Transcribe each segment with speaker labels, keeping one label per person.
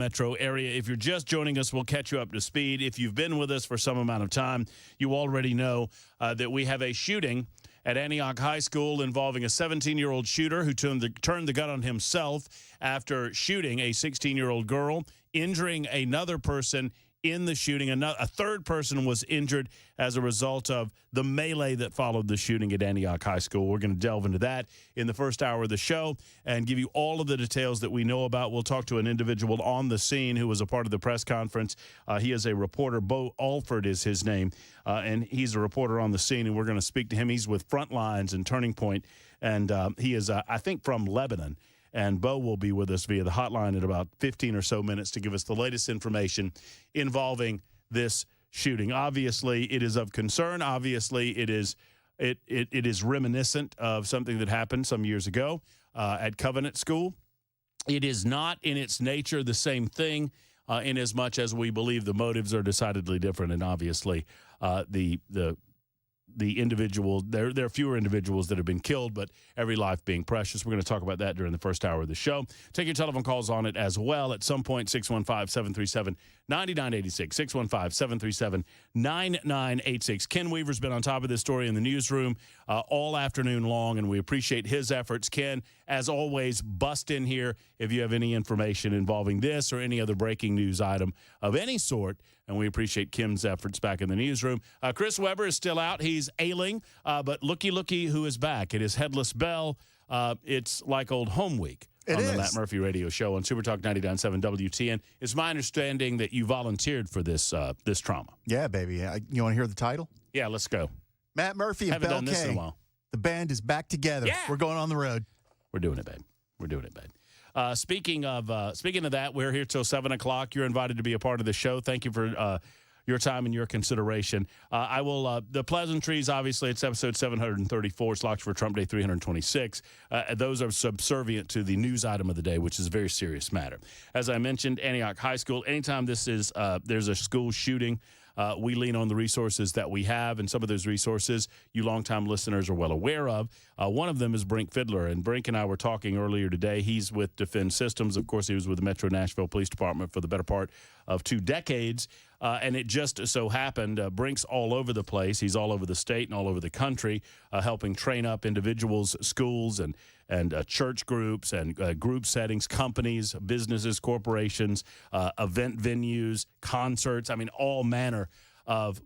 Speaker 1: metro area. If you're just joining us, we'll catch you up to speed. If you've been with us for some amount of time, you already know that we have a shooting at Antioch High School involving a 17-year-old shooter who turned the gun on himself after shooting a 16-year-old girl, injuring another person in the shooting. A third person was injured as a result of the melee that followed the shooting at Antioch High School. We're going to delve into that in the first hour of the show and give you all of the details that we know about. We'll talk to an individual on the scene who was a part of the press conference. He is a reporter. Bo Alford is his name, and he's a reporter on the scene, and we're going to speak to him. He's with Frontlines and Turning Point, and he is, I think, from Lebanon. And Bo will be with us via the hotline in about 15 or so minutes to give us the latest information involving this shooting. Obviously, it is of concern. Obviously, it is reminiscent of something that happened some years ago at Covenant School. It is not in its nature the same thing in as much as we believe the motives are decidedly different. And obviously, the individual, there are fewer individuals that have been killed, but every life being precious. We're going to talk about that during the first hour of the show. Take your telephone calls on it as well at some point, 615-737-9986, 615-737-9986. Ken Weaver's been on top of this story in the newsroom all afternoon long, and we appreciate his efforts. Ken, as always, bust in here if you have any information involving this or any other breaking news item of any sort, and we appreciate Kim's efforts back in the newsroom. Chris Webber is still out. He's ailing, but looky who is back. It is Headless Bell. It's like old home week on the Matt Muprhy radio show on Super Talk 99.7 WTN. It's my understanding that you volunteered for this trauma.
Speaker 2: Yeah, baby. You want to hear the title?
Speaker 1: Yeah, let's go.
Speaker 2: Matt Muprhy and Bell
Speaker 1: done this in a
Speaker 2: Kaeh.
Speaker 1: while.
Speaker 2: The band is back together.
Speaker 1: Yeah.
Speaker 2: We're going on the road.
Speaker 1: We're doing it, babe. We're doing it, babe. Speaking of that, we're here till 7 o'clock. You're invited to be a part of the show. Thank you for your time and your consideration. I will, the pleasantries, obviously, it's episode 734. It's locked for Trump Day 326. Those are subservient to the news item of the day, which is a very serious matter. As I mentioned, Antioch High School, anytime there's a school shooting, we lean on the resources that we have, and some of those resources you longtime listeners are well aware of. One of them is Brink Fiddler, and Brink and I were talking earlier today. He's with Defend Systems. Of course, he was with the Metro Nashville Police Department for the better part of 2 decades, and it just so happened Brink's all over the place. He's all over the state and all over the country, helping train up individuals, schools, and church groups and group settings, companies, businesses, corporations, event venues, concerts. I mean, all manner of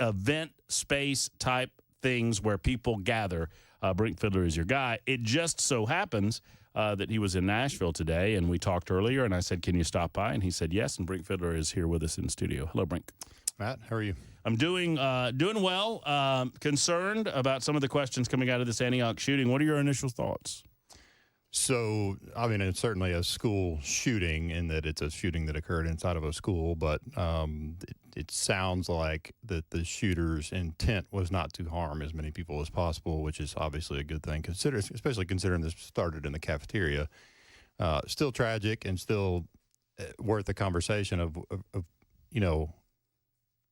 Speaker 1: event space type things where people gather. Brink Fiddler is your guy. It just so happens that he was in Nashville today, and we talked earlier, and I said, can you stop by? And he said yes, and Brink Fiddler is here with us in studio. Hello, Brink.
Speaker 3: Matt, how are you?
Speaker 1: I'm doing well. Concerned about some of the questions coming out of this Antioch shooting. What are your initial thoughts?
Speaker 3: So, I mean, it's certainly a school shooting in that it's a shooting that occurred inside of a school, but it sounds like that the shooter's intent was not to harm as many people as possible, which is obviously a good thing, especially considering this started in the cafeteria. Still tragic and still worth the conversation of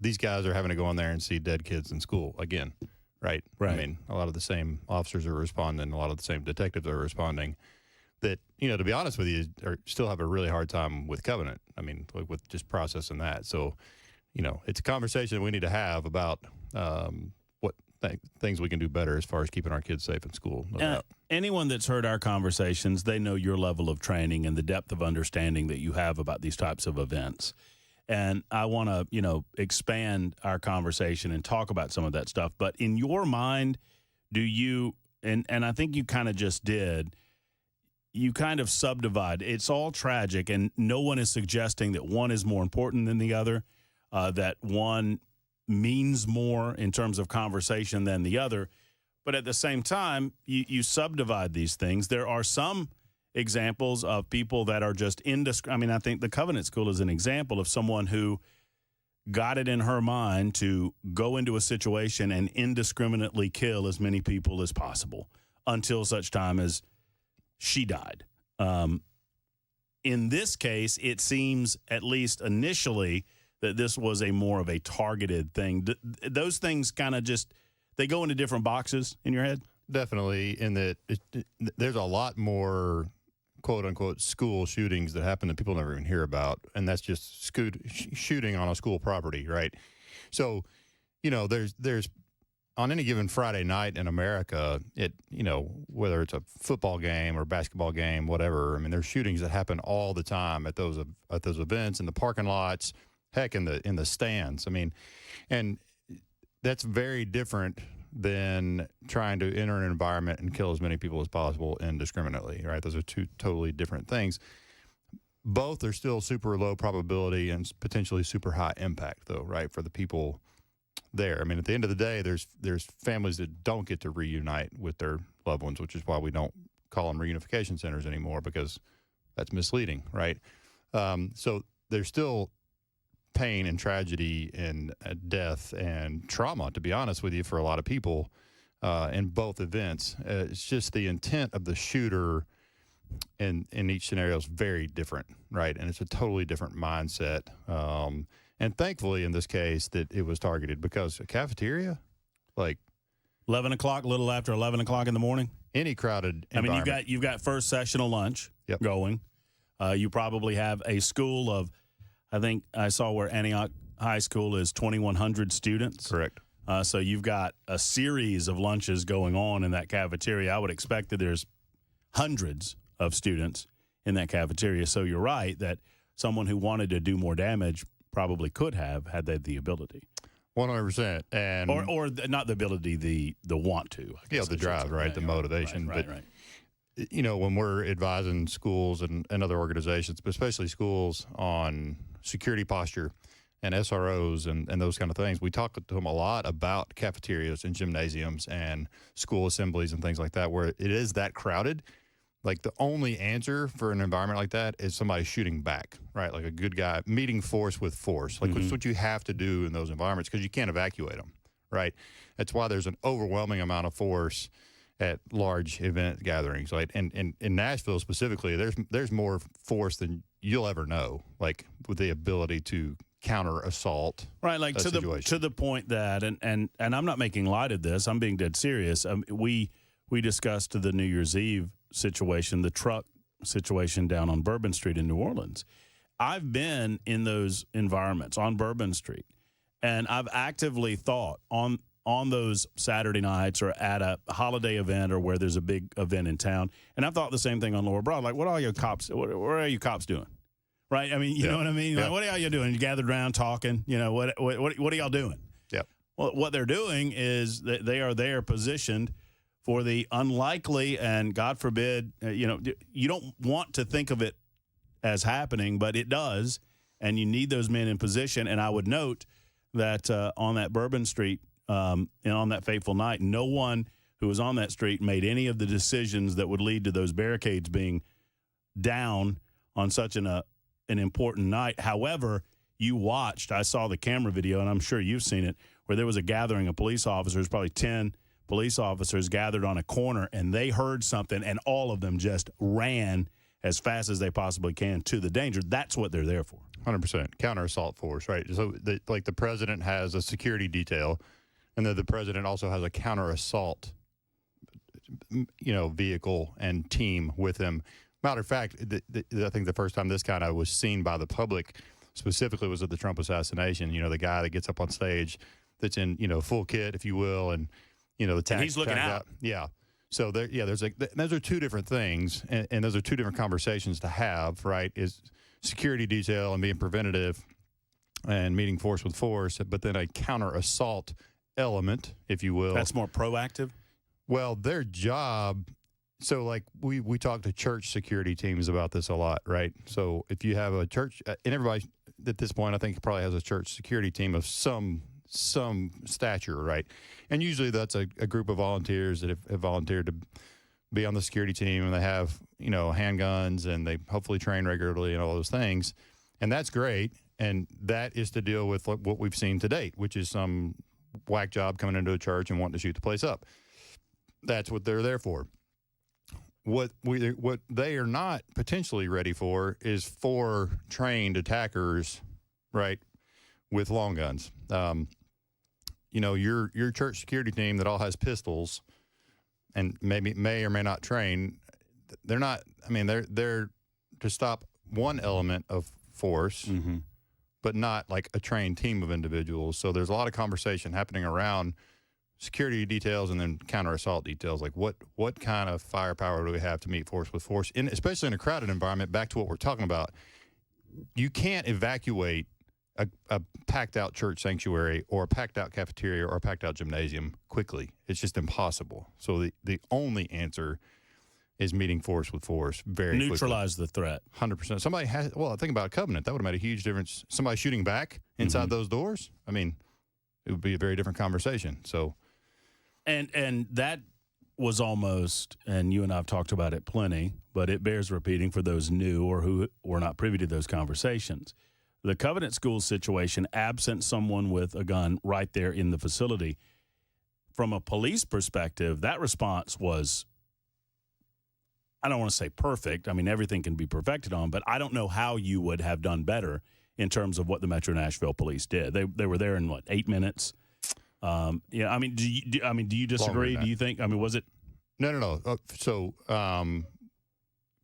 Speaker 3: these guys are having to go in there and see dead kids in school again, right?
Speaker 1: Right.
Speaker 3: I mean, a lot of the same officers are responding, a lot of the same detectives are responding that, to be honest with you, still have a really hard time with Covenant. I mean, with just processing that. So, it's a conversation that we need to have about what things we can do better as far as keeping our kids safe in school. No doubt.
Speaker 1: Anyone that's heard our conversations, they know your level of training and the depth of understanding that you have about these types of events. And I want to, expand our conversation and talk about some of that stuff. But in your mind, do you, and I think you kind of just did, you kind of subdivide. It's all tragic, and no one is suggesting that one is more important than the other, that one means more in terms of conversation than the other. But at the same time, you subdivide these things. There are some examples of people that are just I mean, I think the Covenant School is an example of someone who got it in her mind to go into a situation and indiscriminately kill as many people as possible until such time as she died. In this case, it seems, at least initially, that this was more of a targeted thing. Those things kind of just, they go into different boxes in your head?
Speaker 3: Definitely, in that there's a lot more quote unquote school shootings that happen that people never even hear about, and that's just shooting on a school property, right? So, there's on any given Friday night in America, whether it's a football game or basketball game, whatever. I mean, there's shootings that happen all the time at those events, in the parking lots, heck, in the stands. I mean, and that's very different than trying to enter an environment and kill as many people as possible indiscriminately, right? Those are two totally different things. Both are still super low probability and potentially super high impact, though, right, for the people there. I mean, at the end of the day, there's families that don't get to reunite with their loved ones, which is why we don't call them reunification centers anymore, because that's misleading, right? So there's still pain and tragedy and death and trauma, to be honest with you, for a lot of people in both events. It's just the intent of the shooter in each scenario is very different, right? And it's a totally different mindset. And thankfully, in this case, that it was targeted, because a cafeteria, like
Speaker 1: 11 o'clock, a little after 11 o'clock in the morning.
Speaker 3: Any crowded environment.
Speaker 1: I mean, you've got first sessional lunch going. You probably have a school of, I think I saw where Antioch High School is 2,100 students.
Speaker 3: Correct.
Speaker 1: So you've got a series of lunches going on in that cafeteria. I would expect that there's hundreds of students in that cafeteria. So you're right that someone who wanted to do more damage probably could have, had they the ability.
Speaker 3: 100%. And
Speaker 1: or not the ability, the want to.
Speaker 3: The drive, right? The motivation.
Speaker 1: Right.
Speaker 3: When we're advising schools and other organizations, but especially schools, on security posture and SROs and those kind of things, we talk to them a lot about cafeterias and gymnasiums and school assemblies and things like that, where it is that crowded. Like, the only answer for an environment like that is somebody shooting back, right? Like a good guy meeting force with force. Like, that's what you have to do in those environments, because you can't evacuate them, right? That's why there's an overwhelming amount of force at large event gatherings. Like, and in Nashville specifically, there's more force than you'll ever know, like, with the ability to counter assault.
Speaker 1: Right, like to the point that, and I'm not making light of this, I'm being dead serious. We discussed the New Year's Eve situation, the truck situation down on Bourbon Street in New Orleans. I've been in those environments on Bourbon Street, and I've actively thought on those Saturday nights or at a holiday event or where there's a big event in town, and I've thought the same thing on Lower Broad. Like, what are you cops doing? Right? I mean, you know what I mean? Like, what are y'all doing? You gathered around talking, what are y'all doing?
Speaker 3: Yeah.
Speaker 1: Well, what they're doing is that they are there positioned for the unlikely, and God forbid, you don't want to think of it as happening, but it does, and you need those men in position. And I would note that on that Bourbon Street, and on that fateful night, no one who was on that street made any of the decisions that would lead to those barricades being down on such an important night. However, I saw the camera video, and I'm sure you've seen it, where there was a gathering of police officers, probably 10 police officers gathered on a corner, and they heard something, and all of them just ran as fast as they possibly can to the danger. That's what they're there for.
Speaker 3: 100%. Counter assault force, right? So, the president has a security detail, and then the president also has a counter assault, vehicle and team with him. Matter of fact, I think the first time this kind of was seen by the public specifically was at the Trump assassination. The guy that gets up on stage that's in, full kit, if you will, and the tag,
Speaker 1: and he's looking out.
Speaker 3: Yeah. So those are two different things, and those are two different conversations to have, right? Is security detail and being preventative and meeting force with force, but then a counter assault element, if you will.
Speaker 1: That's more proactive?
Speaker 3: Well, their job, so like we talk to church security teams about this a lot, right? So if you have a church, and everybody at this point I think probably has a church security team of some stature, right? And usually that's a group of volunteers that have volunteered to be on the security team, and they have, handguns, and they hopefully train regularly and all those things. And that's great. And that is to deal with what we've seen to date, which is some whack job coming into a church and wanting to shoot the place up. That's what they're there for. What they are not potentially ready for is 4 trained attackers, right, with long guns. Your church security team that all has pistols and may or may not train, they're not. I mean, they're to stop one element of force, but not like a trained team of individuals. So there's a lot of conversation happening around security details and then counter assault details. Like what kind of firepower do we have to meet force with force, especially in a crowded environment? Back to what we're talking about, you can't evacuate a packed out church sanctuary or a packed out cafeteria or a packed out gymnasium quickly. It's just impossible. So the only answer is meeting force with force very
Speaker 1: neutralize the threat.
Speaker 3: 100%. Somebody has, well, think about a covenant. That would have made a huge difference. Somebody shooting back inside those doors. I mean, it would be a very different conversation. So,
Speaker 1: and that was almost, and you and I have talked about it plenty, but it bears repeating for those new or who were not privy to those conversations. The Covenant School situation, absent someone with a gun right there in the facility, from a police perspective, that response was, I don't want to say perfect. I mean, everything can be perfected on, but I don't know how you would have done better in terms of what the Metro Nashville police did. They were there in, 8 minutes? Yeah, I mean, do you disagree? Do you think, was it?
Speaker 3: No. So,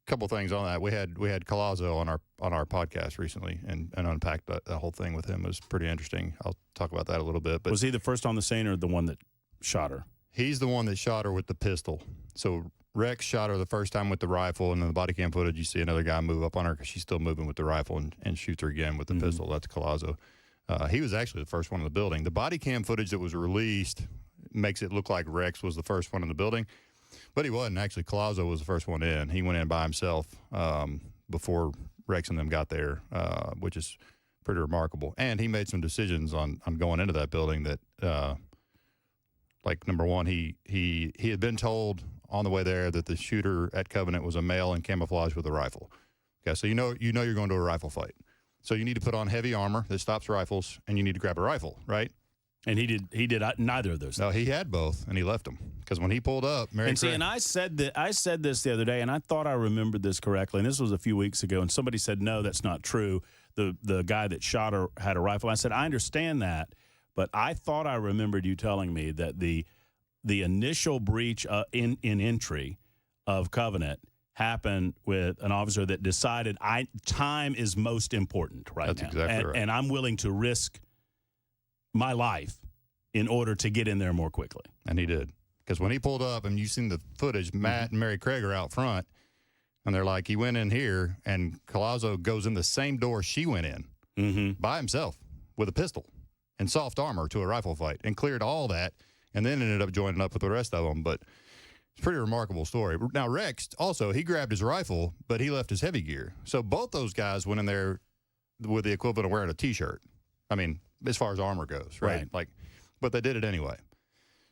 Speaker 3: couple things on that. We had Colazzo on our podcast recently and unpacked the whole thing with him. It was pretty interesting. I'll talk about that a little bit. But
Speaker 1: was he the first on the scene or the one that shot her?
Speaker 3: He's the one that shot her with the pistol. So Rex shot her the first time with the rifle, and in the body cam footage, you see another guy move up on her because she's still moving with the rifle and shoots her again with the pistol. That's Colazzo. He was actually the first one in the building. The body cam footage that was released makes it look like Rex was the first one in the building. But he wasn't. Actually, Colazzo was the first one in. He went in by himself before Rex and them got there, which is pretty remarkable. And he made some decisions on going into that building that, like, number one, he had been told on the way there that the shooter at Covenant was a male in camouflage with a rifle. Okay, so you know you're going to a rifle fight. So you need to put on heavy armor that stops rifles, and you need to grab a rifle, right?
Speaker 1: And he did neither of those things.
Speaker 3: No, he had both, and he left them because when he pulled up,
Speaker 1: and I said this the other day, and I thought I remembered this correctly, and this was a few weeks ago, and somebody said, no, that's not true. The guy that shot her had a rifle. I said, I understand that, but I thought I remembered you telling me that the initial breach in entry of Covenant happened with an officer that decided time is most important right now.
Speaker 3: That's exactly right.
Speaker 1: And I'm willing to risk my life in order to get in there more quickly.
Speaker 3: And he did. Because when he pulled up, and you've seen the footage, Matt and Mary Craig are out front, and they're like, he went in here, and Colazzo goes in the same door she went in by himself with a pistol and soft armor to a rifle fight and cleared all that and then ended up joining up with the rest of them. But it's a pretty remarkable story. Now, Rex, also, he grabbed his rifle, but he left his heavy gear. So both those guys went in there with the equivalent of wearing a T-shirt. I mean, as far as armor goes, right? But they did it anyway.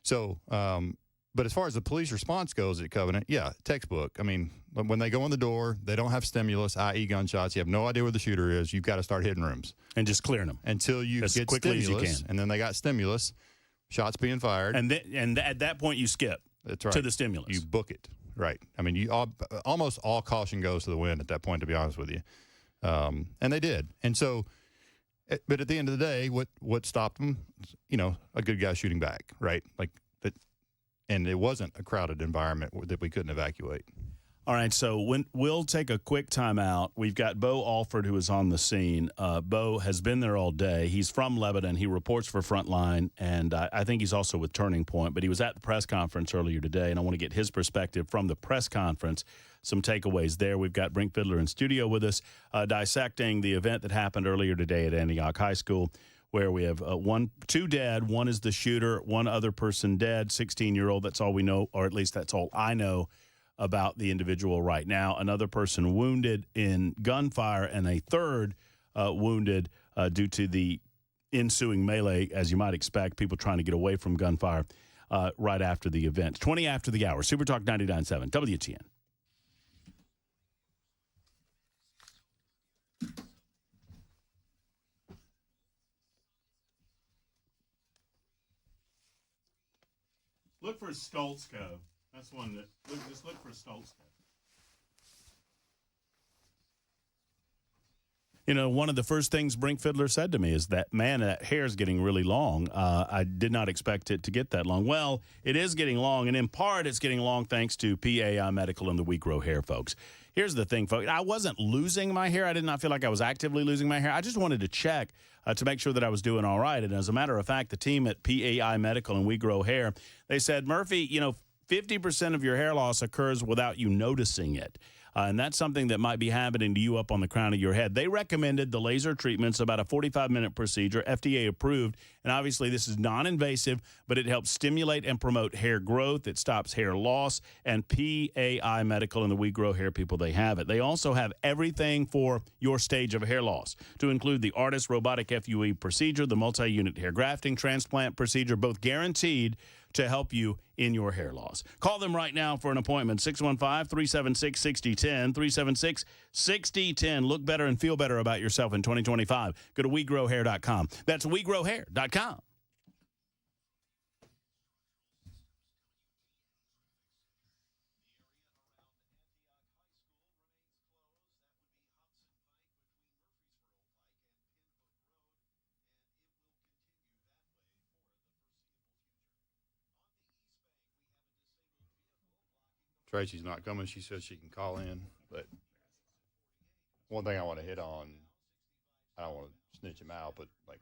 Speaker 3: So, but as far as the police response goes at Covenant, yeah, textbook. I mean, when they go in the door, they don't have stimulus, i.e. gunshots. You have no idea where the shooter is. You've got to start hitting rooms.
Speaker 1: And just clearing them.
Speaker 3: Until you
Speaker 1: as
Speaker 3: get
Speaker 1: quickly
Speaker 3: stimulus.
Speaker 1: as you can.
Speaker 3: And then they got stimulus, shots being fired.
Speaker 1: And at that point, you skip.
Speaker 3: That's right.
Speaker 1: To the stimulus.
Speaker 3: You book it. Right. I mean, almost all caution goes to the wind at that point, to be honest with you. And they did. And so, but at the end of the day, what stopped them? A good guy shooting back, right? Like that, and it wasn't a crowded environment that we couldn't evacuate.
Speaker 1: All right, so we'll take a quick time out. We've got Bo Alford, who is on the scene. Bo has been there all day. He's from Lebanon. He reports for Frontline, and I think he's also with Turning Point. But he was at the press conference earlier today, and I want to get his perspective from the press conference, some takeaways there. We've got Brink Fiddler in studio with us, dissecting the event that happened earlier today at Antioch High School, where we have two dead. One is the shooter, one other person dead, 16-year-old. That's all we know, or at least that's all I know about the individual right now. Another person wounded in gunfire, and a third wounded due to the ensuing melee, as you might expect, people trying to get away from gunfire right after the event. 20 after the hour, Super Talk 99.7, WTN. Look for Stoltz Cove. That's one that, just look for Stoltz Cove. You know, one of the first things Brink Fiddler said to me is that, man, that hair is getting really long. I did not expect it to get that long. Well, it is getting long, and in part it's getting long thanks to PAI Medical and the We Grow Hair folks. Here's the thing, folks. I wasn't losing my hair. I did not feel like I was actively losing my hair. I just wanted to check to make sure that I was doing all right. And as a matter of fact, the team at PAI Medical and We Grow Hair, they said, Muprhy, 50% of your hair loss occurs without you noticing it. And that's something that might be happening to you up on the crown of your head. They recommended the laser treatments, about a 45-minute procedure, FDA approved. And obviously, this is non-invasive, but it helps stimulate and promote hair growth. It stops hair loss. And PAI Medical and the We Grow Hair people, they have it. They also have everything for your stage of hair loss, to include the ARTIS robotic FUE procedure, the multi-unit hair grafting transplant procedure, both guaranteed to help you in your hair loss. Call them right now for an appointment, 615-376-6010, 376-6010. Look better and feel better about yourself in 2025. Go to WeGrowHair.com. That's WeGrowHair.com.
Speaker 3: Tracy's not coming. She says she can call in, but one thing I want to hit on, I don't want to snitch him out, but like,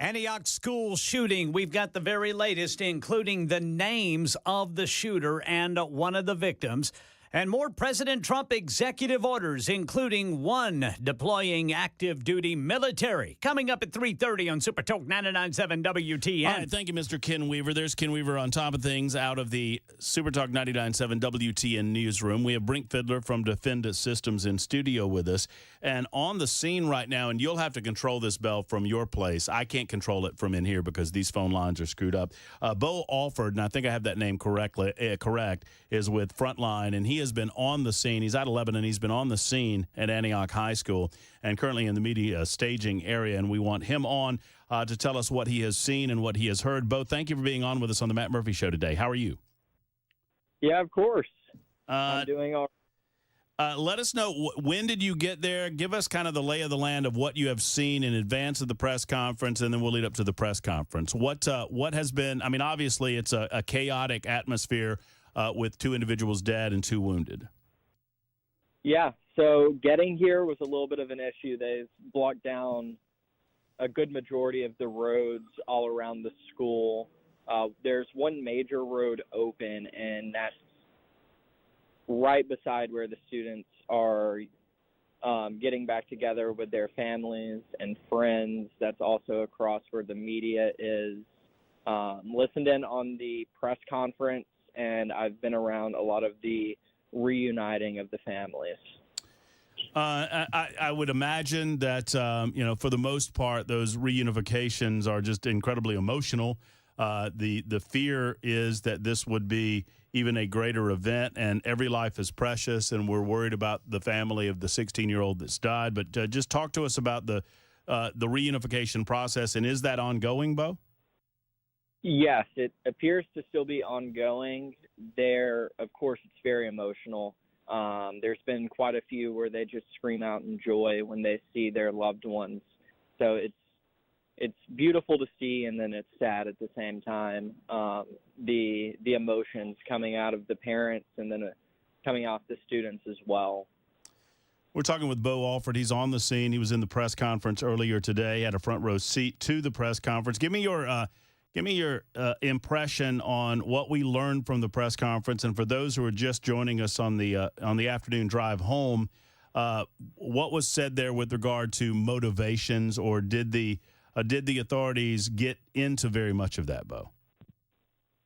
Speaker 4: Antioch school shooting. We've got the very latest, including the names of the shooter and one of the victims. And more President Trump executive orders, including one deploying active duty military. Coming up at 3:30 on Super Talk 99.7 WTN.
Speaker 1: All right, thank you, Mr. Ken Weaver. There's Ken Weaver on top of things out of the Super Talk 99.7 WTN newsroom. We have Brink Fiddler from Defendant Systems in studio with us. And on the scene right now, and you'll have to control this, Bell, from your place. I can't control it from in here because these phone lines are screwed up. Bo Alford, and I think I have that name correct, is with Frontline, and he has been on the scene. He's out of Lebanon. He's been on the scene at Antioch High School and currently in the media staging area. And we want him on to tell us what he has seen and what he has heard. Bo, thank you for being on with us on the Matt Muprhy Show today. How are you?
Speaker 5: Yeah, of course. I'm doing all right.
Speaker 1: Let us know, when did you get there? Give us kind of the lay of the land of what you have seen in advance of the press conference, and then we'll lead up to the press conference. What has been, I mean, obviously it's a chaotic atmosphere with 2 individuals dead and 2 wounded.
Speaker 5: Yeah, so getting here was a little bit of an issue. They've blocked down a good majority of the roads all around the school. There's one major road open, and that's right beside where the students are getting back together with their families and friends. That's also across where the media is. Listened in on the press conference, and I've been around a lot of the reuniting of the families.
Speaker 1: I would imagine that, for the most part, those reunifications are just incredibly emotional. The fear is that this would be even a greater event, and every life is precious, and we're worried about the family of the 16-year-old that's died. But just talk to us about the reunification process, and is that ongoing, Bo?
Speaker 5: Yes, it appears to still be ongoing. Of course, it's very emotional. There's been quite a few where they just scream out in joy when they see their loved ones. So it's beautiful to see, and then it's sad at the same time. The emotions coming out of the parents and then coming off the students as well.
Speaker 1: We're talking with Bo Alford. He's on the scene. He was in the press conference earlier today, had a front row seat to the press conference. Give me your impression on what we learned from the press conference, and for those who are just joining us on the afternoon drive home, what was said there with regard to motivations, or did the authorities get into very much of that, Bo?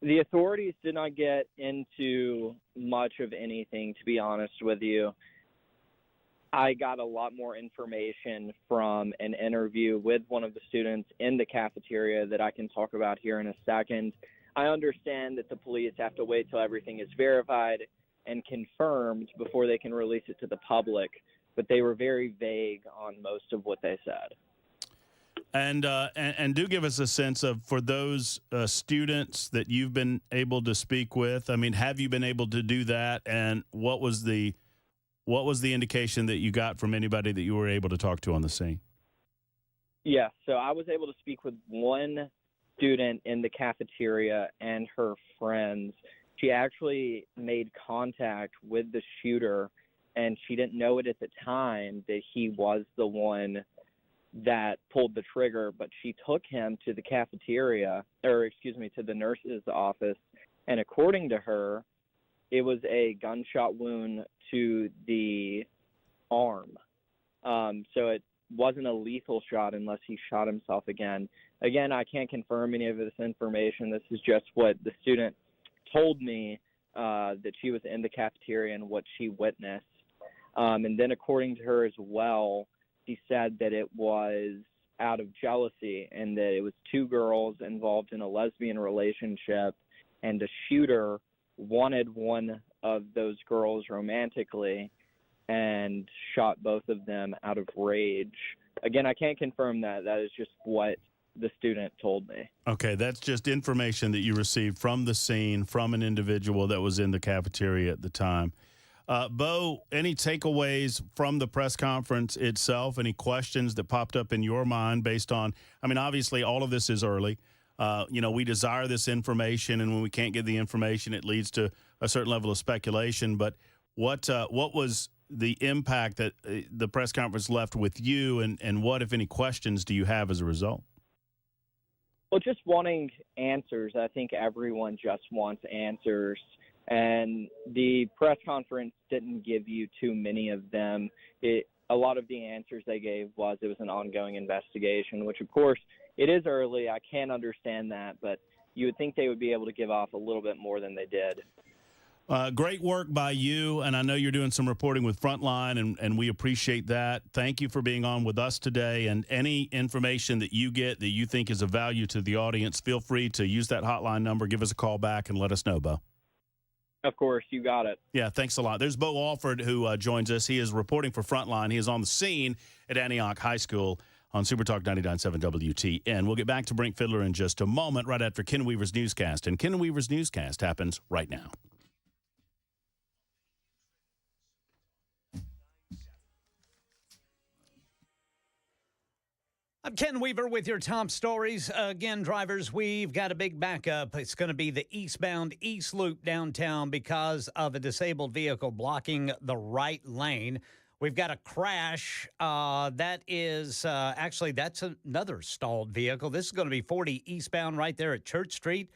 Speaker 5: The authorities did not get into much of anything, to be honest with you. I got a lot more information from an interview with one of the students in the cafeteria that I can talk about here in a second. I understand that the police have to wait till everything is verified and confirmed before they can release it to the public, but they were very vague on most of what they said.
Speaker 1: And do give us a sense of, for those students that you've been able to speak with, I mean, have you been able to do that? And what was the indication that you got from anybody that you were able to talk to on the scene?
Speaker 5: Yeah, so I was able to speak with one student in the cafeteria and her friends. She actually made contact with the shooter, and she didn't know it at the time that he was the one that pulled the trigger, but she took him to the to the nurse's office, and according to her, it was a gunshot wound to the arm. So it wasn't a lethal shot unless he shot himself again. Again, I can't confirm any of this information. This is just what the student told me, that she was in the cafeteria and what she witnessed. And then according to her as well, she said that it was out of jealousy and that it was 2 girls involved in a lesbian relationship, and the shooter wanted one of those girls romantically and shot both of them out of rage. Again, I can't confirm that. That is just what the student told me. Okay,
Speaker 1: that's just information that you received from the scene, from an individual that was in the cafeteria at the time. Bo, any takeaways from the press conference itself? Any questions that popped up in your mind based on, I mean, obviously all of this is early. We desire this information, and when we can't get the information, it leads to a certain level of speculation. But what was the impact that the press conference left with you, and what, if any, questions do you have as a result?
Speaker 5: Well, just wanting answers. I think everyone just wants answers. And the press conference didn't give you too many of them. A lot of the answers they gave was it was an ongoing investigation, which, of course, it is early. I can understand that, but you would think they would be able to give off a little bit more than they did.
Speaker 1: Great work by you, and I know you're doing some reporting with Frontline, and we appreciate that. Thank you for being on with us today, and any information that you get that you think is of value to the audience, feel free to use that hotline number, give us a call back, and let us know, Bo.
Speaker 5: Of course, you got it.
Speaker 1: Yeah, thanks a lot. There's Bo Alford who joins us. He is reporting for Frontline. He is on the scene at Antioch High School on Super Talk 99.7 WTN. We'll get back to Brink Fiddler in just a moment, right after Ken Weaver's newscast. And Ken Weaver's newscast happens right now.
Speaker 4: I'm Ken Weaver with your top stories. Again, drivers, we've got a big backup. It's going to be the eastbound East Loop downtown because of a disabled vehicle blocking the right lane. We've got a crash. That's another stalled vehicle. This is going to be 40 eastbound right there at Church Street.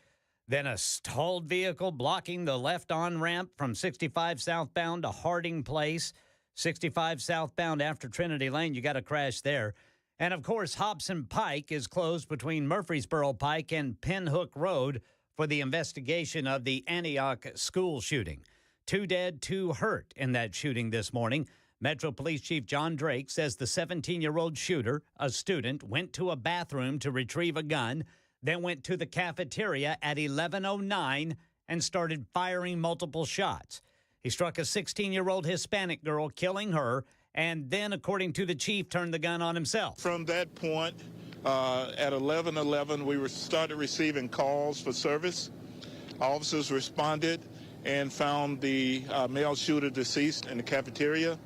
Speaker 4: Then a stalled vehicle blocking the left on-ramp from 65 southbound to Harding Place. 65 southbound after Trinity Lane, you got a crash there. And, of course, Hobson Pike is closed between Murfreesboro Pike and Pinhook Road for the investigation of the Antioch school shooting. 2 dead, 2 hurt in that shooting this morning. Metro Police Chief John Drake says the 17-year-old shooter, a student, went to a bathroom to retrieve a gun, then went to the cafeteria at 11:09 and started firing multiple shots. He struck a 16-year-old Hispanic girl, killing her, and then, according to the chief, turned the gun on himself.
Speaker 6: From that point, at 11:11, we started receiving calls for service. Officers responded and found the male shooter deceased in the cafeteria.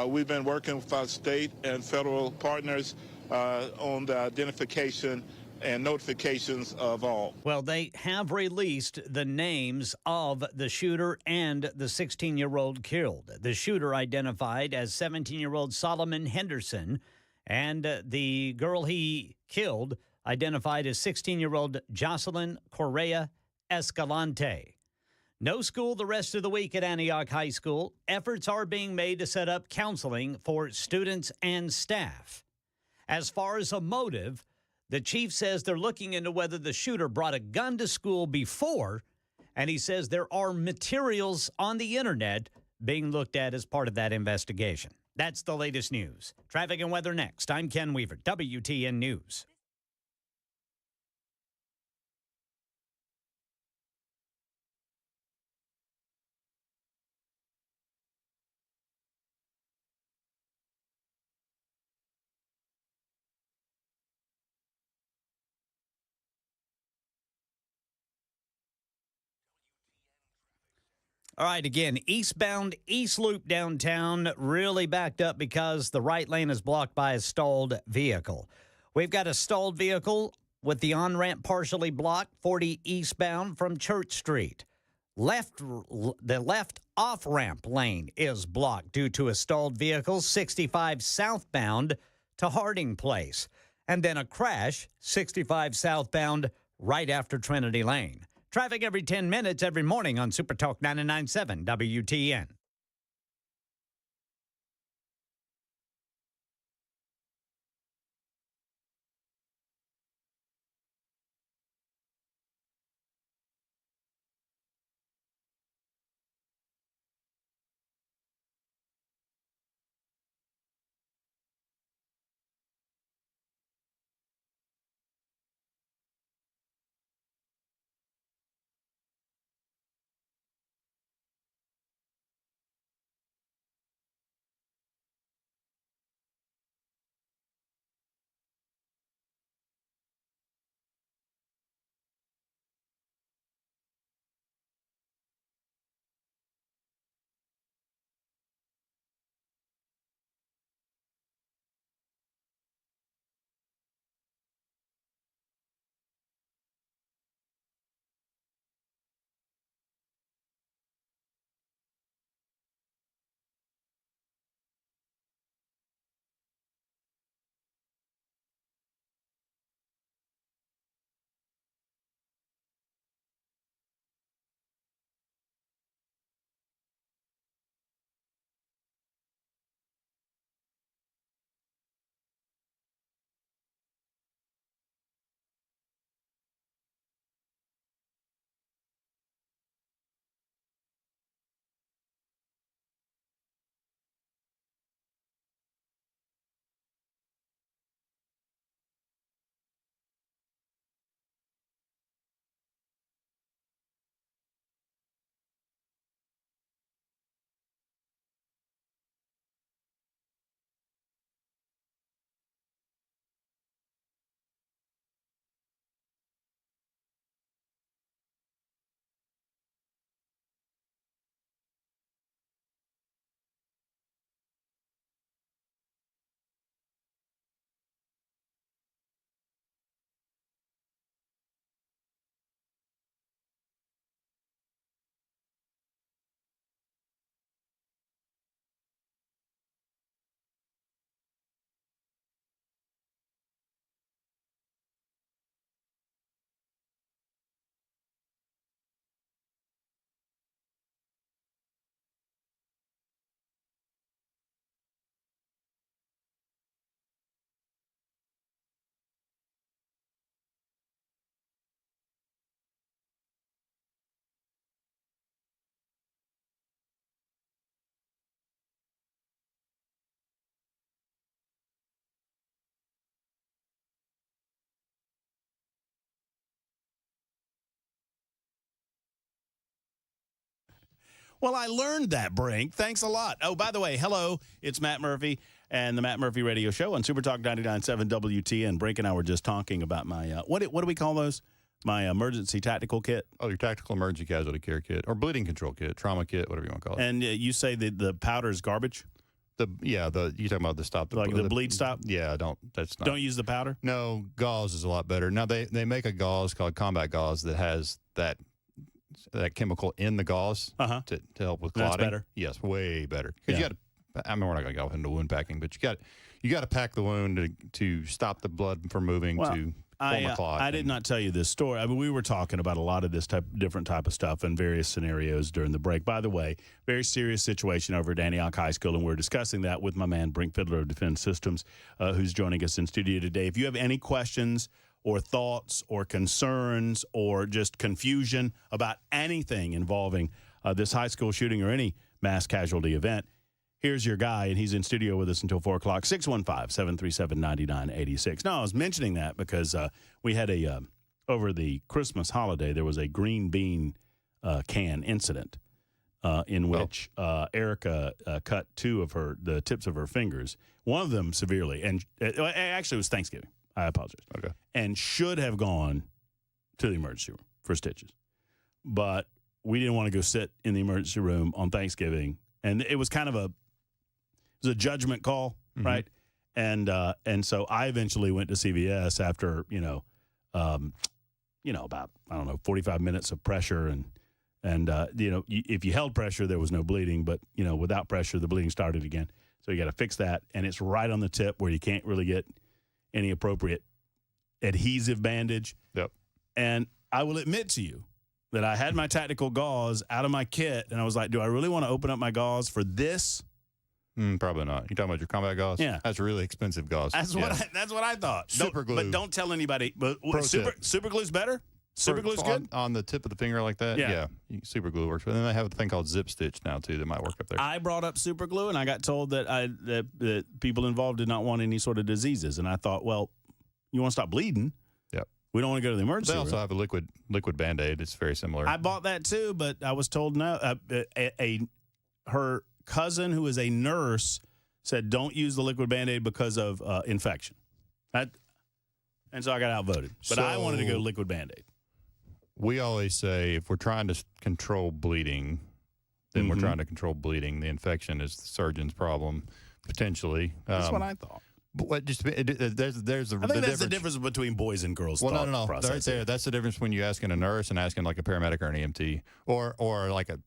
Speaker 6: We've been working with our state and federal partners on the identification and notifications of all.
Speaker 4: Well, they have released the names of the shooter and the 16-year-old killed. The shooter identified as 17-year-old Solomon Henderson, and the girl he killed identified as 16-year-old Jocelyn Correa Escalante. No school the rest of the week at Antioch High School. Efforts are being made to set up counseling for students and staff. As far as a motive, the chief says they're looking into whether the shooter brought a gun to school before, and he says there are materials on the internet being looked at as part of that investigation. That's the latest news. Traffic and weather next. I'm Ken Weaver, WTN News. All right, again, eastbound East Loop downtown really backed up because the right lane is blocked by a stalled vehicle. We've got a stalled vehicle with the on-ramp partially blocked, 40 eastbound from Church Street. The left off-ramp lane is blocked due to a stalled vehicle, 65 southbound to Harding Place. And then a crash, 65 southbound right after Trinity Lane. Traffic every 10 minutes every morning on Super Talk 99.7 WTN.
Speaker 1: Well, I learned that, Brink. Thanks a lot. Oh, by the way, hello. It's Matt Muprhy and the Matt Muprhy Radio Show on Super Talk 99.7 WTN. Brink and I were just talking about my, what do we call those? My emergency tactical kit.
Speaker 3: Oh, your tactical emergency casualty care kit or bleeding control kit, trauma kit, whatever you want to call it.
Speaker 1: And you say that the powder is garbage?
Speaker 3: You talking about the stop,
Speaker 1: Like the bleed stop?
Speaker 3: Yeah, don't
Speaker 1: Use the powder?
Speaker 3: No, gauze is a lot better. Now they make a gauze called combat gauze that has that chemical in the gauze to help with clotting.
Speaker 1: That's better.
Speaker 3: Yes, way better. Because you got to. I mean, we're not going to go into wound packing, but you got to pack the wound to stop the blood from moving to form a clot.
Speaker 1: I did not tell you this story. I mean, we were talking about a lot of this different type of stuff in various scenarios during the break. By the way, very serious situation over at Antioch High School, and we're discussing that with my man Brink Fiddler of Defense Systems, who's joining us in studio today. If you have any questions or thoughts or concerns or just confusion about anything involving this high school shooting or any mass casualty event, here's your guy, and he's in studio with us until 4 o'clock, 615-737-9986. No, I was mentioning that because we had over the Christmas holiday, there was a green bean can incident in which Erica cut the tips of her fingers, one of them severely, and actually it was Thanksgiving. I apologize.
Speaker 3: Okay.
Speaker 1: And should have gone to the emergency room for stitches. But we didn't want to go sit in the emergency room on Thanksgiving. And it was kind of a judgment call, right? And so I eventually went to CVS after, about, 45 minutes of pressure. And if you held pressure, there was no bleeding. But, without pressure, the bleeding started again. So you got to fix that. And it's right on the tip where you can't really get any appropriate adhesive bandage.
Speaker 3: Yep.
Speaker 1: And I will admit to you that I had my tactical gauze out of my kit, and I was like, do I really want to open up my gauze for this?
Speaker 3: Probably not. You talking about your combat gauze?
Speaker 1: Yeah.
Speaker 3: That's really expensive gauze.
Speaker 1: That's what I thought.
Speaker 3: Super glue.
Speaker 1: But don't tell anybody. But super glue's better? Super glue's good?
Speaker 3: On the tip of the finger like that?
Speaker 1: Yeah.
Speaker 3: Super glue works. But then they have a thing called zip stitch now, too, that might work up there.
Speaker 1: I brought up super glue, and I got told that people involved did not want any sort of diseases. And I thought, well, you want to stop bleeding?
Speaker 3: Yep.
Speaker 1: We don't want to go to the emergency room.
Speaker 3: They also have a liquid Band-Aid. It's very similar.
Speaker 1: I bought that, too, but I was told no. Her cousin, who is a nurse, said don't use the liquid Band-Aid because of infection. And so I got outvoted. But I wanted to go liquid Band-Aid.
Speaker 3: We always say if we're trying to control bleeding, then we're trying to control bleeding. The infection is the surgeon's problem, potentially.
Speaker 1: That's what I thought.
Speaker 3: But what just there's
Speaker 1: I think that's the difference between boys and girls.
Speaker 3: Well, no.
Speaker 1: Process.
Speaker 3: Right there. That's the difference when you asking a nurse and asking like a paramedic or an EMT or like a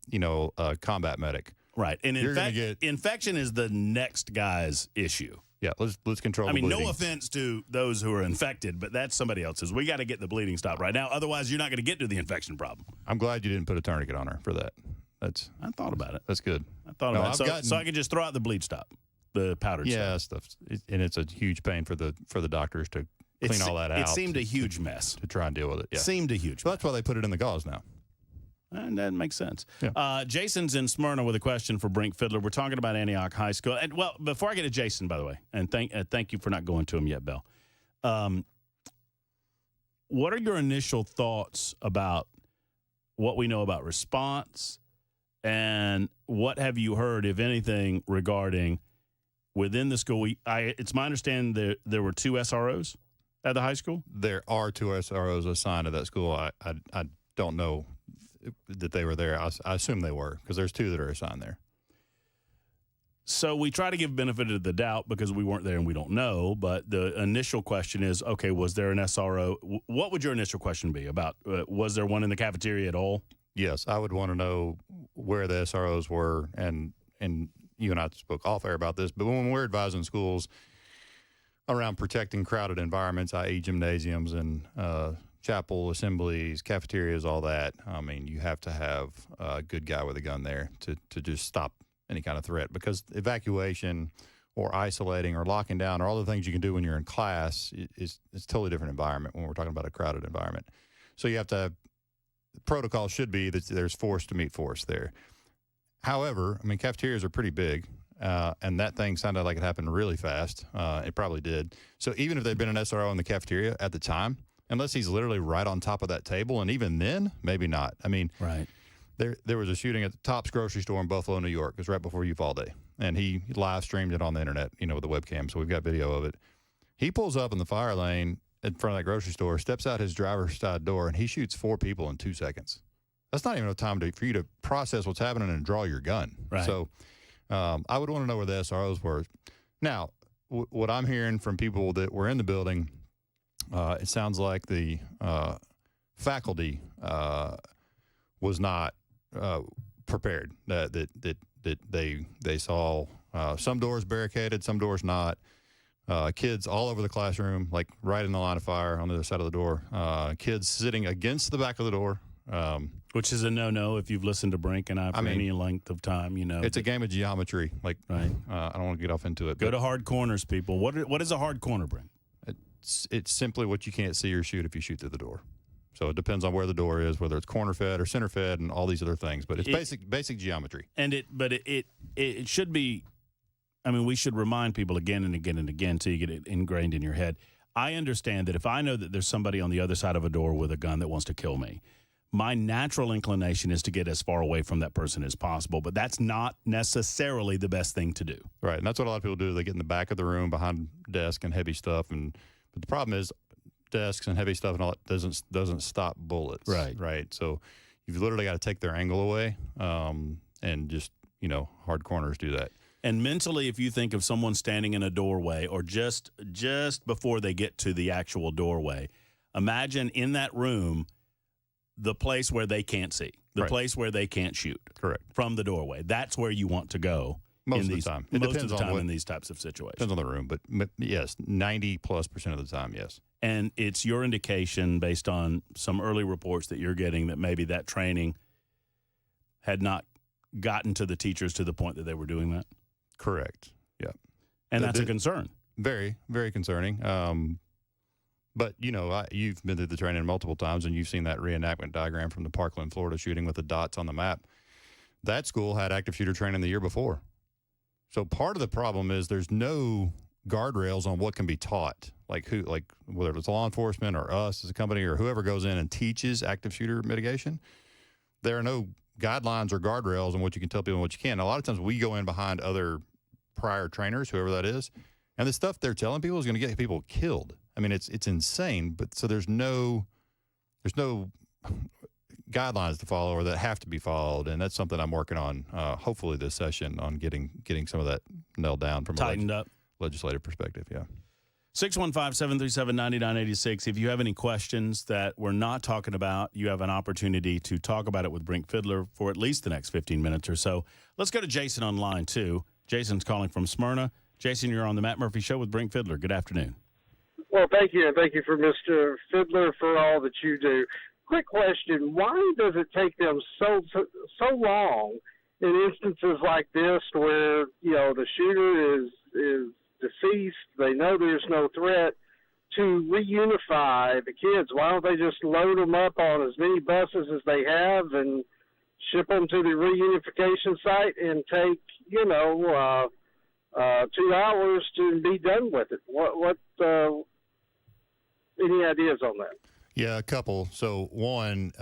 Speaker 3: combat medic.
Speaker 1: Right. And infection is the next guy's issue.
Speaker 3: Yeah, let's control the bleeding.
Speaker 1: No offense to those who are infected, but that's somebody else's. We got to get the bleeding stopped right now. Otherwise, you're not going to get to the infection problem.
Speaker 3: I'm glad you didn't put a tourniquet on her for that.
Speaker 1: I thought about it.
Speaker 3: That's good.
Speaker 1: I thought about it. So I could just throw out the bleed stop, the powdered stuff.
Speaker 3: And it's a huge pain for the doctors to clean all that out.
Speaker 1: It seemed a huge mess.
Speaker 3: To try and deal with it. Yeah.
Speaker 1: Seemed a huge
Speaker 3: mess. That's why they put it in the gauze now.
Speaker 1: And that makes sense.
Speaker 3: Yeah.
Speaker 1: Jason's in Smyrna with a question for Brink Fiddler. We're talking about Antioch High School. And, well, before I get to Jason, by the way, and thank you for not going to him yet, Bill. What are your initial thoughts about what we know about response, and what have you heard, if anything, regarding within the school? It's my understanding there were 2 SROs at the high school?
Speaker 3: There are 2 SROs assigned to that school. I don't know that they were there. I assume they were, because there's 2 that are assigned there.
Speaker 1: So we try to give benefit of the doubt because we weren't there and we don't know. But the initial question is, okay, was there an SRO? What would your initial question be about? Was there one in the cafeteria at all?
Speaker 3: Yes, I would want to know where the SROs were. And you and I spoke off air about this, but when we're advising schools around protecting crowded environments, i.e. gymnasiums and chapel assemblies, cafeterias, all that. I mean, you have to have a good guy with a gun there to just stop any kind of threat, because evacuation or isolating or locking down or all the things you can do when you're in class is a totally different environment when we're talking about a crowded environment. So you have to have, the protocol should be that there's force to meet force there. However, I mean, cafeterias are pretty big, and that thing sounded like it happened really fast. It probably did. So even if there'd been an SRO in the cafeteria at the time, unless he's literally right on top of that table, and even then, maybe not. I mean,
Speaker 1: right.
Speaker 3: There was a shooting at the Tops grocery store in Buffalo, New York. It was right before Uvalde, and he live streamed it on the internet, with the webcam. So we've got video of it. He pulls up in the fire lane in front of that grocery store, steps out his driver's side door, and he shoots 4 people in 2 seconds. That's not even enough time for you to process what's happening and draw your gun.
Speaker 1: Right.
Speaker 3: So I would want to know where the SROs were. Now, what I'm hearing from people that were in the building, it sounds like the faculty was not prepared. That they saw some doors barricaded, some doors not. Kids all over the classroom, like right in the line of fire on the other side of the door. Kids sitting against the back of the door.
Speaker 1: Which is a no-no if you've listened to Brink and I for any length of time,
Speaker 3: It's a game of geometry. Like,
Speaker 1: right.
Speaker 3: I don't want to get off into it.
Speaker 1: Go to hard corners, people. What is a hard corner, Brink?
Speaker 3: It's simply what you can't see or shoot if you shoot through the door. So it depends on where the door is, whether it's corner fed or center fed, and all these other things. But it's basic geometry. And
Speaker 1: it should be. I mean, we should remind people again and again and again till you get it ingrained in your head. I understand that if I know that there's somebody on the other side of a door with a gun that wants to kill me, my natural inclination is to get as far away from that person as possible. But that's not necessarily the best thing to do.
Speaker 3: Right, and that's what a lot of people do. They get in the back of the room behind desk and heavy stuff, but the problem is desks and heavy stuff and all that doesn't stop bullets. Right. So you've literally got to take their angle away, and just hard corners do that.
Speaker 1: And mentally, if you think of someone standing in a doorway or just before they get to the actual doorway, imagine in that room the place where they can't see, the place where they can't shoot.
Speaker 3: Correct.
Speaker 1: From the doorway. That's where you want to go.
Speaker 3: Most of the time.
Speaker 1: Most of the time in these types of situations.
Speaker 3: Depends on the room, but yes, 90+% of the time, yes.
Speaker 1: And it's your indication based on some early reports that you're getting that maybe that training had not gotten to the teachers to the point that they were doing that?
Speaker 3: Correct. Yeah.
Speaker 1: And that's a concern.
Speaker 3: Very, very concerning. But, you've been through the training multiple times, and you've seen that reenactment diagram from the Parkland, Florida shooting with the dots on the map. That school had active shooter training the year before. So part of the problem is there's no guardrails on what can be taught. Whether it's law enforcement or us as a company or whoever goes in and teaches active shooter mitigation, there are no guidelines or guardrails on what you can tell people and what you can't. A lot of times we go in behind other prior trainers, whoever that is, and the stuff they're telling people is going to get people killed. I mean, it's insane. But so there's no guidelines to follow or that have to be followed, and that's something I'm working on. Hopefully this session on getting some of that nailed down from
Speaker 1: tightened up
Speaker 3: legislative perspective. Yeah.
Speaker 1: 615-737-9986. If you have any questions that we're not talking about, you have an opportunity to talk about it with Brink Fiddler for at least the next 15 minutes or so. Let's go to Jason on line 2. Jason's calling from Smyrna. Jason, you're on the Matt Muprhy Show with Brink Fiddler. Good afternoon.
Speaker 7: Well, thank you, and thank you for Mr. Fiddler for all that you do. Quick question: why does it take them so long in instances like this, where the shooter is deceased, they know there's no threat, to reunify the kids? Why don't they just load them up on as many buses as they have and ship them to the reunification site and take 2 hours to be done with it? What any ideas on that?
Speaker 3: Yeah, a couple. So one,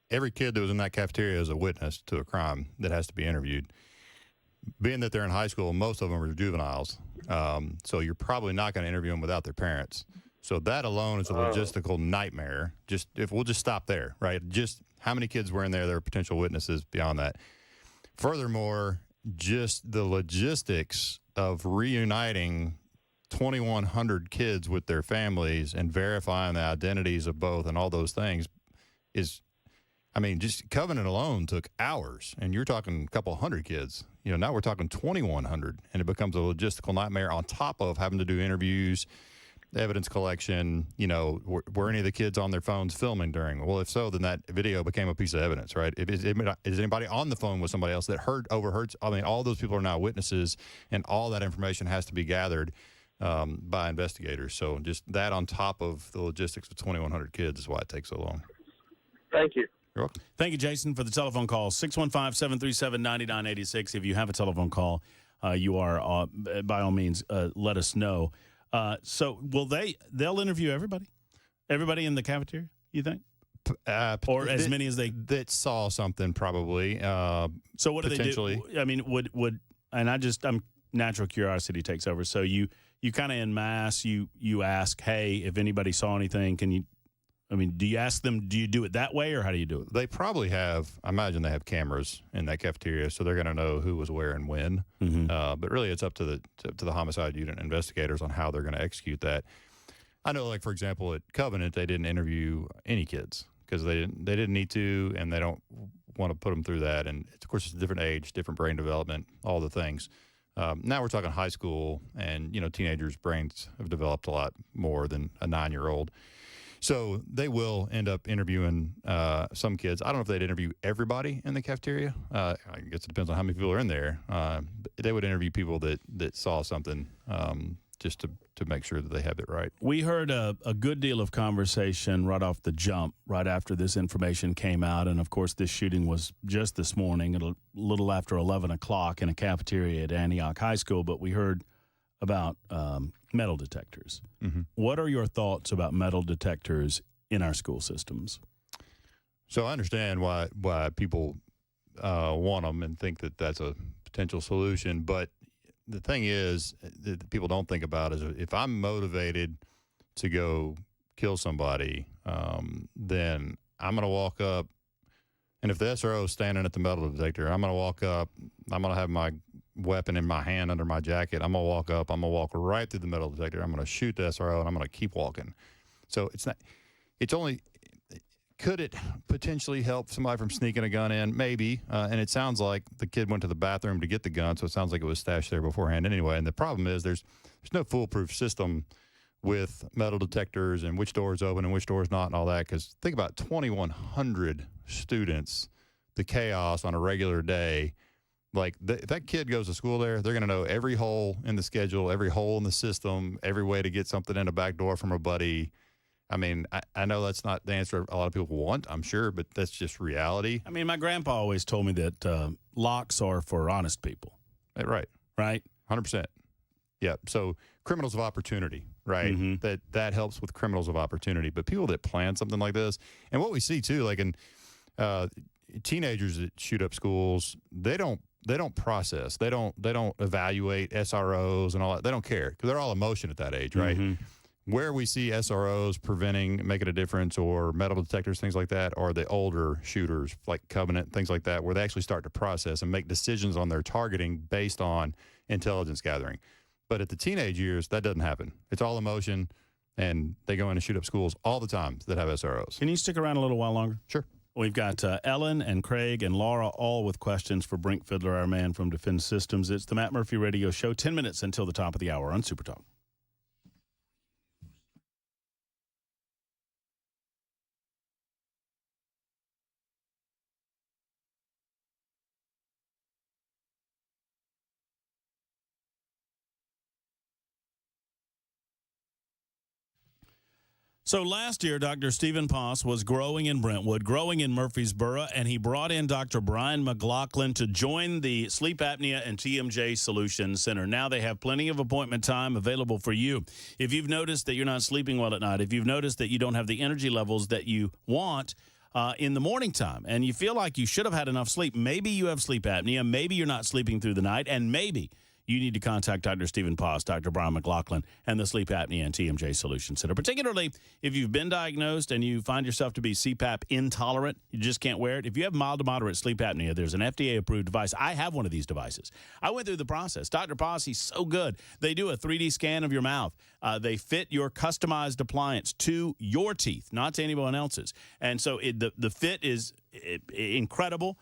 Speaker 3: every kid that was in that cafeteria is a witness to a crime that has to be interviewed. Being that they're in high school, most of them are juveniles. So you're probably not going to interview them without their parents. So that alone is a logistical nightmare. We'll just stop there, right? Just how many kids were in there? There are potential witnesses beyond that. Furthermore, just the logistics of reuniting 2,100 kids with their families and verifying the identities of both and all those things just Covenant alone took hours, and you're talking a couple hundred kids. Now we're talking 2,100, and it becomes a logistical nightmare on top of having to do interviews, evidence collection. Were any of the kids on their phones filming during? Well, if so, then that video became a piece of evidence, right? Is anybody on the phone with somebody else that overheard? I mean, all those people are now witnesses, and all that information has to be gathered by investigators. So just that on top of the logistics of 2,100 kids is why it takes so long.
Speaker 7: Thank you.
Speaker 3: You're welcome.
Speaker 1: Thank you, Jason, for the telephone call. 615-737-9986. If you have a telephone call, you are, by all means, let us know. So they'll interview everybody? Everybody in the cafeteria, you think? or as many as they
Speaker 3: that saw something probably.
Speaker 1: So what do they do? I mean, would and I'm natural curiosity takes over. So you kind of en masse you ask, hey, if anybody saw anything, can you? I mean, do you ask them? Do you do it that way, or how do you do it?
Speaker 3: They probably have. I imagine they have cameras in that cafeteria, so they're going to know who was where and when.
Speaker 1: Mm-hmm.
Speaker 3: But really, it's up to the homicide unit investigators on how they're going to execute that. I know, like for example, at Covenant, they didn't interview any kids because they didn't need to, and they don't want to put them through that. And of course, it's a different age, different brain development, all the things. Now we're talking high school, and teenagers' brains have developed a lot more than a 9-year-old. So they will end up interviewing some kids. I don't know if they'd interview everybody in the cafeteria. I guess it depends on how many people are in there. But they would interview people that saw something just to make sure that they have it right.
Speaker 1: We heard a good deal of conversation right off the jump, right after this information came out. And, of course, this shooting was just this morning at a little after 11 o'clock in a cafeteria at Antioch High School. But we heard about metal detectors.
Speaker 3: Mm-hmm.
Speaker 1: What are your thoughts about metal detectors in our school systems?
Speaker 3: So I understand why people want them and think that that's a potential solution. But the thing is that people don't think about is if I'm motivated to go kill somebody, then I'm going to walk up. And if the SRO is standing at the metal detector, I'm going to walk up. I'm going to have my weapon in my hand under my jacket. I'm going to walk up. I'm going to walk right through the metal detector. I'm going to shoot the SRO, and I'm going to keep walking. So could it potentially help somebody from sneaking a gun in? Maybe. And it sounds like the kid went to the bathroom to get the gun, so it sounds like it was stashed there beforehand anyway. And the problem is there's no foolproof system with metal detectors and which door is open and which door is not and all that. Because think about 2,100 students, the chaos on a regular day. Like, if that kid goes to school there, they're going to know every hole in the schedule, every hole in the system, every way to get something in a back door from a buddy. I mean, I know that's not the answer a lot of people want, I'm sure, but that's just reality.
Speaker 1: I mean, my grandpa always told me that locks are for honest people.
Speaker 3: Right.
Speaker 1: Right?
Speaker 3: 100%. Yeah. So criminals of opportunity, right?
Speaker 1: Mm-hmm.
Speaker 3: That helps with criminals of opportunity. But people that plan something like this, and what we see too, like in teenagers that shoot up schools, they don't process. They don't evaluate SROs and all that. They don't care because they're all emotion at that age, right?
Speaker 1: Mm-hmm.
Speaker 3: Where we see SROs making a difference, or metal detectors, things like that, are the older shooters like Covenant, things like that, where they actually start to process and make decisions on their targeting based on intelligence gathering. But at the teenage years, that doesn't happen. It's all emotion, and they go in and shoot up schools all the time that have SROs.
Speaker 1: Can you stick around a little while longer?
Speaker 3: Sure.
Speaker 1: We've got Ellen and Craig and Laura all with questions for Brink Fiddler, our man from Defense Systems. It's the Matt Muprhy Radio Show, 10 minutes until the top of the hour on Super Talk. So last year, Dr. Stephen Poss was growing in Brentwood, growing in Murfreesboro, and he brought in Dr. Brian McLaughlin to join the Sleep Apnea and TMJ Solutions Center. Now they have plenty of appointment time available for you. If you've noticed that you're not sleeping well at night, if you've noticed that you don't have the energy levels that you want in the morning time, and you feel like you should have had enough sleep, maybe you have sleep apnea, maybe you're not sleeping through the night, and maybe you need to contact Dr. Stephen Poss, Dr. Brian McLaughlin, and the Sleep Apnea and TMJ Solution Center. Particularly if you've been diagnosed and you find yourself to be CPAP intolerant, you just can't wear it. If you have mild to moderate sleep apnea, there's an FDA-approved device. I have one of these devices. I went through the process. Dr. Poss, he's so good. They do a 3D scan of your mouth. They fit your customized appliance to your teeth, not to anyone else's. And so the fit is incredible.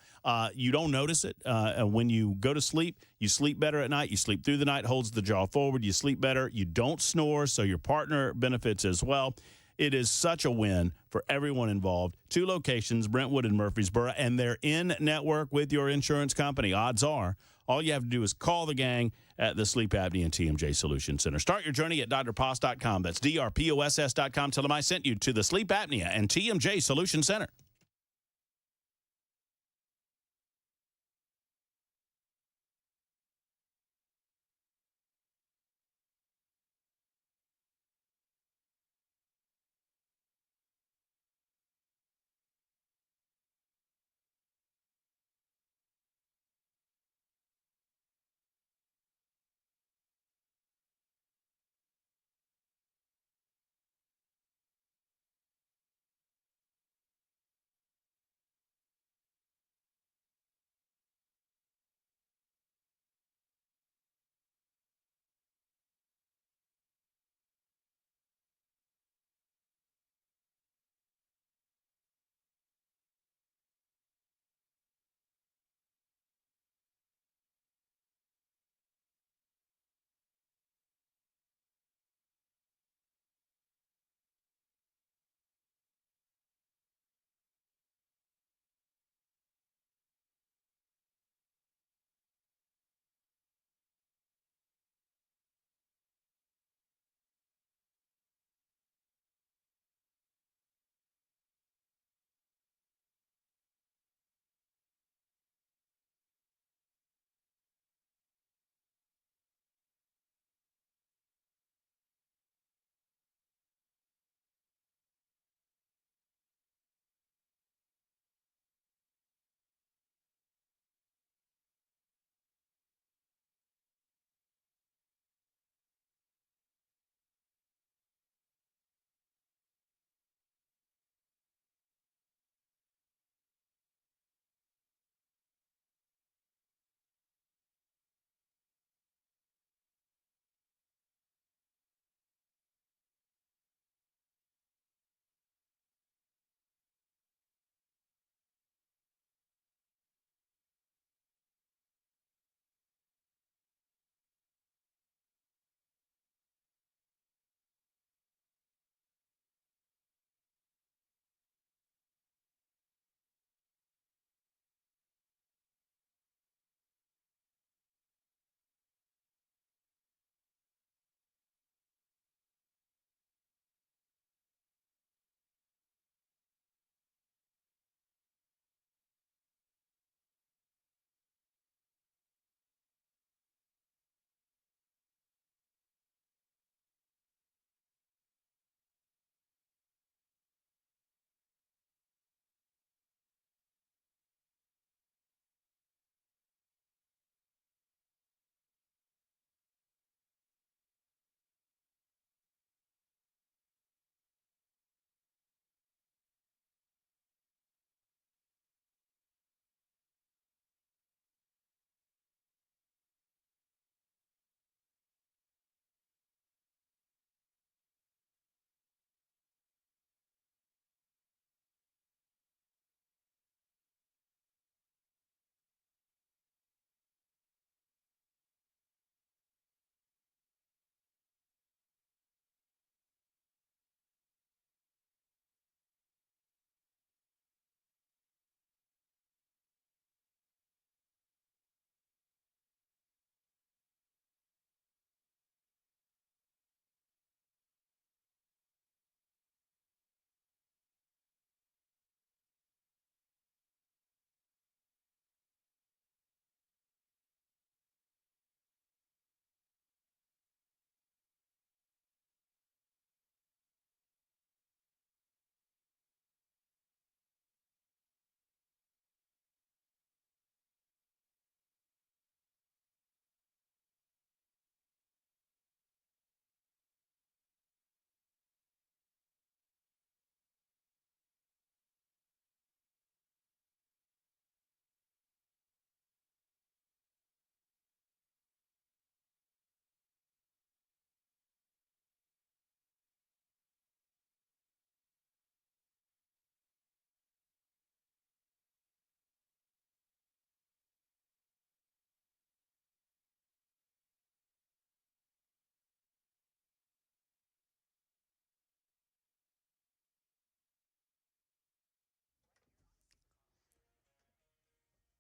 Speaker 1: You don't notice it. When you go to sleep, you sleep better at night. You sleep through the night, holds the jaw forward. You sleep better. You don't snore, so your partner benefits as well. It is such a win for everyone involved. 2 locations, Brentwood and Murfreesboro, and they're in network with your insurance company. Odds are, all you have to do is call the gang at the Sleep Apnea and TMJ Solution Center. Start your journey at drposs.com. That's drposs.com. Tell them I sent you to the Sleep Apnea and TMJ Solution Center.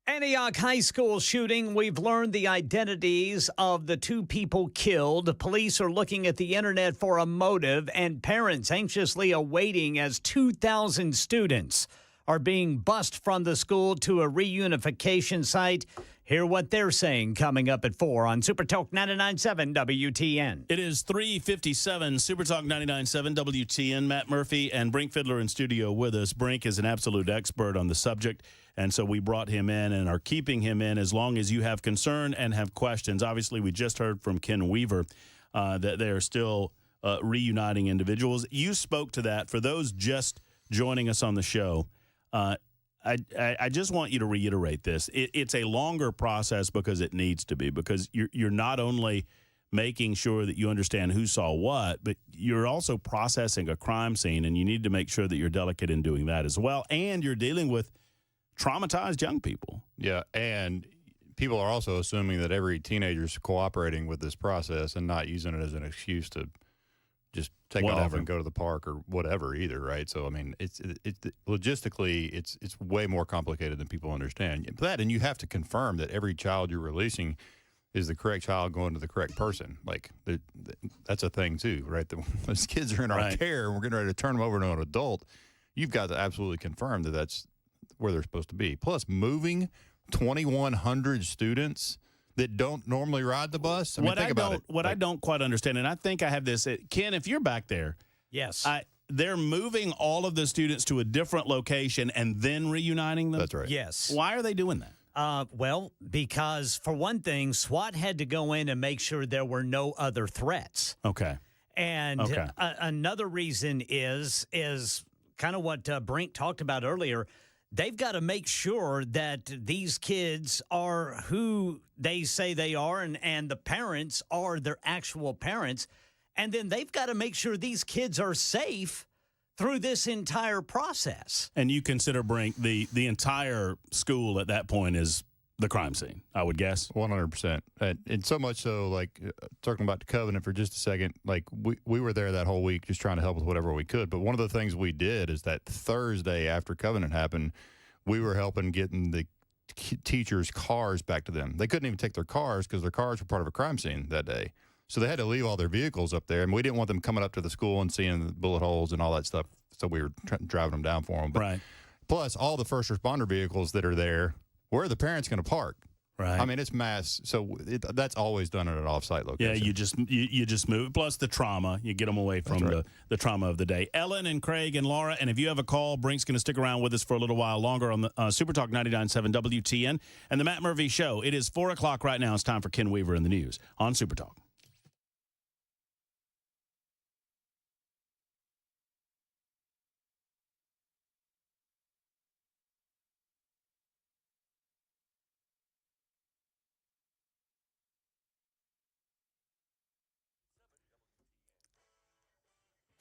Speaker 4: Antioch High School shooting. We've learned the identities of the two people killed. Police are looking at the internet for a motive, and parents anxiously awaiting as 2,000 students are being bused from the school to a reunification site. Hear what they're saying coming up at 4 on Super Talk 99.7 WTN.
Speaker 1: It is 3:57, Super Talk 99.7 WTN. Matt Muprhy and Brink Fiddler in studio with us. Brink is an absolute expert on the subject, and so we brought him in and are keeping him in as long as you have concern and have questions. Obviously, we just heard from Ken Weaver that they are still reuniting individuals. You spoke to that. For those just joining us on the show, I just want you to reiterate this. It's a longer process because it needs to be, because you're not only making sure that you understand who saw what, but you're also processing a crime scene, and you need to make sure that you're delicate in doing that as well. And you're dealing with traumatized young people.
Speaker 3: Yeah, and people are also assuming that every teenager is cooperating with this process and not using it as an excuse to just take off and go to the park or whatever either, right? So, I mean, it's logistically, it's way more complicated than people understand. That, and you have to confirm that every child you're releasing is the correct child going to the correct person. Like, that's a thing too, right? Those kids are in our care and we're getting ready to turn them over to an adult. You've got to absolutely confirm that that's where they're supposed to be. Plus, moving 2,100 students that don't normally ride the bus. I mean, think about it.
Speaker 1: What I don't quite understand, and I think I have this, Ken, if you're back there.
Speaker 4: Yes.
Speaker 1: They're moving all of the students to a different location and then reuniting them?
Speaker 3: That's right.
Speaker 4: Yes.
Speaker 1: Why are they doing that?
Speaker 4: Well, because for one thing, SWAT had to go in and make sure there were no other threats.
Speaker 1: Okay.
Speaker 4: And another reason is kind of what Brink talked about earlier. They've got to make sure that these kids are who they say they are, and the parents are their actual parents. And then they've got to make sure these kids are safe through this entire process.
Speaker 1: And you consider, Brink, the entire school at that point is the crime scene, I would guess.
Speaker 3: 100%. And so much so, like, talking about the Covenant for just a second, like, we were there that whole week just trying to help with whatever we could. But one of the things we did is that Thursday after Covenant happened, we were helping getting the teachers' cars back to them. They couldn't even take their cars because their cars were part of a crime scene that day. So they had to leave all their vehicles up there, and we didn't want them coming up to the school and seeing the bullet holes and all that stuff. So we were driving them down for them. But
Speaker 1: right.
Speaker 3: Plus, all the first responder vehicles that are there, where are the parents going to park?
Speaker 1: Right.
Speaker 3: I mean, it's mass. So that's always done at an off-site location.
Speaker 1: Yeah, you just move. Plus the trauma. You get them away from the trauma of the day. Ellen and Craig and Laura, and if you have a call, Brink's going to stick around with us for a little while longer on the Super Talk 99.7 WTN and the Matt Muprhy Show. It is 4 o'clock right now. It's time for Ken Weaver in the news on Super Talk.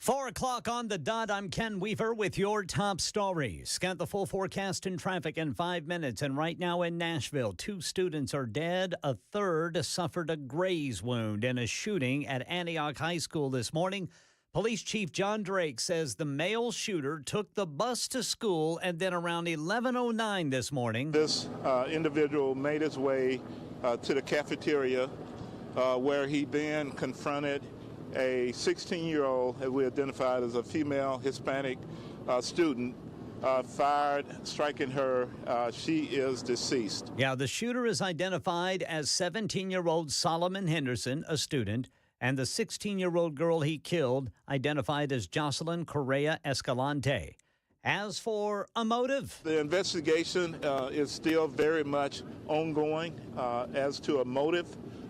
Speaker 4: Four o'clock on the dot. I'm Ken Weaver with your top stories. Got the full forecast and traffic in 5 minutes. And right now in Nashville, 2 students are dead. A third suffered a graze wound in a shooting at Antioch High School this morning. Police Chief John Drake says the male shooter took the bus to school, and then around 11:09 this morning,
Speaker 6: This individual made his way to the cafeteria where he then confronted a 16-year-old, as we identified as a female Hispanic student, fired, striking her. She is deceased.
Speaker 4: Yeah, the shooter is identified as 17-year-old Solomon Henderson, a student, and the 16-year-old girl he killed, identified as Jocelyn Correa Escalante. As for a motive,
Speaker 6: the investigation is still very much ongoing. As to a motive,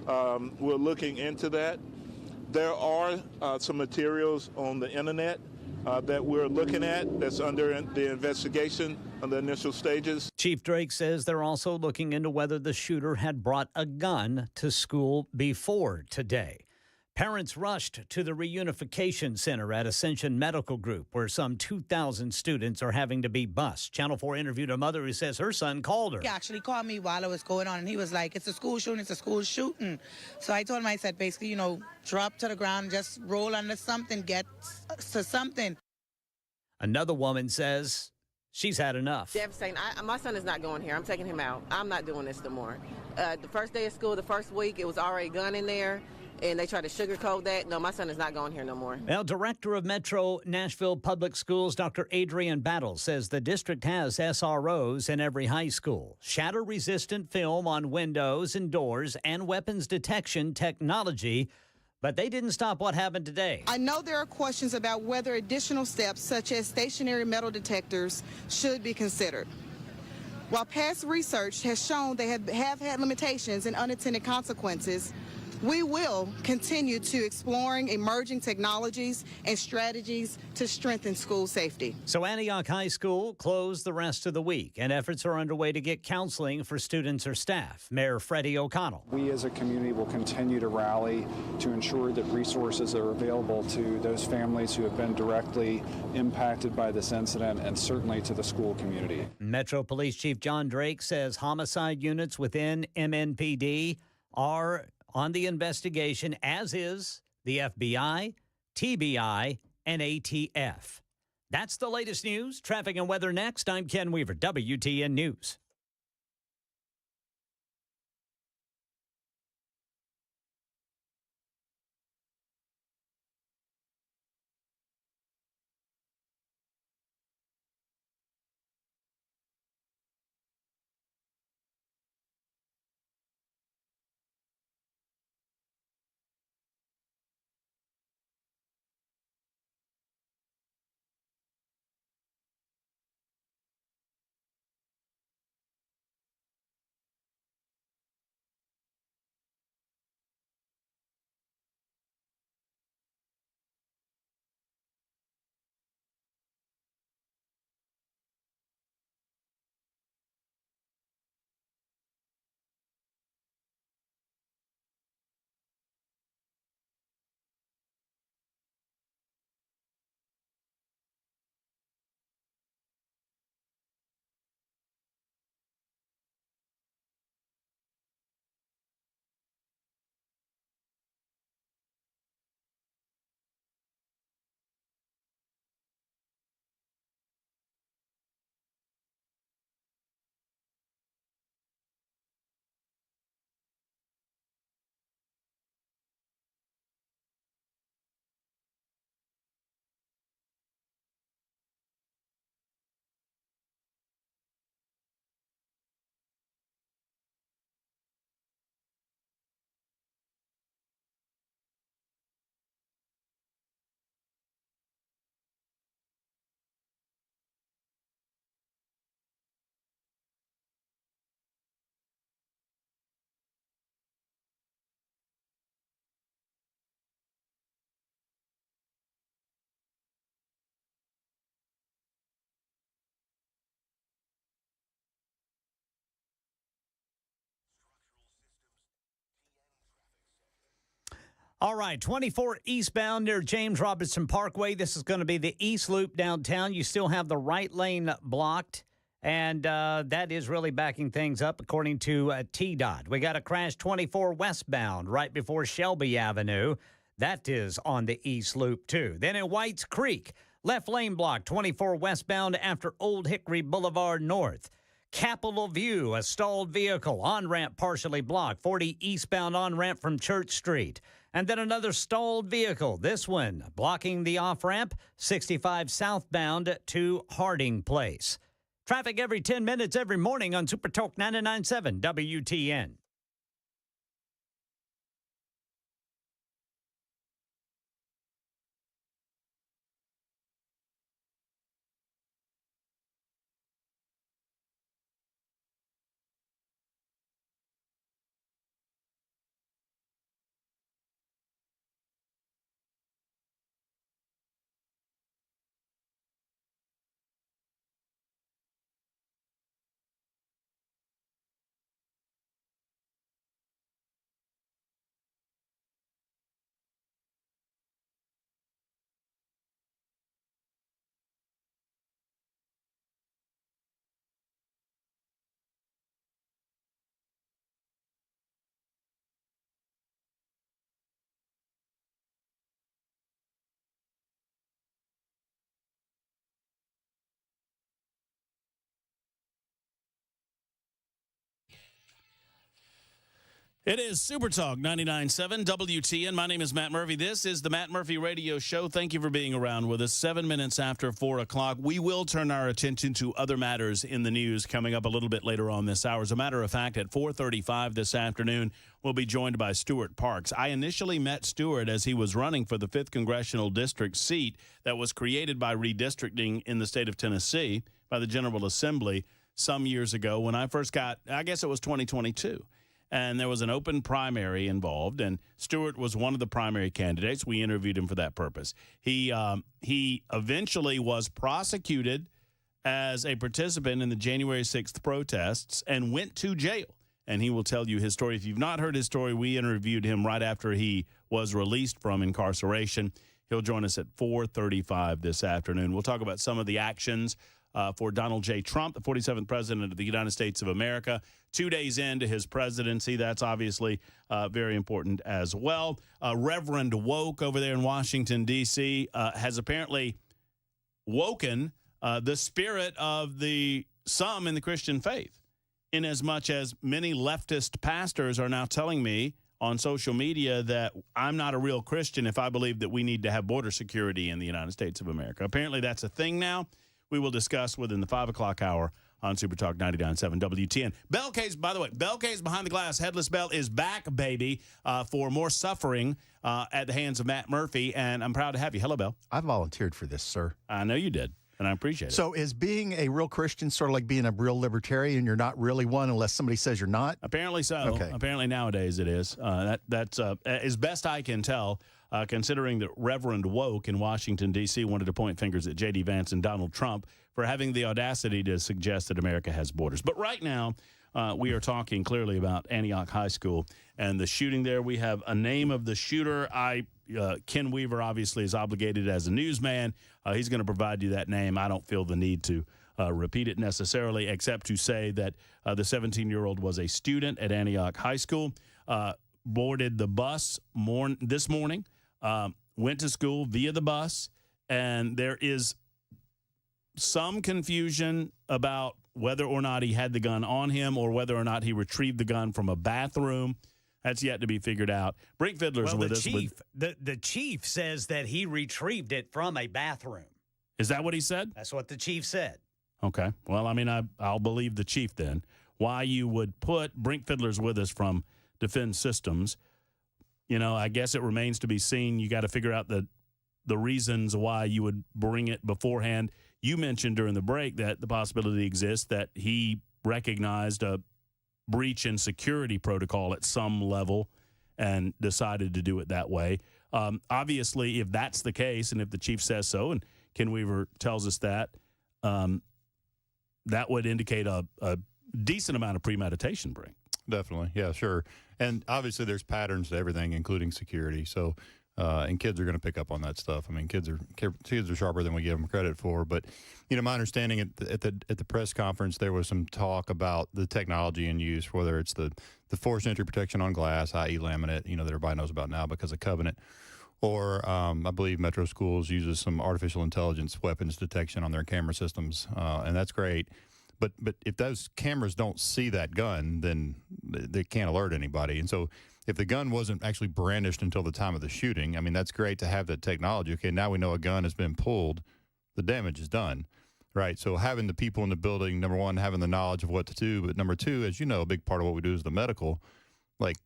Speaker 6: we're looking into that. There are some materials on the internet that we're looking at that's under the investigation on the initial stages.
Speaker 4: Chief Drake says they're also looking into whether the shooter had brought a gun to school before today. Parents rushed to the reunification center at Ascension Medical Group, where some 2,000 students are having to be bused. Channel 4 interviewed a mother who says her son called her.
Speaker 8: He actually called me while it was going on, and he was like, it's a school shooting, it's a school shooting. So I told him, I said, basically, drop to the ground, just roll under something, get to something.
Speaker 4: Another woman says she's had enough.
Speaker 9: Devastating. My son is not going here. I'm taking him out. I'm not doing this no more. The first day of school, the first week, it was already a gun in there, and they tried to sugarcoat that. No, my son is not going here no more.
Speaker 4: Well, Director of Metro Nashville Public Schools, Dr. Adrian Battle, says the district has SROs in every high school, shatter-resistant film on windows and doors, and weapons detection technology. But they didn't stop what happened today.
Speaker 10: I know there are questions about whether additional steps, such as stationary metal detectors, should be considered. While past research has shown they have had limitations and unintended consequences, we will continue to exploring emerging technologies and strategies to strengthen school safety.
Speaker 4: So Antioch High School closed the rest of the week, and efforts are underway to get counseling for students or staff. Mayor Freddie O'Connell.
Speaker 11: We as a community will continue to rally to ensure that resources are available to those families who have been directly impacted by this incident, and certainly to the school community.
Speaker 4: Metro Police Chief John Drake says homicide units within MNPD are on the investigation, as is the FBI, TBI, and ATF. That's the latest news. Traffic and weather next. I'm Ken Weaver, WTN News. All right, 24 eastbound near James Robertson Parkway. This is going to be the East Loop downtown. You still have the right lane blocked, and that is really backing things up, according to TDOT. We got a crash 24 westbound right before Shelby Avenue. That is on the East Loop, too. Then in Whites Creek, left lane block 24 westbound after Old Hickory Boulevard North. Capitol View, a stalled vehicle, on-ramp partially blocked, 40 eastbound on-ramp from Church Street. And then another stalled vehicle, this one blocking the off-ramp, 65 southbound to Harding Place. Traffic every 10 minutes every morning on Super Talk 99.7 WTN.
Speaker 1: It is Super Talk 99.7 WTN. My name is Matt Muprhy. This is the Matt Muprhy Radio Show. Thank you for being around with us. 7 minutes after 4 o'clock, we will turn our attention to other matters in the news coming up a little bit later on this hour. As a matter of fact, at 4:35 this afternoon, we'll be joined by Stuart Parks. I initially met Stuart as he was running for the 5th Congressional District seat that was created by redistricting in the state of Tennessee by the General Assembly some years ago when I first got, I guess it was 2022. And there was an open primary involved, and Stewart was one of the primary candidates. We interviewed him for that purpose. He eventually was prosecuted as a participant in the January 6th protests and went to jail. And he will tell you his story. If you've not heard his story, we interviewed him right after he was released from incarceration. He'll join us at 4:35 this afternoon. We'll talk about some of the actions for Donald J. Trump, the 47th president of the United States of America, 2 days into his presidency. That's obviously very important as well. Reverend Woke over there in Washington, D.C., has apparently woken the spirit of some in the Christian faith, in as much as many leftist pastors are now telling me on social media that I'm not a real Christian if I believe that we need to have border security in the United States of America. Apparently that's a thing now. We will discuss within the 5 o'clock hour on Super Talk 99.7 WTN. Bell Case, by the way, Bell Case Behind the Glass, Headless Bell is back, baby, for more suffering at the hands of Matt Muprhy, and I'm proud to have you. Hello, Bell.
Speaker 2: I volunteered for this, sir.
Speaker 1: I know you did, and I appreciate it.
Speaker 2: So is being a real Christian sort of like being a real libertarian? You're not really one unless somebody says you're not?
Speaker 1: Apparently so.
Speaker 2: Okay.
Speaker 1: Apparently nowadays it is. That's as best I can tell, considering that Reverend Woke in Washington, D.C. wanted to point fingers at J.D. Vance and Donald Trump for having the audacity to suggest that America has borders. But right now, we are talking clearly about Antioch High School and the shooting there. We have a name of the shooter. Ken Weaver obviously is obligated as a newsman. He's going to provide you that name. I don't feel the need to repeat it necessarily, except to say that the 17-year-old was a student at Antioch High School, boarded the bus this morning, went to school via the bus, and there is some confusion about whether or not he had the gun on him or whether or not he retrieved the gun from a bathroom. That's yet to be figured out. Brink Fiddler's with us.
Speaker 4: The chief says that he retrieved it from a bathroom.
Speaker 1: Is that what he said?
Speaker 4: That's what the chief said.
Speaker 1: Okay. Well, I mean, I'll believe the chief then. Why you would put Brink Fiddler's with us from Defense Systems, I guess it remains to be seen. You got to figure out the reasons why you would bring it beforehand. You mentioned during the break that the possibility exists that he recognized a breach in security protocol at some level and decided to do it that way. Obviously, if that's the case and if the chief says so, and Ken Weaver tells us that, that would indicate a decent amount of premeditation, Brink.
Speaker 3: Definitely. Yeah, sure. And obviously there's patterns to everything, including security. So, and kids are going to pick up on that stuff. I mean, kids are sharper than we give them credit for. But, my understanding at the press conference, there was some talk about the technology in use, whether it's the forced entry protection on glass, i.e. laminate, that everybody knows about now because of Covenant, or I believe Metro Schools uses some artificial intelligence weapons detection on their camera systems, and that's great. But if those cameras don't see that gun, then they can't alert anybody. And so if the gun wasn't actually brandished until the time of the shooting, I mean, that's great to have that technology. Okay, now we know a gun has been pulled. The damage is done, right? So having the people in the building, number one, having the knowledge of what to do. But number two, as you know, a big part of what we do is the medical, like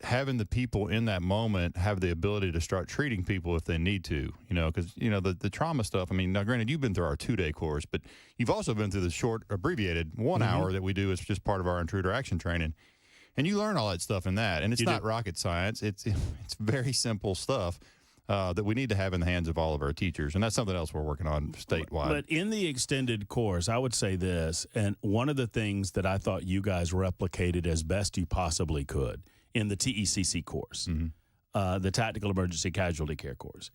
Speaker 3: having the people in that moment have the ability to start treating people if they need to, because, the trauma stuff, I mean, now granted, you've been through our 2-day course, but you've also been through the short abbreviated 1 hour that we do as just part of our intruder action training. And you learn all that stuff in that. And it's not rocket science. It's very simple stuff that we need to have in the hands of all of our teachers. And that's something else we're working on statewide.
Speaker 1: But in the extended course, I would say this, and one of the things that I thought you guys replicated as best you possibly could in the TECC course, the Tactical Emergency Casualty Care course.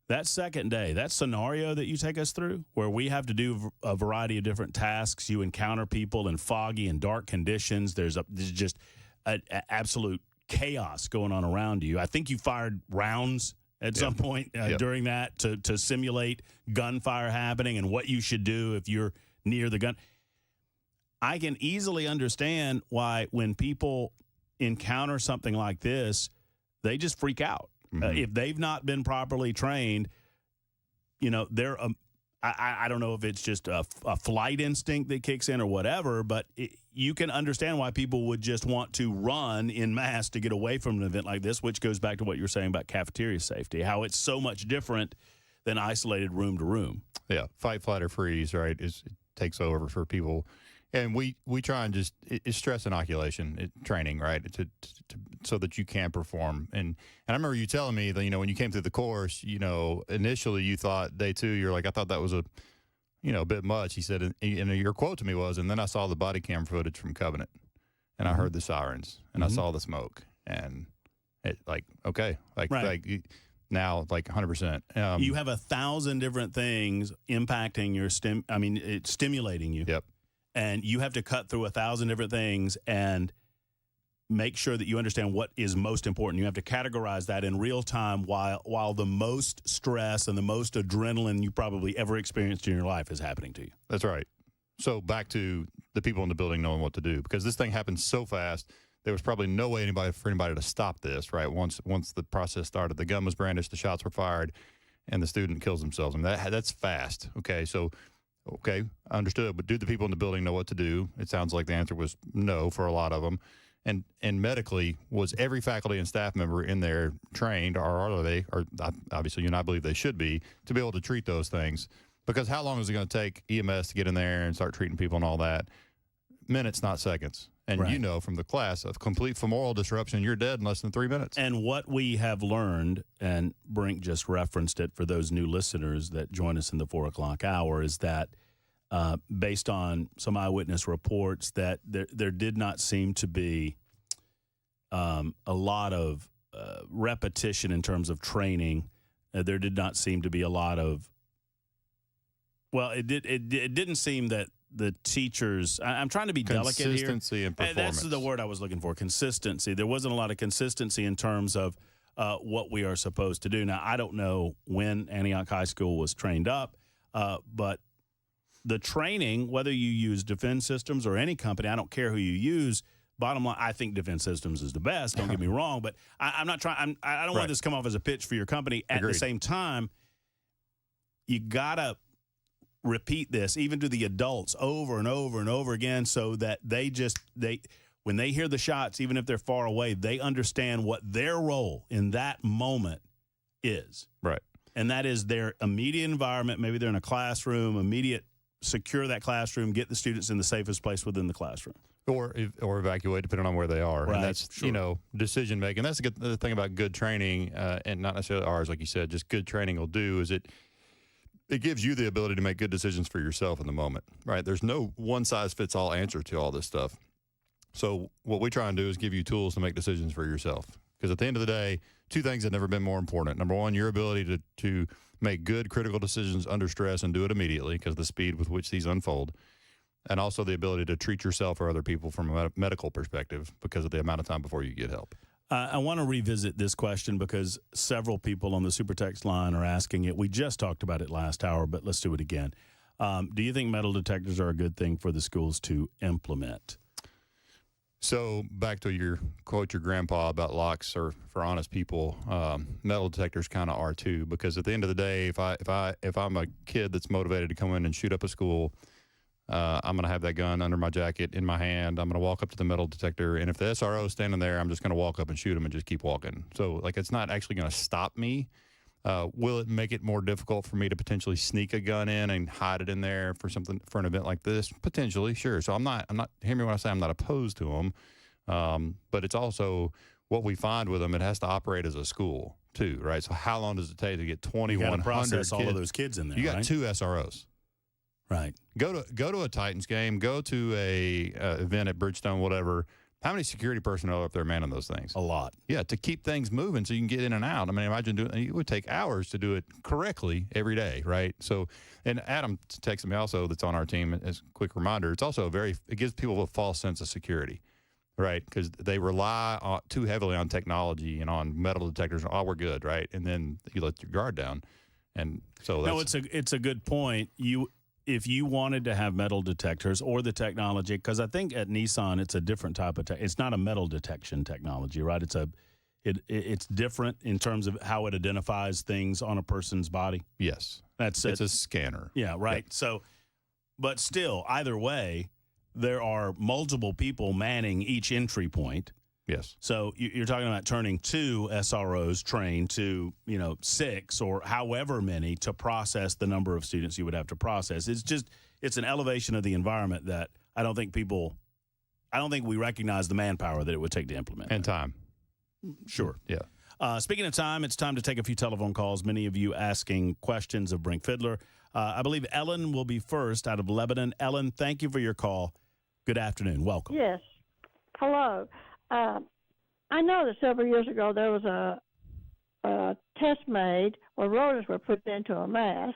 Speaker 1: That second day, that scenario that you take us through, where we have to do a variety of different tasks, you encounter people in foggy and dark conditions, there's just an absolute chaos going on around you. I think you fired rounds at some point during that to simulate gunfire happening and what you should do if you're near the gun. I can easily understand why when people encounter something like this, they just freak out. If they've not been properly trained, they're I don't know if it's just a flight instinct that kicks in or whatever, but you can understand why people would just want to run in mass to get away from an event like this, which goes back to what you were saying about cafeteria safety, how it's so much different than isolated room to room.
Speaker 3: Yeah, fight, flight, or freeze, right, it takes over for people. And we try and just it's stress inoculation training, right, so that you can perform. And I remember you telling me that when you came through the course, initially you thought day 2, you're like, I thought that was a bit much. He said, and your quote to me was, and then I saw the body cam footage from Covenant, and I heard the sirens, and I saw the smoke, and it now 100%.
Speaker 1: You have 1,000 different things impacting your it's stimulating you.
Speaker 3: Yep.
Speaker 1: And you have to cut through 1,000 different things and make sure that you understand what is most important. You have to categorize that in real time while the most stress and the most adrenaline you probably ever experienced in your life is happening to you.
Speaker 3: That's right. So back to the people in the building knowing what to do, because this thing happened so fast, there was probably no way for anybody to stop this, right? Once the process started, the gun was brandished, the shots were fired, and the student kills themselves. I mean, that's fast. Okay, so... Okay, understood. But do the people in the building know what to do? It sounds like the answer was no for a lot of them. And medically, was every faculty and staff member in there trained, or are they? Or obviously, I believe they should be to be able to treat those things. Because how long is it going to take EMS to get in there and start treating people and all that? Minutes, not seconds. And
Speaker 1: right.
Speaker 3: From the class, of complete femoral disruption, you're dead in less than 3 minutes.
Speaker 1: And what we have learned, and Brink just referenced it for those new listeners that join us in the 4 o'clock hour, is that based on some eyewitness reports, that there did not seem to be a lot of repetition in terms of training. There did not seem to be a lot of. Well, it didn't seem that the teachers. I'm trying to be delicate here.
Speaker 3: Consistency and performance.
Speaker 1: That's the word I was looking for. Consistency. There wasn't a lot of consistency in terms of what we are supposed to do. Now, I don't know when Antioch High School was trained up, but the training, whether you use Defense Systems or any company, I don't care who you use. Bottom line, I think Defense Systems is the best. Don't get me wrong, but I'm not trying. I don't want this to come off as a pitch for your company. At the same time, you gotta repeat this even to the adults over and over and over again, so that they when they hear the shots, even if they're far away, they understand what their role in that moment is.
Speaker 3: Right,
Speaker 1: and that is their immediate environment. Maybe they're in a classroom. Secure that classroom. Get the students in the safest place within the classroom.
Speaker 3: Or evacuate, depending on where they are.
Speaker 1: Right,
Speaker 3: and that's, decision making. That's the thing about good training, and not necessarily ours, like you said, just good training will do is it gives you the ability to make good decisions for yourself in the moment, right? There's no one-size-fits-all answer to all this stuff. So what we try and do is give you tools to make decisions for yourself. Because at the end of the day, 2 things have never been more important. Number one, your ability to make good critical decisions under stress and do it immediately because of the speed with which these unfold. And also the ability to treat yourself or other people from a medical perspective because of the amount of time before you get help.
Speaker 1: I want to revisit this question because several people on the super text line are asking it. We just talked about it last hour, but let's do it again. Do you think metal detectors are a good thing for the schools to implement?
Speaker 3: So back to your grandpa about locks are for honest people. Metal detectors kind of are too, because at the end of the day, if I'm a kid that's motivated to come in and shoot up a school, I'm going to have that gun under my jacket in my hand. I'm going to walk up to the metal detector, and if the SRO is standing there, I'm just going to walk up and shoot him and just keep walking. So it's not actually going to stop me. Will it make it more difficult for me to potentially sneak a gun in and hide it in there for an event like this? Potentially, sure. So I'm not, hear me when I say I'm not opposed to them. But it's also what we find with them, it has to operate as a school too, right? So how long does it take to get 2,100
Speaker 1: process all of those kids in there?
Speaker 3: You got 2 SROs.
Speaker 1: Right.
Speaker 3: Go to a Titans game, go to a event at Bridgestone, whatever. How many security personnel are up there manning those things?
Speaker 1: A lot.
Speaker 3: Yeah, to keep things moving so you can get in and out. I mean, imagine it would take hours to do it correctly every day, right? So, and Adam texted me also that's on our team as a quick reminder. It's also it gives people a false sense of security, right? Because they rely too heavily on technology and on metal detectors. Oh, we're good, right? And then you let your guard down. And so
Speaker 1: it's a good point. if you wanted to have metal detectors or the technology, because I think at Nissan it's a different type of it's not a metal detection technology, right? It's different in terms of how it identifies things on a person's body.
Speaker 3: Yes,
Speaker 1: it's
Speaker 3: a scanner.
Speaker 1: Yeah, right.
Speaker 3: Yep.
Speaker 1: So, but still, either way, there are multiple people manning each entry point.
Speaker 3: Yes.
Speaker 1: So you're talking about turning 2 SROs trained to 6 or however many to process the number of students you would have to process. It's an elevation of the environment that I don't think we recognize the manpower that it would take to implement.
Speaker 3: And time.
Speaker 1: Sure.
Speaker 3: Yeah.
Speaker 1: Speaking of time, it's time to take a few telephone calls. Many of you asking questions of Brink Fiddler. I believe Ellen will be first out of Lebanon. Ellen, thank you for your call. Good afternoon. Welcome.
Speaker 12: Yes. Hello. I know that several years ago there was a test made where rodents were put into a maze,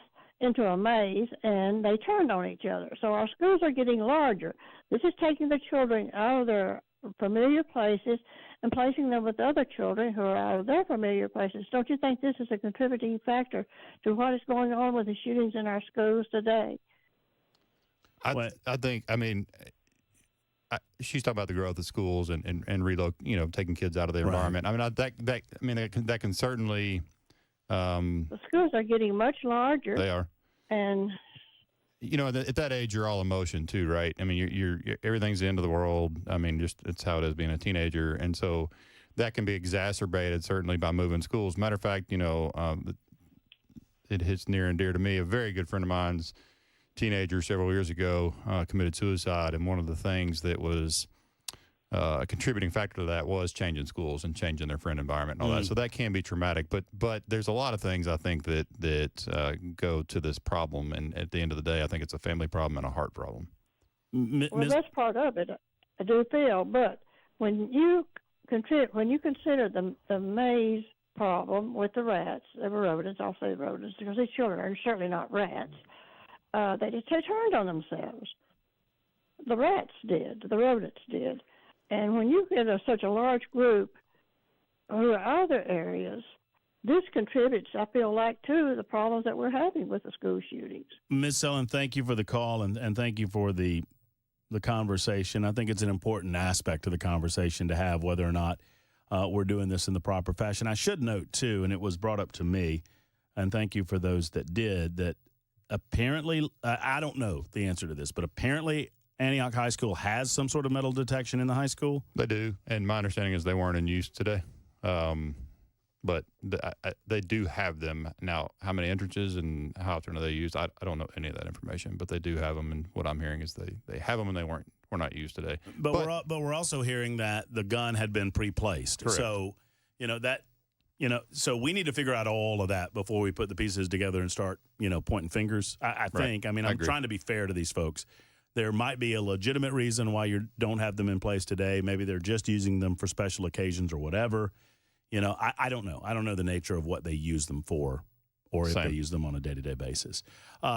Speaker 12: and they turned on each other. So our schools are getting larger. This is taking the children out of their familiar places and placing them with other children who are out of their familiar places. Don't you think this is a contributing factor to what is going on with the shootings in our schools today?
Speaker 3: I think, she's talking about the growth of schools and taking kids out of the environment. I mean, that can certainly.
Speaker 12: The schools are getting much larger.
Speaker 3: They are.
Speaker 12: And
Speaker 3: at that age, you're all emotion too, right? I mean, you're everything's the end of the world. I mean, just it's how it is being a teenager, and so that can be exacerbated certainly by moving schools. Matter of fact, it hits near and dear to me. A very good friend of mine's teenager several years ago committed suicide, and one of the things that was a contributing factor to that was changing schools and changing their friend environment and all that. So that can be traumatic, but there's a lot of things I think that go to this problem, and at the end of the day, I think it's a family problem and a heart problem.
Speaker 12: Well, that's part of it, I do feel. But when you consider the maze problem with the rats, they were rodents, I'll say rodents, because these children are certainly not rats. They turned on themselves. The rats did. The rodents did. And when you get such a large group who are out of their areas, this contributes, I feel like, to the problems that we're having with the school shootings.
Speaker 1: Ms. Ellen, thank you for the call, and thank you for the conversation. I think it's an important aspect of the conversation to have, whether or not we're doing this in the proper fashion. I should note, too, and it was brought up to me, and thank you for those that did, that apparently, I don't know the answer to this, but apparently Antioch High School has some sort of metal detection in the high school?
Speaker 3: They do, and my understanding is they weren't in use today. But they do have them. Now, how many entrances and how often are they used? I don't know any of that information, but they do have them, and what I'm hearing is they have them and they were not used today.
Speaker 1: But we're also hearing that the gun had been pre-placed.
Speaker 3: Correct.
Speaker 1: So, so we need to figure out all of that before we put the pieces together and start, pointing fingers. I think.
Speaker 3: Right.
Speaker 1: I'm trying to be fair to these folks. There might be a legitimate reason why you don't have them in place today. Maybe they're just using them for special occasions or whatever. I don't know. I don't know the nature of what they use them for or if they use them on a day-to-day basis.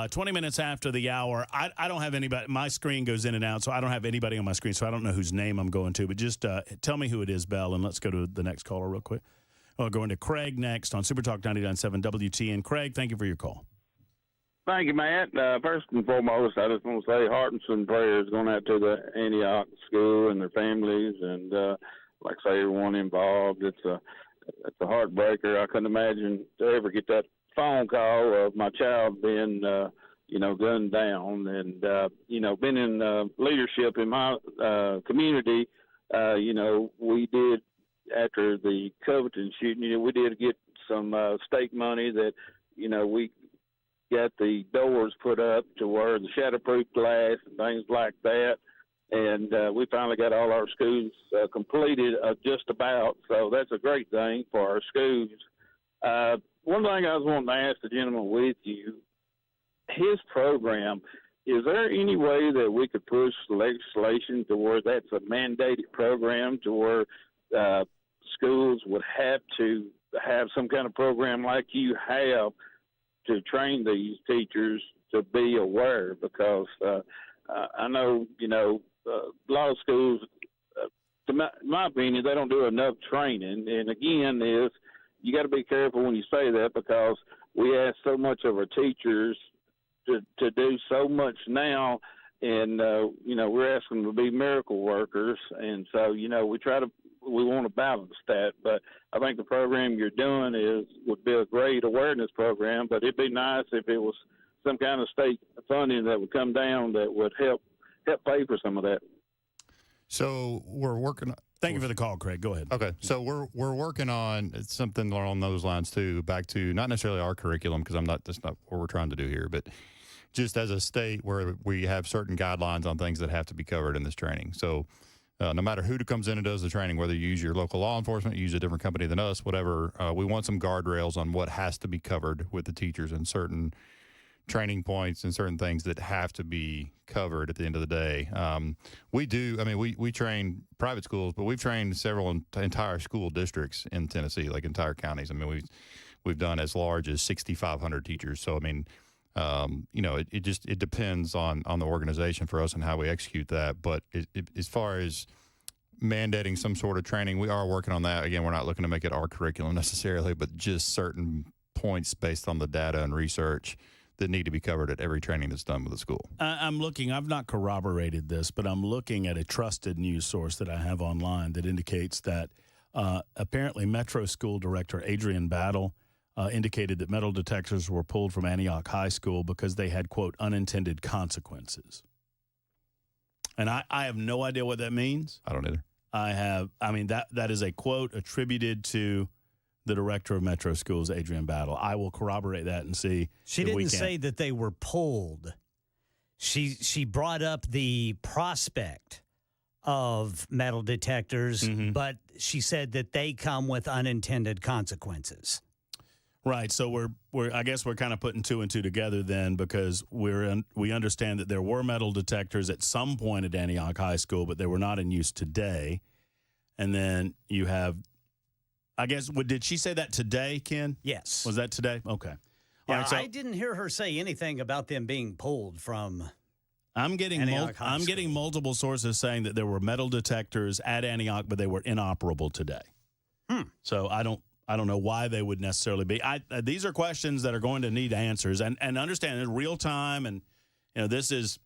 Speaker 1: 20 minutes after the hour, I don't have anybody. My screen goes in and out, so I don't have anybody on my screen, so I don't know whose name I'm going to. But just tell me who it is, Bell, and let's go to the next caller real quick. We'll go into Craig next on Super Talk 99.7 WTN. Craig, thank you for your call.
Speaker 13: Thank you, Matt. First and foremost, I just want to say heart and some prayers going out to the Antioch school and their families, and like I say, everyone involved. It's a heartbreaker. I couldn't imagine to ever get that phone call of my child being, gunned down. And been in leadership in my community. We did after the Covington shooting. We did get some state money that we got the doors put up to where the shadowproof glass and things like that. And we finally got all our schools completed just about. So that's a great thing for our schools. One thing I was wanting to ask the gentleman with you, his program, is there any way that we could push legislation to where that's a mandated program to where schools would have to have some kind of program like you have to train these teachers to be aware? Because I know, a lot of schools, in my opinion, they don't do enough training. And again, you got to be careful when you say that, because we ask so much of our teachers to do so much now, and we're asking them to be miracle workers, and so we want to balance that. But I think the program you're doing would be a great awareness program, but it'd be nice if it was some kind of state funding that would come down that would help pay for some of that.
Speaker 3: So we're working.
Speaker 1: Thank you for the call, Craig. Go ahead.
Speaker 3: Okay, so we're working on something along those lines too. Back to not necessarily our curriculum, because that's not what we're trying to do here, but just as a state where we have certain guidelines on things that have to be covered in this training. So no matter who comes in and does the training, whether you use your local law enforcement, you use a different company than us, whatever, we want some guardrails on what has to be covered with the teachers and certain training points and certain things that have to be covered at the end of the day. We train private schools, but we've trained several entire school districts in Tennessee, like entire counties. We've done as large as 6,500 teachers. So, it depends on the organization for us and how we execute that. But as far as mandating some sort of training, we are working on that. Again, we're not looking to make it our curriculum necessarily, but just certain points based on the data and research that need to be covered at every training that's done with the school.
Speaker 1: I'm looking, I've not corroborated this, but I'm looking at a trusted news source that I have online that indicates that apparently Metro School Director Adrian Battle indicated that metal detectors were pulled from Antioch High School because they had, quote, unintended consequences. And I have no idea what that means.
Speaker 3: I don't either.
Speaker 1: That is a quote attributed to the director of Metro Schools, Adrian Battle. I will corroborate that and see.
Speaker 4: She didn't say that they were pulled. She brought up the prospect of metal detectors, but she said that they come with unintended consequences.
Speaker 1: Right. So I guess we're kind of putting two and two together then, because we understand that there were metal detectors at some point at Antioch High School, but they were not in use today. And then you have, I guess, did she say that today, Ken?
Speaker 4: Yes.
Speaker 1: Was that today? Okay.
Speaker 4: Yeah,
Speaker 1: all right, so
Speaker 4: I didn't hear her say anything about them being pulled from
Speaker 1: I'm getting multiple sources saying that there were metal detectors at Antioch, but they were inoperable today. So I don't know why they would necessarily be. These are questions that are going to need answers, and understand in real time, and this is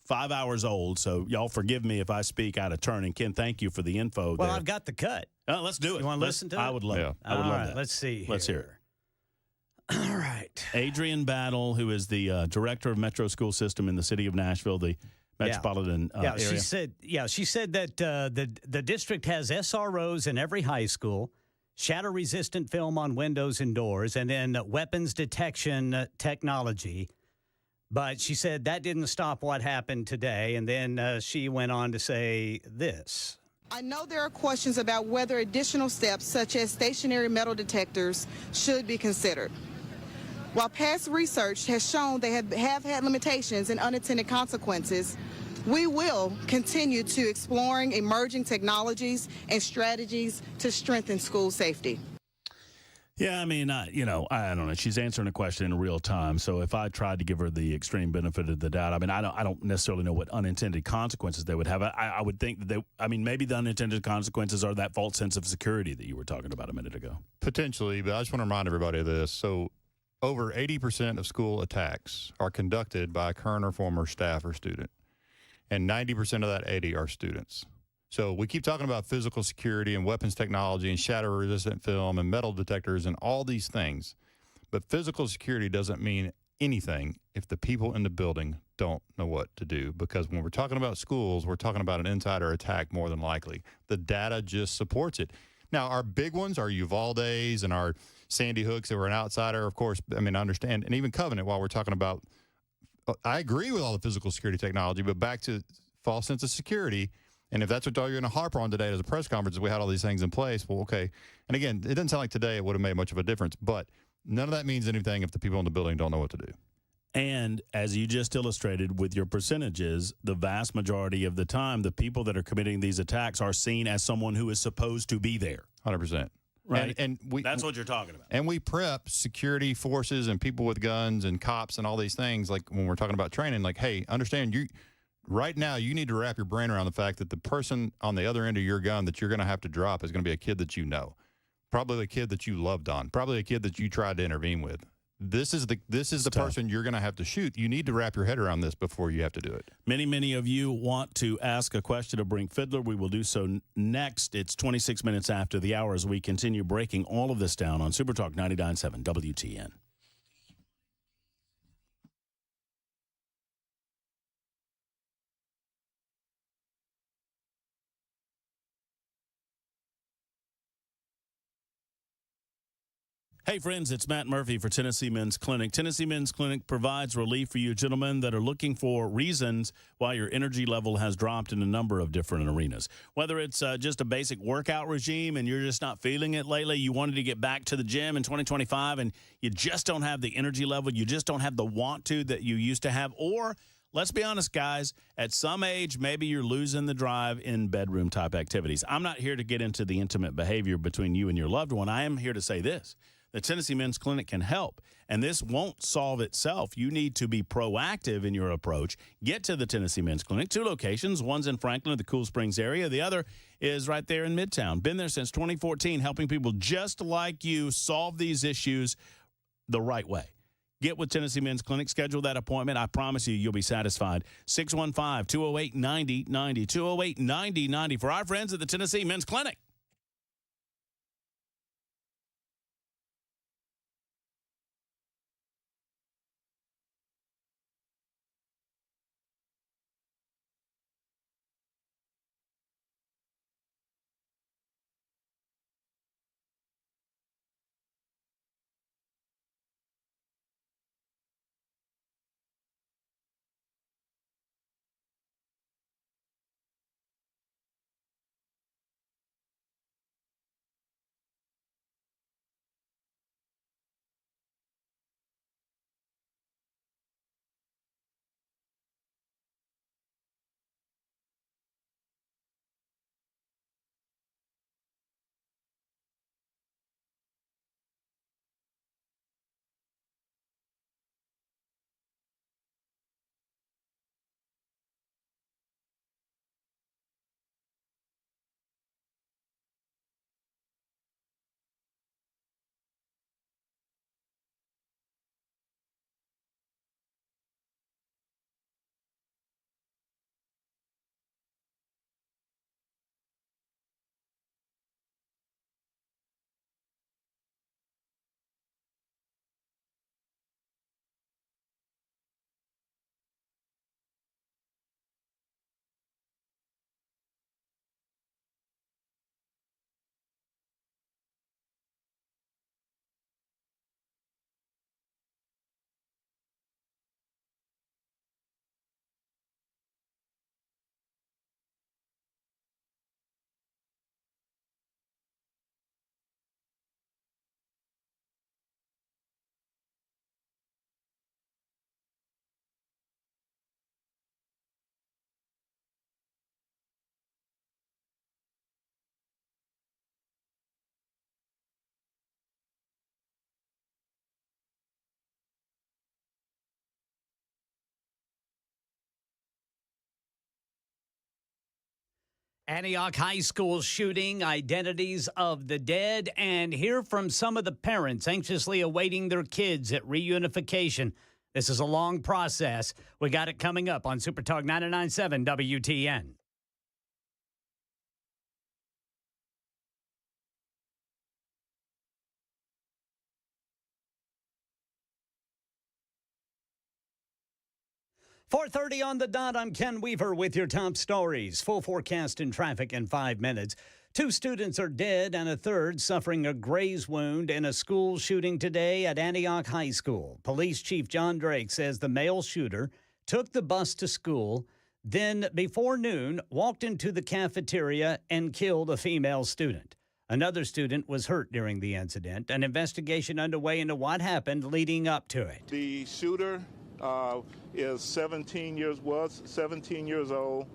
Speaker 1: 5 hours old, so y'all forgive me if I speak out of turn. And Ken, thank you for the info.
Speaker 4: Well, I've got the cut.
Speaker 1: Let's do it.
Speaker 4: You want to listen to it?
Speaker 1: I would love it. I would love that.
Speaker 4: Let's see.
Speaker 1: Let's hear it.
Speaker 4: All right.
Speaker 1: Adrian Battle, who is the director of Metro School System in the city of Nashville, the metropolitan area.
Speaker 4: She said that the district has SROs in every high school, shatter-resistant film on windows and doors, and then weapons detection technology. But she said that didn't stop what happened today, and then she went on to say this.
Speaker 10: I know there are questions about whether additional steps, such as stationary metal detectors, should be considered. While past research has shown they have had limitations and unintended consequences, we will continue to exploring emerging technologies and strategies to strengthen school safety.
Speaker 1: Yeah, I don't know. She's answering a question in real time. So if I tried to give her the extreme benefit of the doubt, I don't necessarily know what unintended consequences they would have. I would think that maybe the unintended consequences are that false sense of security that you were talking about a minute ago.
Speaker 3: Potentially, but I just want to remind everybody of this. So over 80% of school attacks are conducted by a current or former staff or student, and 90% of that 80 are students. So we keep talking about physical security and weapons technology and shatter-resistant film and metal detectors and all these things, but physical security doesn't mean anything if the people in the building don't know what to do, because when we're talking about schools, we're talking about an insider attack more than likely. The data just supports it. Now, our big ones, our Uvaldes and our Sandy Hooks that were an outsider, of course, I understand, and even Covenant, while we're talking about, I agree with all the physical security technology, but back to false sense of security. And if that's what you're going to harp on today at a press conference, we had all these things in place. Well, okay. And again, it doesn't sound like today it would have made much of a difference, but none of that means anything if the people in the building don't know what to do.
Speaker 1: And as you just illustrated with your percentages, the vast majority of the time, the people that are committing these attacks are seen as someone who is supposed to be there.
Speaker 3: 100%.
Speaker 1: Right. And that's what you're talking about.
Speaker 3: And we prep security forces and people with guns and cops and all these things. Like when we're talking about training, like, hey, understand right now you need to wrap your brain around the fact that the person on the other end of your gun that you're going to have to drop is going to be a kid that you know. Probably a kid that you loved on. Probably a kid that you tried to intervene with. this is the person you're going to have to shoot. You need to wrap your head around this before you have to do it.
Speaker 1: Many of you want to ask a question of Brink Fiddler. We will do so next. It's 26 minutes after the hour as we continue breaking all of this down on Super Talk 99.7 WTN. Hey, friends, it's Matt Muprhy for Tennessee Men's Clinic. Tennessee Men's Clinic provides relief for you gentlemen that are looking for reasons why your energy level has dropped in a number of different arenas. Whether it's just a basic workout regime and you're just not feeling it lately, you wanted to get back to the gym in 2025 and you just don't have the energy level, you just don't have the want to that you used to have, or let's be honest, guys, at some age, maybe you're losing the drive in bedroom-type activities. I'm not here to get into the intimate behavior between you and your loved one. I am here to say this. The Tennessee Men's Clinic can help, and this won't solve itself. You need to be proactive in your approach. Get to the Tennessee Men's Clinic. 2 locations. One's in Franklin, the Cool Springs area. The other is right there in Midtown. Been there since 2014, helping people just like you solve these issues the right way. Get with Tennessee Men's Clinic. Schedule that appointment. I promise you, you'll be satisfied. 615-208-9090. 208-9090 for our friends at the Tennessee Men's Clinic.
Speaker 4: Antioch High School shooting, identities of the dead, and hear from some of the parents anxiously awaiting their kids at reunification. This is a long process. We got it coming up on Super Talk 99.7 WTN. .4:30 on the dot. I'm Ken Weaver with your top stories. Full forecast and traffic in 5 minutes. 2 students are dead and a third suffering a graze wound in a school shooting today at Antioch High School. Police Chief John Drake says the male shooter took the bus to school, then before noon walked into the cafeteria and killed a female student. Another student was hurt during the incident. An investigation underway into what happened leading up to it.
Speaker 6: The shooter was 17 years old.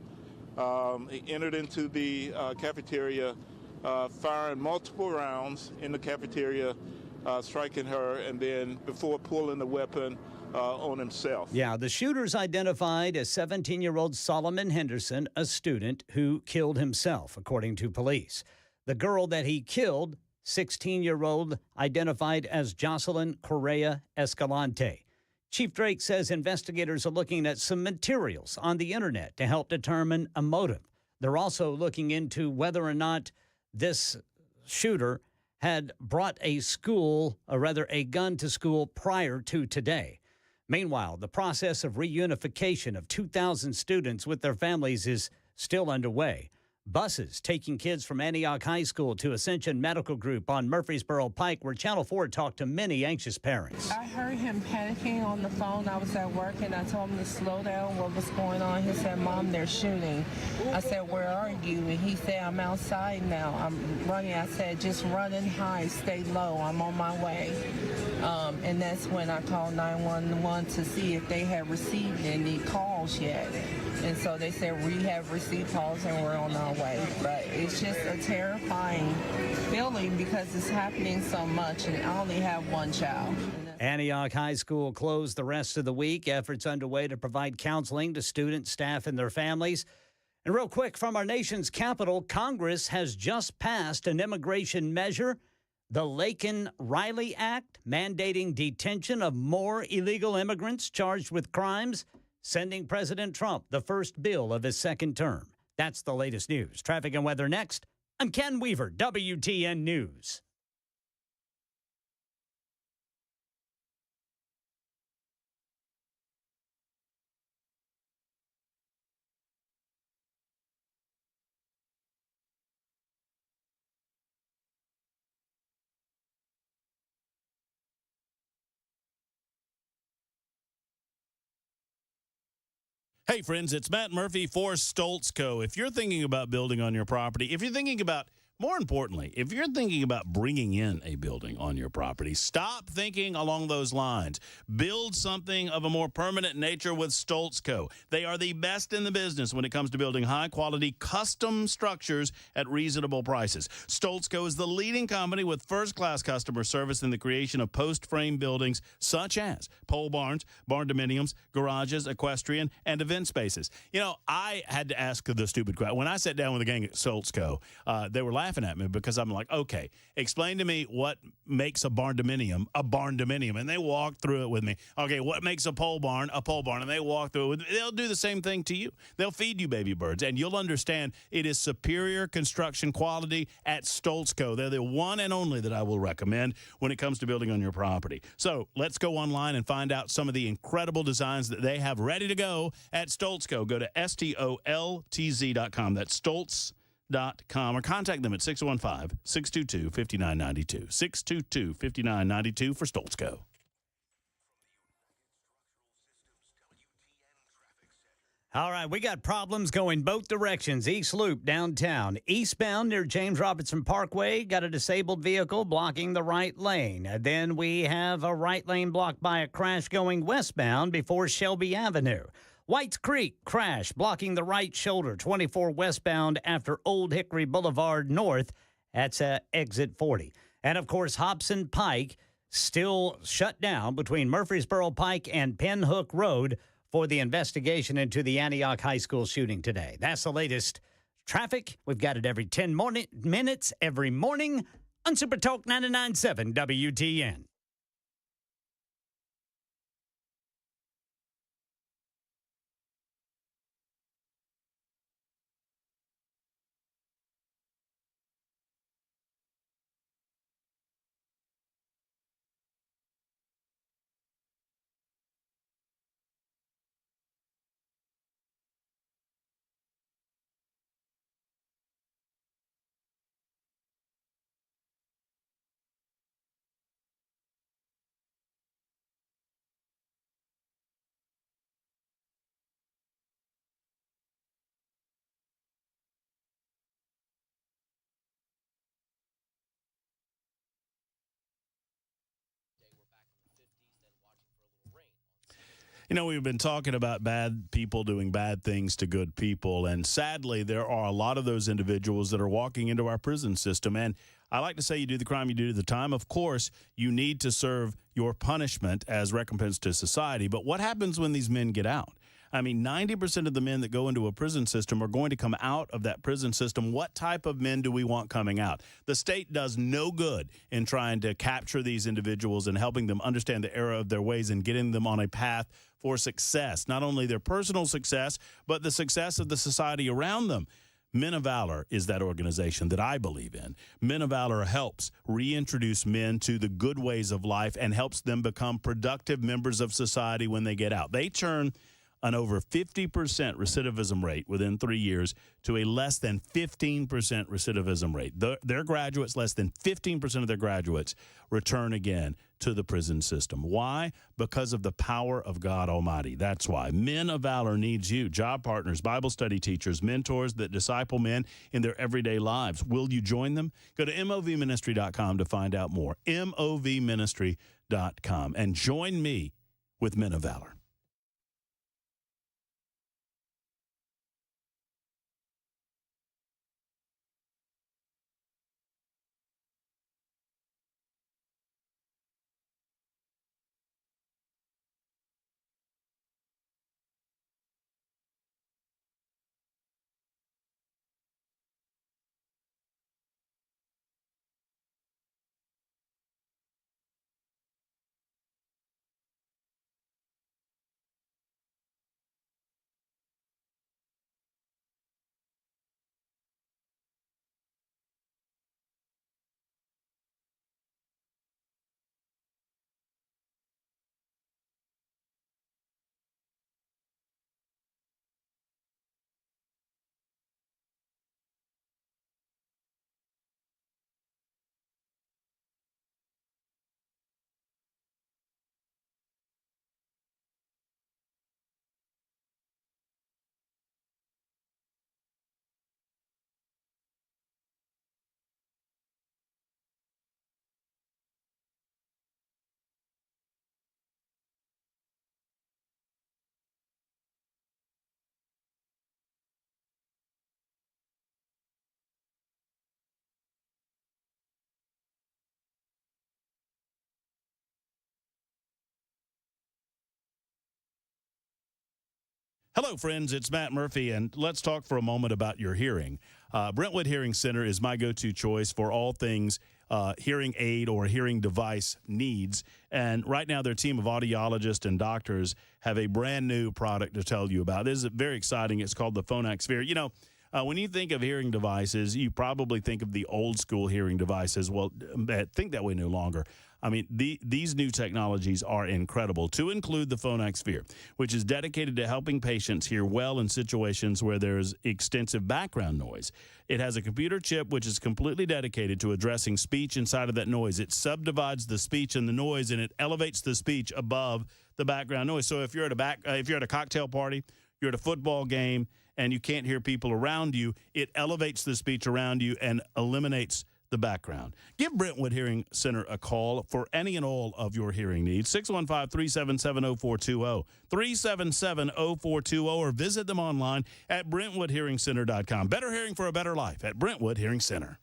Speaker 6: He entered into the cafeteria, firing multiple rounds in the cafeteria, striking her, and then before pulling the weapon on himself.
Speaker 4: Yeah, the shooter's identified as 17-year-old Solomon Henderson, a student who killed himself, according to police. The girl that he killed 16-year-old identified as Jocelyn Correa Escalante. Chief Drake says investigators are looking at some materials on the internet to help determine a motive. They're also looking into whether or not this shooter had brought a gun to school prior to today. Meanwhile, the process of reunification of 2,000 students with their families is still underway. Buses taking kids from Antioch High School to Ascension Medical Group on Murfreesboro Pike, where Channel 4 talked to many anxious parents.
Speaker 14: I heard him panicking on the phone. I was at work, and I told him to slow down. What was going on? He said, Mom, they're shooting. I said, where are you? And he said, I'm outside now. I'm running. I said, just run and hide. Stay low. I'm on my way. And that's when I called 911 to see if they had received any calls yet. And so they said, we have received calls and we're on our way. But it's just a terrifying feeling because it's happening so much, and I only have one child.
Speaker 4: Antioch High School closed the rest of the week. Efforts underway to provide counseling to students, staff, and their families. And real quick, from our nation's capital, Congress has just passed an immigration measure, the Laken-Riley Act, mandating detention of more illegal immigrants charged with crimes, sending President Trump the first bill of his second term. That's the latest news. Traffic and weather next. I'm Ken Weaver, WTN News.
Speaker 1: Hey, friends, it's Matt Murphy for Stoltz Co. If you're thinking about building on your property, if you're thinking about, more importantly, if you're thinking about bringing in a building on your property, stop thinking along those lines. Build something of a more permanent nature with Stoltz Co. They are the best in the business when it comes to building high-quality custom structures at reasonable prices. Stoltz Co. is the leading company with first-class customer service in the creation of post-frame buildings such as pole barns, barn dominiums, garages, equestrian, and event spaces. You know, I had to ask the stupid question. When I sat down with the gang at Stoltz Co., they were laughing at me because I'm like, okay, explain to me what makes a barn dominium. And they walked through it with me. Okay, what makes a pole barn? And they walk through it with me. They'll do the same thing to you. They'll feed you baby birds, and you'll understand it is superior construction quality at Stoltz Co. They're the one and only that I will recommend when it comes to building on your property. So let's go online and find out some of the incredible designs that they have ready to go at Stoltz Co. Go to STOLTZ.com. That's Stoltz.com, or contact them at 615-622-5992. 622-5992 for Stoltz Co.
Speaker 4: All right, we got problems going both directions. East Loop downtown. Eastbound near James Robinson Parkway, got a disabled vehicle blocking the right lane. Then we have a right lane blocked by a crash going westbound before Shelby Avenue. Whites Creek crash blocking the right shoulder, 24 westbound after Old Hickory Boulevard North. That's exit 40. And, of course, Hobson Pike still shut down between Murfreesboro Pike and Pinhook Road for the investigation into the Antioch High School shooting today. That's the latest traffic. We've got it every 10 minutes every morning on Super Talk 99.7 WTN.
Speaker 1: You know, we've been talking about bad people doing bad things to good people, and sadly, there are a lot of those individuals that are walking into our prison system. And I like to say you do the crime, you do the time. Of course, you need to serve your punishment as recompense to society. But what happens when these men get out? I mean, 90% of the men that go into a prison system are going to come out of that prison system. What type of men do we want coming out? The state does no good in trying to capture these individuals and helping them understand the error of their ways and getting them on a path for success, not only their personal success, but the success of the society around them. Men of Valor is that organization that I believe in. Men of Valor helps reintroduce men to the good ways of life and helps them become productive members of society when they get out. They turn an over 50% recidivism rate within 3 years to a less than 15% recidivism rate. Their graduates, less than 15% of their graduates return again to the prison system. Why? Because of the power of God Almighty. That's why. Men of Valor needs you, job partners, Bible study teachers, mentors that disciple men in their everyday lives. Will you join them? Go to movministry.com to find out more. movministry.com. And join me with Men of Valor. Hello, friends. It's Matt Muprhy, and let's talk for a moment about your hearing. Brentwood Hearing Center is my go-to choice for all things hearing aid or hearing device needs. And right now, their team of audiologists and doctors have a brand new product to tell you about. This is very exciting. It's called the Phonak Sphere. You know, when you think of hearing devices, you probably think of the old school hearing devices. Well, think that way no longer. I mean, these new technologies are incredible, to include the Phonak Sphere, which is dedicated to helping patients hear well in situations where there's extensive background noise. It has a computer chip which is completely dedicated to addressing speech inside of that noise. It subdivides the speech and the noise, and it elevates the speech above the background noise. So if you're at a cocktail party, you're at a football game, and you can't hear people around you, it elevates the speech around you and eliminates the background. Give Brentwood Hearing Center a call for any and all of your hearing needs. 615-377-0420, 377-0420, or visit them online at BrentwoodHearingCenter.com. Better hearing for a better life at Brentwood Hearing Center.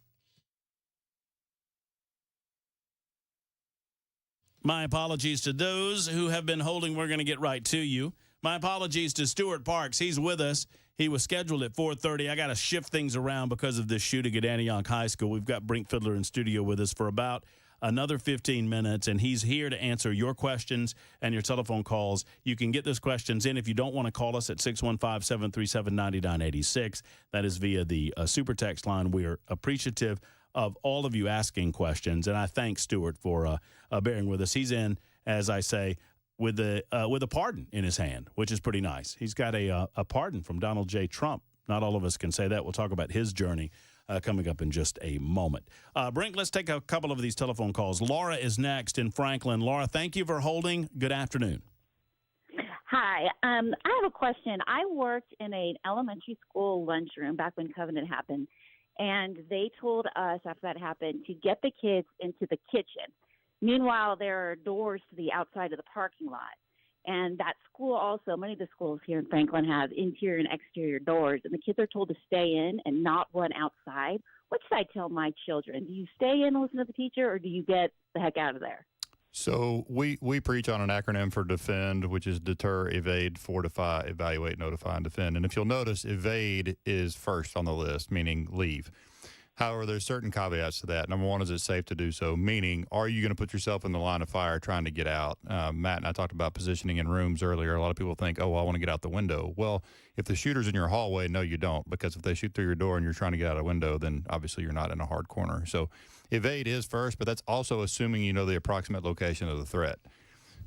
Speaker 1: My apologies to those who have been holding. We're going to get right to you. My apologies to Stuart Parks. He's with us. He was scheduled at 4:30. I got to shift things around because of this shooting at Antioch High School. We've got Brink Fiddler in studio with us for about another 15 minutes, and he's here to answer your questions and your telephone calls. You can get those questions in if you don't want to call us at 615-737-9986. That is via the super text line. We are appreciative of all of you asking questions, and I thank Stuart for bearing with us. He's in, as I say, with a pardon in his hand, which is pretty nice. He's got a pardon from Donald J. Trump. Not all of us can say that. We'll talk about his journey coming up in just a moment. Brink, let's take a couple of these telephone calls. Laura is next in Franklin. Laura, thank you for holding. Good afternoon.
Speaker 15: Hi. I have a question. I worked in an elementary school lunchroom back when Covenant happened, and they told us after that happened to get the kids into the kitchen. Meanwhile, there are doors to the outside of the parking lot. And that school also, many of the schools here in Franklin have interior and exterior doors, and the kids are told to stay in and not run outside. What should I tell my children? Do you stay in and listen to the teacher, or do you get the heck out of there?
Speaker 3: So we preach on an acronym for DEFEND, which is deter, evade, fortify, evaluate, notify, and defend. And if you'll notice, evade is first on the list, meaning leave. However, there's certain caveats to that. Number one, is it safe to do so? Meaning, are you going to put yourself in the line of fire trying to get out? Matt and I talked about positioning in rooms earlier. A lot of people think, oh, well, I want to get out the window. Well, if the shooter's in your hallway, no, you don't. Because if they shoot through your door and you're trying to get out a window, then obviously you're not in a hard corner. So evade is first, but that's also assuming you know the approximate location of the threat.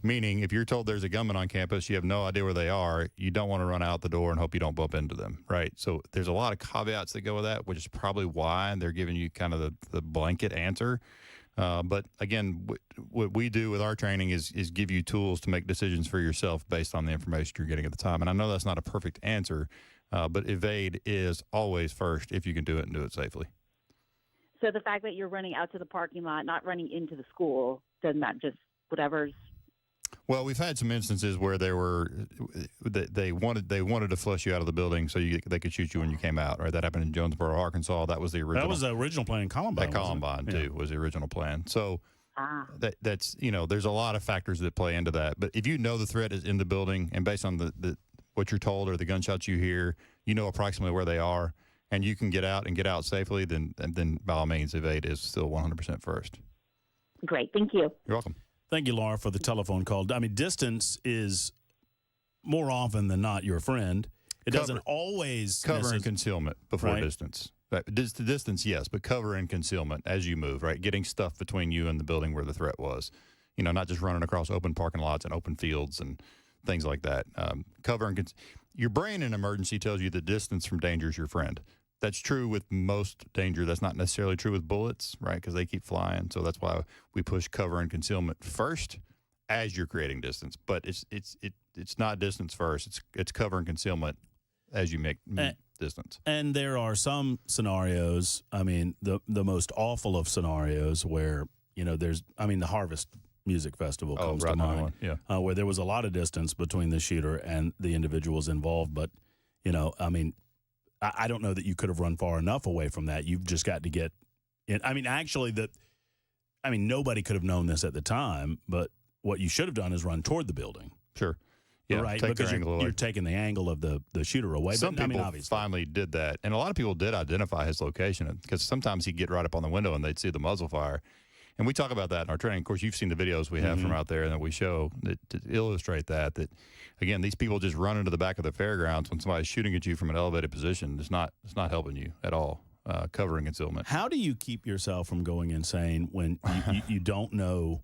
Speaker 3: Meaning, if you're told there's a gunman on campus, you have no idea where they are, you don't want to run out the door and hope you don't bump into them, right? So there's a lot of caveats that go with that, which is probably why they're giving you kind of the blanket answer. But again, what we do with our training is give you tools to make decisions for yourself based on the information you're getting at the time. And I know that's not a perfect answer, but evade is always first if you can do it and do it safely.
Speaker 15: So the fact that you're running out to the parking lot, not running into the school, doesn't that just whatever's?
Speaker 3: Well, we've had some instances where they wanted to flush you out of the building so they could shoot you when you came out. Right, that happened in Jonesboro, Arkansas. That was the original.
Speaker 1: That was the original plan in Columbine.
Speaker 3: That Columbine too was the original plan. So that's there's a lot of factors that play into that. But if you know the threat is in the building, and based on the what you're told or the gunshots you hear, you know approximately where they are, and you can get out safely, then by all means, evade is still 100% first.
Speaker 15: Great, thank you.
Speaker 3: You're welcome.
Speaker 1: Thank you, Laura, for the telephone call. I mean, distance is more often than not your friend. It doesn't always
Speaker 3: cover and concealment before distance. Distance, yes, but cover and concealment as you move, right? Getting stuff between you and the building where the threat was. Not just running across open parking lots and open fields and things like that. Cover and your brain in emergency tells you the distance from danger is your friend. That's true with most danger. That's not necessarily true with bullets, right? Because they keep flying. So that's why we push cover and concealment first as you're creating distance. But it's not distance first. It's cover and concealment as you make distance.
Speaker 1: And there are some scenarios. I mean, the most awful of scenarios where there's. I mean, the Harvest Music Festival comes to mind. Where there was a lot of distance between the shooter and the individuals involved. But I mean. I don't know that you could have run far enough away from that. You've just got to get in. I mean, actually, nobody could have known this at the time, but what you should have done is run toward the building.
Speaker 3: Sure. Yeah,
Speaker 1: right? Because you're taking the angle of the shooter away.
Speaker 3: Some people finally did that, and a lot of people did identify his location because sometimes he'd get right up on the window and they'd see the muzzle fire. And we talk about that in our training. Of course, you've seen the videos we have from out there and that we show to illustrate that, again, these people just run into the back of the fairgrounds when somebody's shooting at you from an elevated position. It's not helping you at all, covering concealment.
Speaker 1: How do you keep yourself from going insane when you don't know?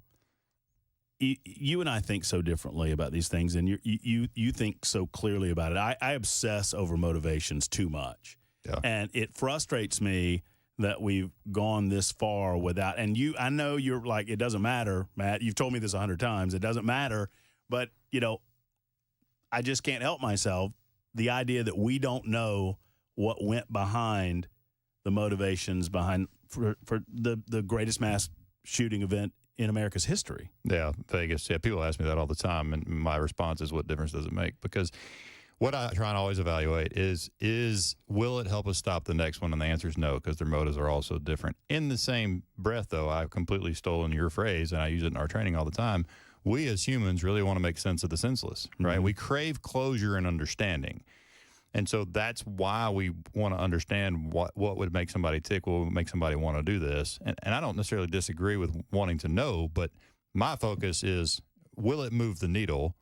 Speaker 1: You and I think so differently about these things, and you think so clearly about it. I obsess over motivations too much, and it frustrates me that we've gone this far without, and I know you're like, it doesn't matter, Matt. You've told me this 100 times. It doesn't matter. But, I just can't help myself. The idea that we don't know what went behind the motivations behind for the greatest mass shooting event in America's history.
Speaker 3: Yeah, Vegas. Yeah, people ask me that all the time. And my response is, what difference does it make? Because what I try and always evaluate is will it help us stop the next one? And the answer is no, because their motives are all so different. In the same breath, though, I've completely stolen your phrase, and I use it in our training all the time. We as humans really want to make sense of the senseless, right? Mm-hmm. We crave closure and understanding. And so that's why we want to understand what would make somebody tick, what would make somebody want to do this. And I don't necessarily disagree with wanting to know, but my focus is, will it move the needle?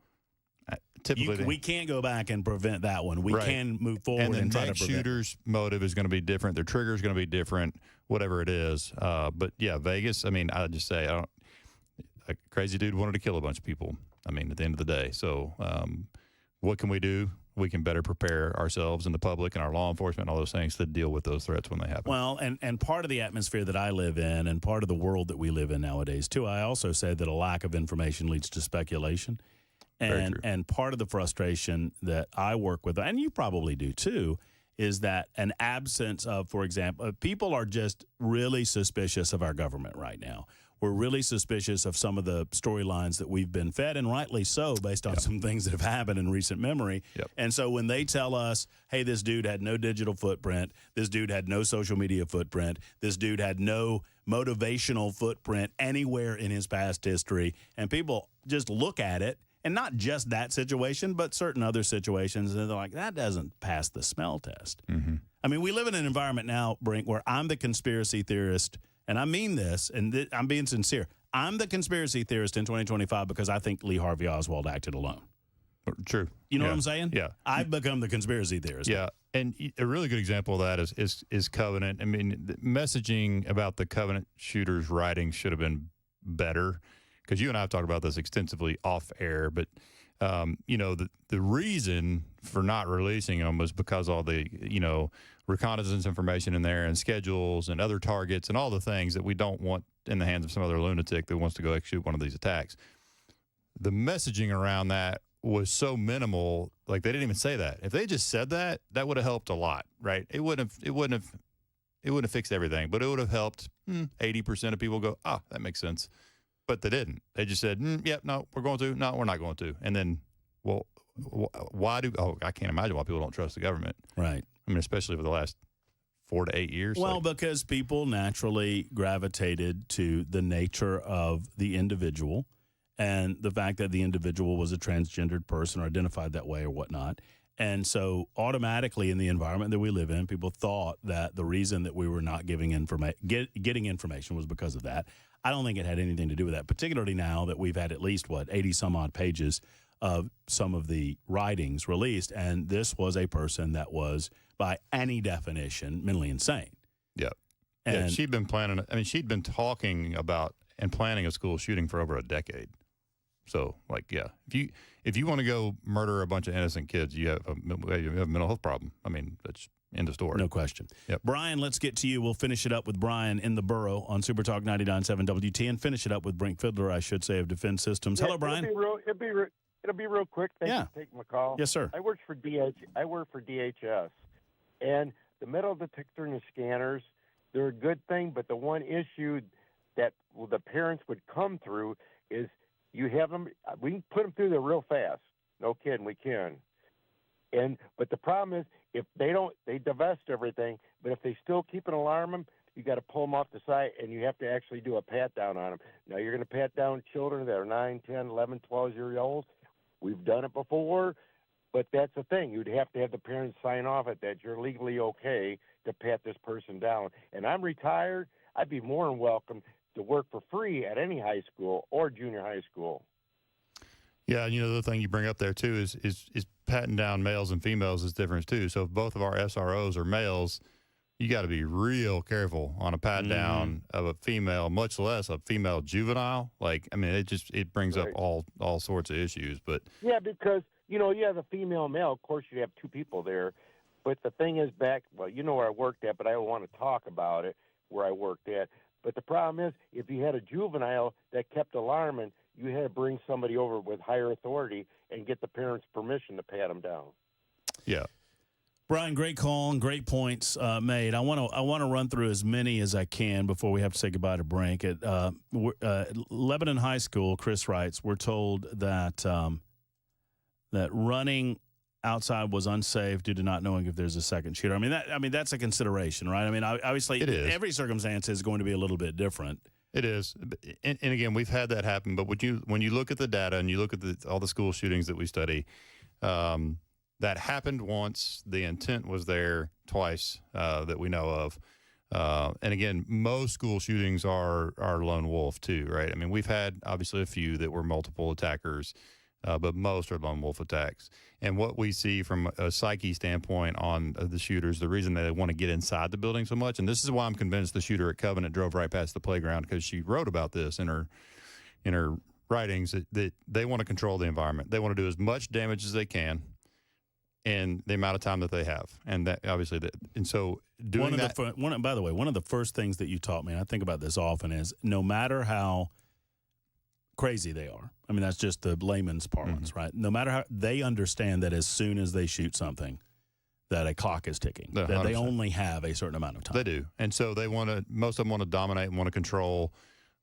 Speaker 3: Typically,
Speaker 1: we can't go back and prevent that one. We can move forward and try to prevent.
Speaker 3: And the next shooter's motive is going to be different. Their trigger is going to be different, whatever it is. But yeah, Vegas, I mean, I just say, a crazy dude wanted to kill a bunch of people. I mean, at the end of the day. So what can we do? We can better prepare ourselves and the public and our law enforcement and all those things to deal with those threats when they happen.
Speaker 1: Well, and part of the atmosphere that I live in and part of the world that we live in nowadays, too, I also say that a lack of information leads to speculation. And part of the frustration that I work with, and you probably do too, is that an absence of, for example, people are just really suspicious of our government right now. we're really suspicious of some of the storylines that we've been fed, and rightly so, based on some things that have happened in recent memory. And so when they tell us, hey, this dude had no digital footprint, this dude had no social media footprint, this dude had no motivational footprint anywhere in his past history, and people just look at it, and not just that situation, but certain other situations, and they're like, that doesn't pass the smell test. I mean, we live in an environment now, Brink, where I'm the conspiracy theorist, and I mean this, and I'm being sincere. I'm the conspiracy theorist in 2025 because I think Lee Harvey Oswald acted alone.
Speaker 3: True.
Speaker 1: You know what I'm saying?
Speaker 3: Yeah.
Speaker 1: I've become the conspiracy theorist.
Speaker 3: Yeah. And a really good example of that is Covenant. I mean, the messaging about the Covenant shooters' writings should have been better, because you and I have talked about this extensively off air. But, the reason for not releasing them was because all the, reconnaissance information in there and schedules and other targets and all the things that we don't want in the hands of some other lunatic that wants to go execute one of these attacks. The messaging around that was so minimal, like they didn't even say that. If they just said that, that would have helped a lot, right? It wouldn't have fixed everything, but it would have helped 80% of people go, that makes sense. But they didn't. They just said, no, we're going to. No, we're not going to. And then, I can't imagine why people don't trust the government.
Speaker 1: Right.
Speaker 3: I mean, especially for the last 4 to 8 years.
Speaker 1: Well, because people naturally gravitated to the nature of the individual and the fact that the individual was a transgendered person or identified that way or whatnot. And so automatically in the environment that we live in, people thought that the reason that we were not getting information was because of that. I don't think it had anything to do with that, particularly now that we've had at least, 80 some odd pages of some of the writings released. And this was a person that was, by any definition, mentally insane.
Speaker 3: Yeah.
Speaker 1: And
Speaker 3: she'd been planning, she'd been talking about and planning a school shooting for over a decade. So, if you want to go murder a bunch of innocent kids, you have a mental health problem. I mean, that's end of story.
Speaker 1: No question.
Speaker 3: Yep.
Speaker 1: Brian, let's get to you. We'll finish it up with Brian in the borough on Super Talk 99.7 WT, and finish it up with Brink Fiddler, I should say, of Defense Systems. Hello, Brian.
Speaker 16: It'll be real quick. Thank you for taking my call.
Speaker 1: Yes, sir.
Speaker 16: I work for DHS, and the metal detector and the scanners, they're a good thing, but the one issue that the parents would come through is you have them. We can put them through there real fast. No kidding, we can. But the problem is if they divest everything. But if they still keep an alarm them, you got to pull them off the site, and you have to actually do a pat down on them. Now you're going to pat down children that are 9, 10, 11, 12-year-olds. We've done it before, but that's the thing. You'd have to have the parents sign off at that you're legally okay to pat this person down. And I'm retired. I'd be more than welcome to work for free at any high school or junior high school.
Speaker 3: Yeah, and the other thing you bring up there too is patting down males and females is different too. So if both of our SROs are males, you got to be real careful on a pat down of a female, much less a female juvenile. It brings up all sorts of issues. But
Speaker 16: yeah, because you have a female and male. Of course, you have two people there. But the thing is, where I worked at, but I don't want to talk about it where I worked at. But the problem is, if you had a juvenile that kept alarming, you had to bring somebody over with higher authority and get the parents' permission to pat them down.
Speaker 3: Yeah.
Speaker 1: Brian, great call and great points made. I want to run through as many as I can before we have to say goodbye to Brink. At Lebanon High School, Chris writes, we're told that that running outside was unsafe due to not knowing if there's a second shooter. I mean that's a consideration, right? I mean, obviously, every circumstance is going to be a little bit different.
Speaker 3: It is, and again, we've had that happen. But when you look at the data and you look at all the school shootings that we study. That happened once. The intent was there twice that we know of. And again, most school shootings are lone wolf too, right? I mean, we've had obviously a few that were multiple attackers, but most are lone wolf attacks. And what we see from a psyche standpoint on the shooters, the reason they want to get inside the building so much, and this is why I'm convinced the shooter at Covenant drove right past the playground, because she wrote about this in her writings, that they want to control the environment. They want to do as much damage as they can in the amount of time that they have. And that obviously, and so doing that.
Speaker 1: By the way, one of the first things that you taught me, and I think about this often, is no matter how crazy they are, I mean, that's just the layman's parlance, right? No matter how, they understand that as soon as they shoot something, that a clock is ticking, that
Speaker 3: 100%.
Speaker 1: They only have a certain amount of time.
Speaker 3: They do. And so most of them want to dominate and want to control.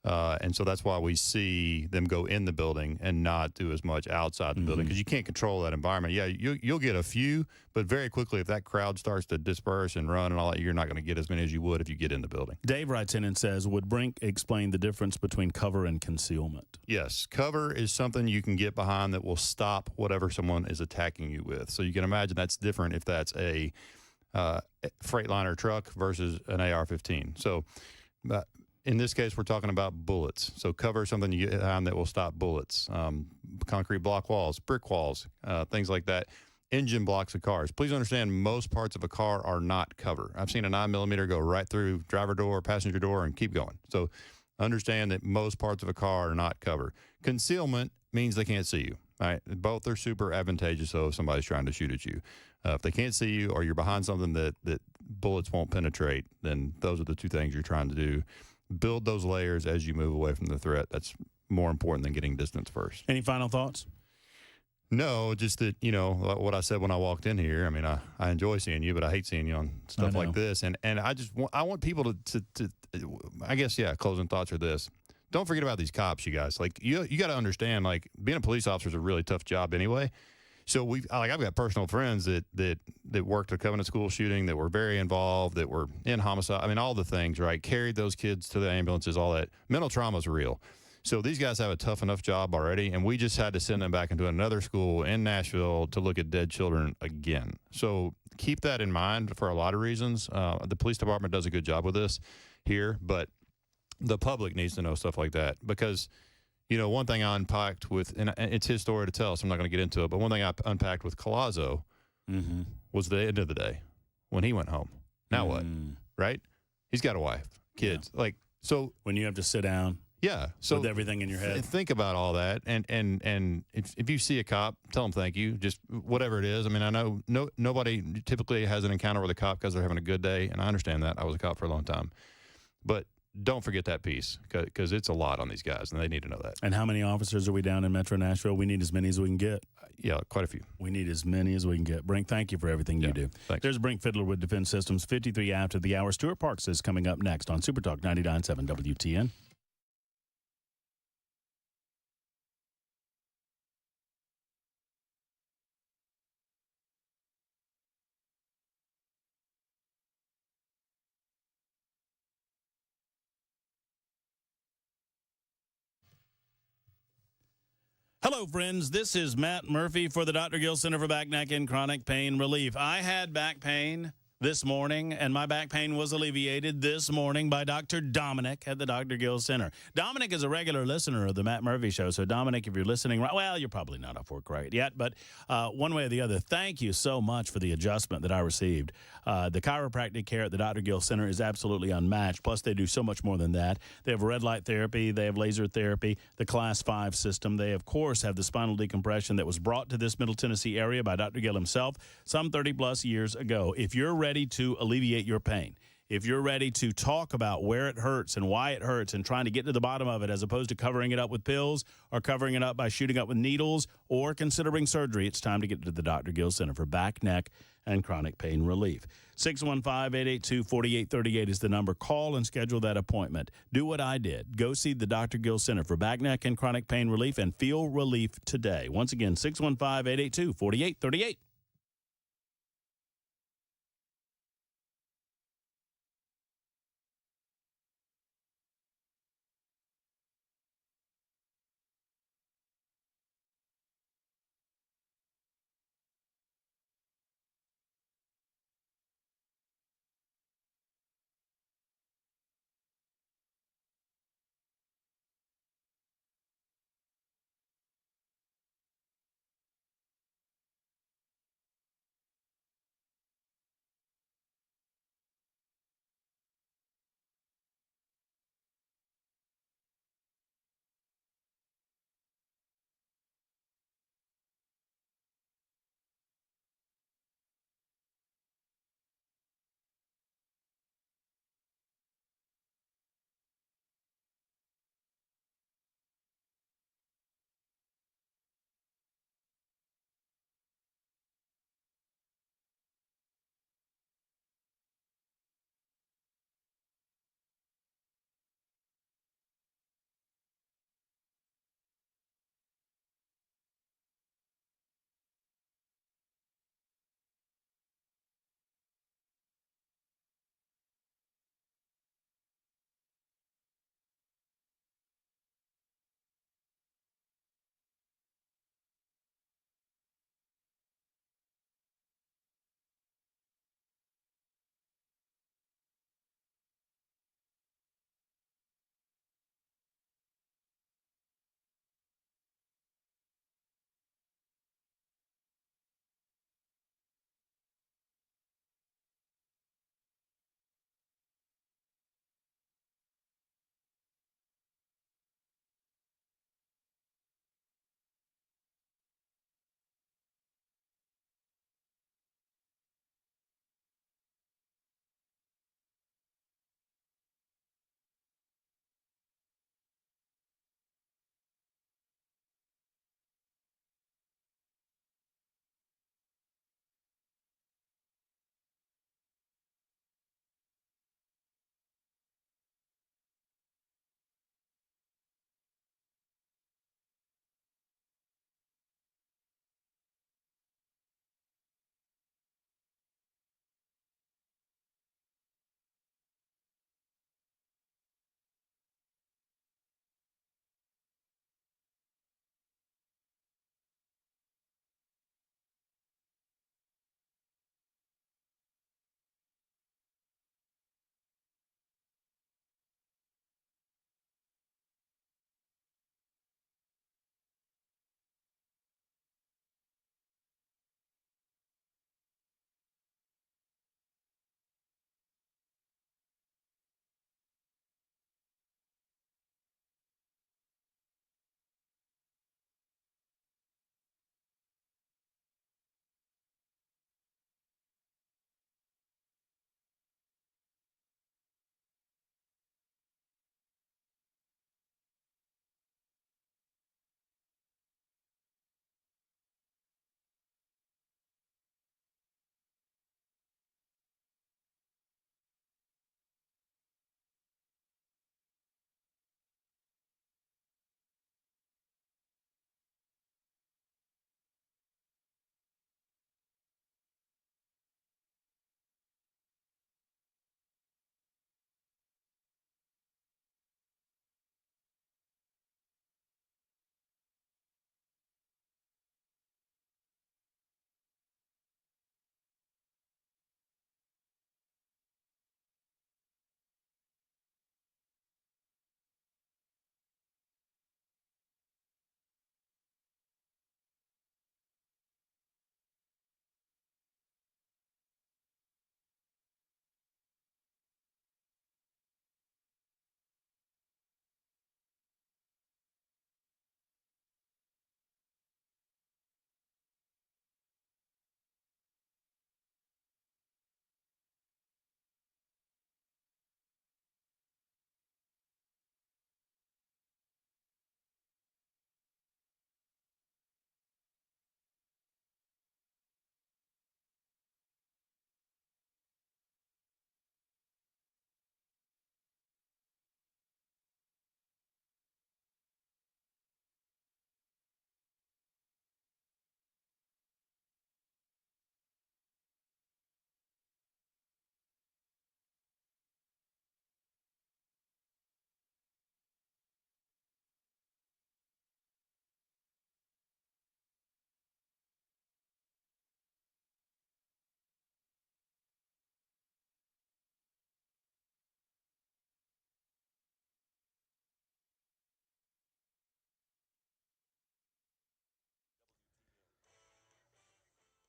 Speaker 3: And so that's why we see them go in the building and not do as much outside the building, because you can't control that environment. Yeah, you'll get a few, but very quickly, if that crowd starts to disperse and run and all that, you're not going to get as many as you would if you get in the building.
Speaker 1: Dave writes in and says, would Brink explain the difference between cover and concealment?
Speaker 3: Yes, cover is something you can get behind that will stop whatever someone is attacking you with. So you can imagine that's different if that's a Freightliner truck versus an AR-15. So in this case, we're talking about bullets. So cover is something you get behind that will stop bullets. Concrete block walls, brick walls, things like that. Engine blocks of cars. Please understand, most parts of a car are not cover. I've seen a 9mm go right through driver door, passenger door, and keep going. So understand that most parts of a car are not cover. Concealment means they can't see you. All right? Both are super advantageous, though, if somebody's trying to shoot at you. If they can't see you or you're behind something that bullets won't penetrate, then those are the two things you're trying to do. Build those layers as you move away from the threat. That's more important than getting distance first.
Speaker 1: Any final thoughts?
Speaker 3: No, just that, what I said when I walked in here. I mean, I enjoy seeing you, but I hate seeing you on stuff like this. And I want people to I guess, closing thoughts are this. Don't forget about these cops, you guys. Like, you got to understand, like, being a police officer is a really tough job anyway. So I've got personal friends that worked a Covenant school shooting, that were very involved, that were in homicide. I mean, all the things, right? Carried those kids to the ambulances, all that. Mental trauma is real. So these guys have a tough enough job already, and we just had to send them back into another school in Nashville to look at dead children again. So keep that in mind for a lot of reasons. The police department does a good job with this here, but the public needs to know stuff like that, because one thing I unpacked with, and it's his story to tell, so I'm not going to get into it, but one thing I unpacked with Collazo was the end of the day when he went home. Now what? Right? He's got a wife, kids. Yeah. So
Speaker 1: when you have to sit down.
Speaker 3: Yeah. So
Speaker 1: with everything in your head.
Speaker 3: Think about all that. And if you see a cop, tell them thank you, just whatever it is. I mean, I know nobody typically has an encounter with a cop because they're having a good day, and I understand that. I was a cop for a long time. But don't forget that piece, because it's a lot on these guys, and they need to know that.
Speaker 1: And how many officers are we down in Metro Nashville? We need as many as we can get.
Speaker 3: Yeah, quite a few.
Speaker 1: We need as many as we can get. Brink, thank you for everything you do.
Speaker 3: Thanks.
Speaker 1: There's Brink Fiddler with Defense Systems, 53 after the hour. Stuart Parks is coming up next on Super Talk 99.7 WTN. Hello, friends. This is Matt Muprhy for the Dr. Gill Center for Back, Neck, and Chronic Pain Relief. I had back pain this morning, and my back pain was alleviated this morning by Dr. Dominic at the Dr. Gill Center. Dominic is a regular listener of the Matt Muprhy Show. So, Dominic, if you're listening, well, you're probably not off work right yet, but one way or the other, thank you so much for the adjustment that I received. The chiropractic care at the Dr. Gill Center is absolutely unmatched. Plus, they do so much more than that. They have red light therapy. They have laser therapy, the Class 5 system. They, of course, have the spinal decompression that was brought to this Middle Tennessee area by Dr. Gill himself some 30-plus years ago. If you're ready to alleviate your pain, if you're ready to talk about where it hurts and why it hurts and trying to get to the bottom of it as opposed to covering it up with pills or covering it up by shooting up with needles or considering surgery, it's time to get to the Dr. Gill Center for Back, Neck, and Chronic Pain Relief. 615-882-4838 is the number. Call and schedule that appointment. Do what I did. Go see the Dr. Gill Center for Back, Neck, and Chronic Pain Relief and feel relief today. Once again, 615-882-4838.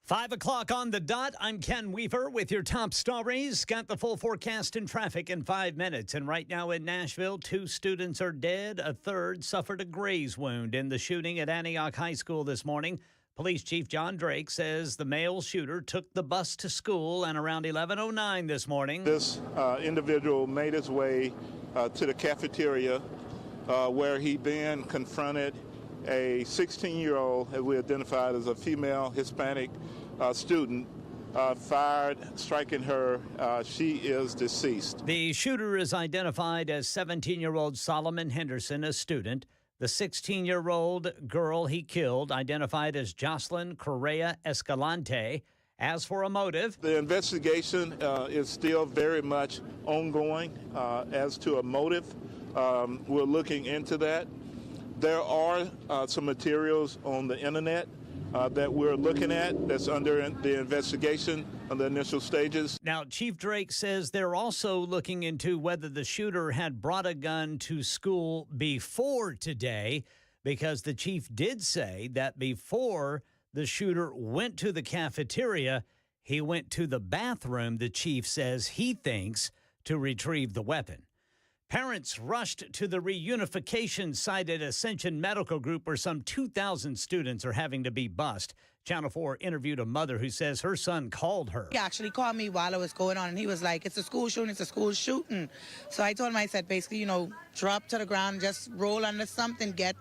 Speaker 4: 5 o'clock on the dot. I'm Ken Weaver with your top stories. Got the full forecast and traffic in 5 minutes. And right now in Nashville, 2 students are dead. A third suffered a graze wound in the shooting at Antioch High School this morning. Police Chief John Drake says the male shooter took the bus to school and around 11:09 this morning.
Speaker 6: This individual made his way to the cafeteria where he then confronted a 16-year-old, as we identified as a female Hispanic student, fired, striking her. She is deceased.
Speaker 4: The shooter is identified as 17-year-old Solomon Henderson, a student. The 16-year-old girl he killed, identified as Jocelyn Correa Escalante. As for a motive,
Speaker 6: the investigation is still very much ongoing. As to a motive, we're looking into that. There are some materials on the internet that we're looking at that's under the investigation on the initial stages.
Speaker 4: Now, Chief Drake says they're also looking into whether the shooter had brought a gun to school before today, because the chief did say that before the shooter went to the cafeteria, he went to the bathroom, the chief says he thinks, to retrieve the weapon. Parents rushed to the reunification site at Ascension Medical Group where some 2,000 students are having to be bused. Channel 4 interviewed a mother who says her son called her.
Speaker 8: He actually called me while it was going on, and he was like, it's a school shooting, it's a school shooting. So I told him, I said, basically, drop to the ground, just roll under something, get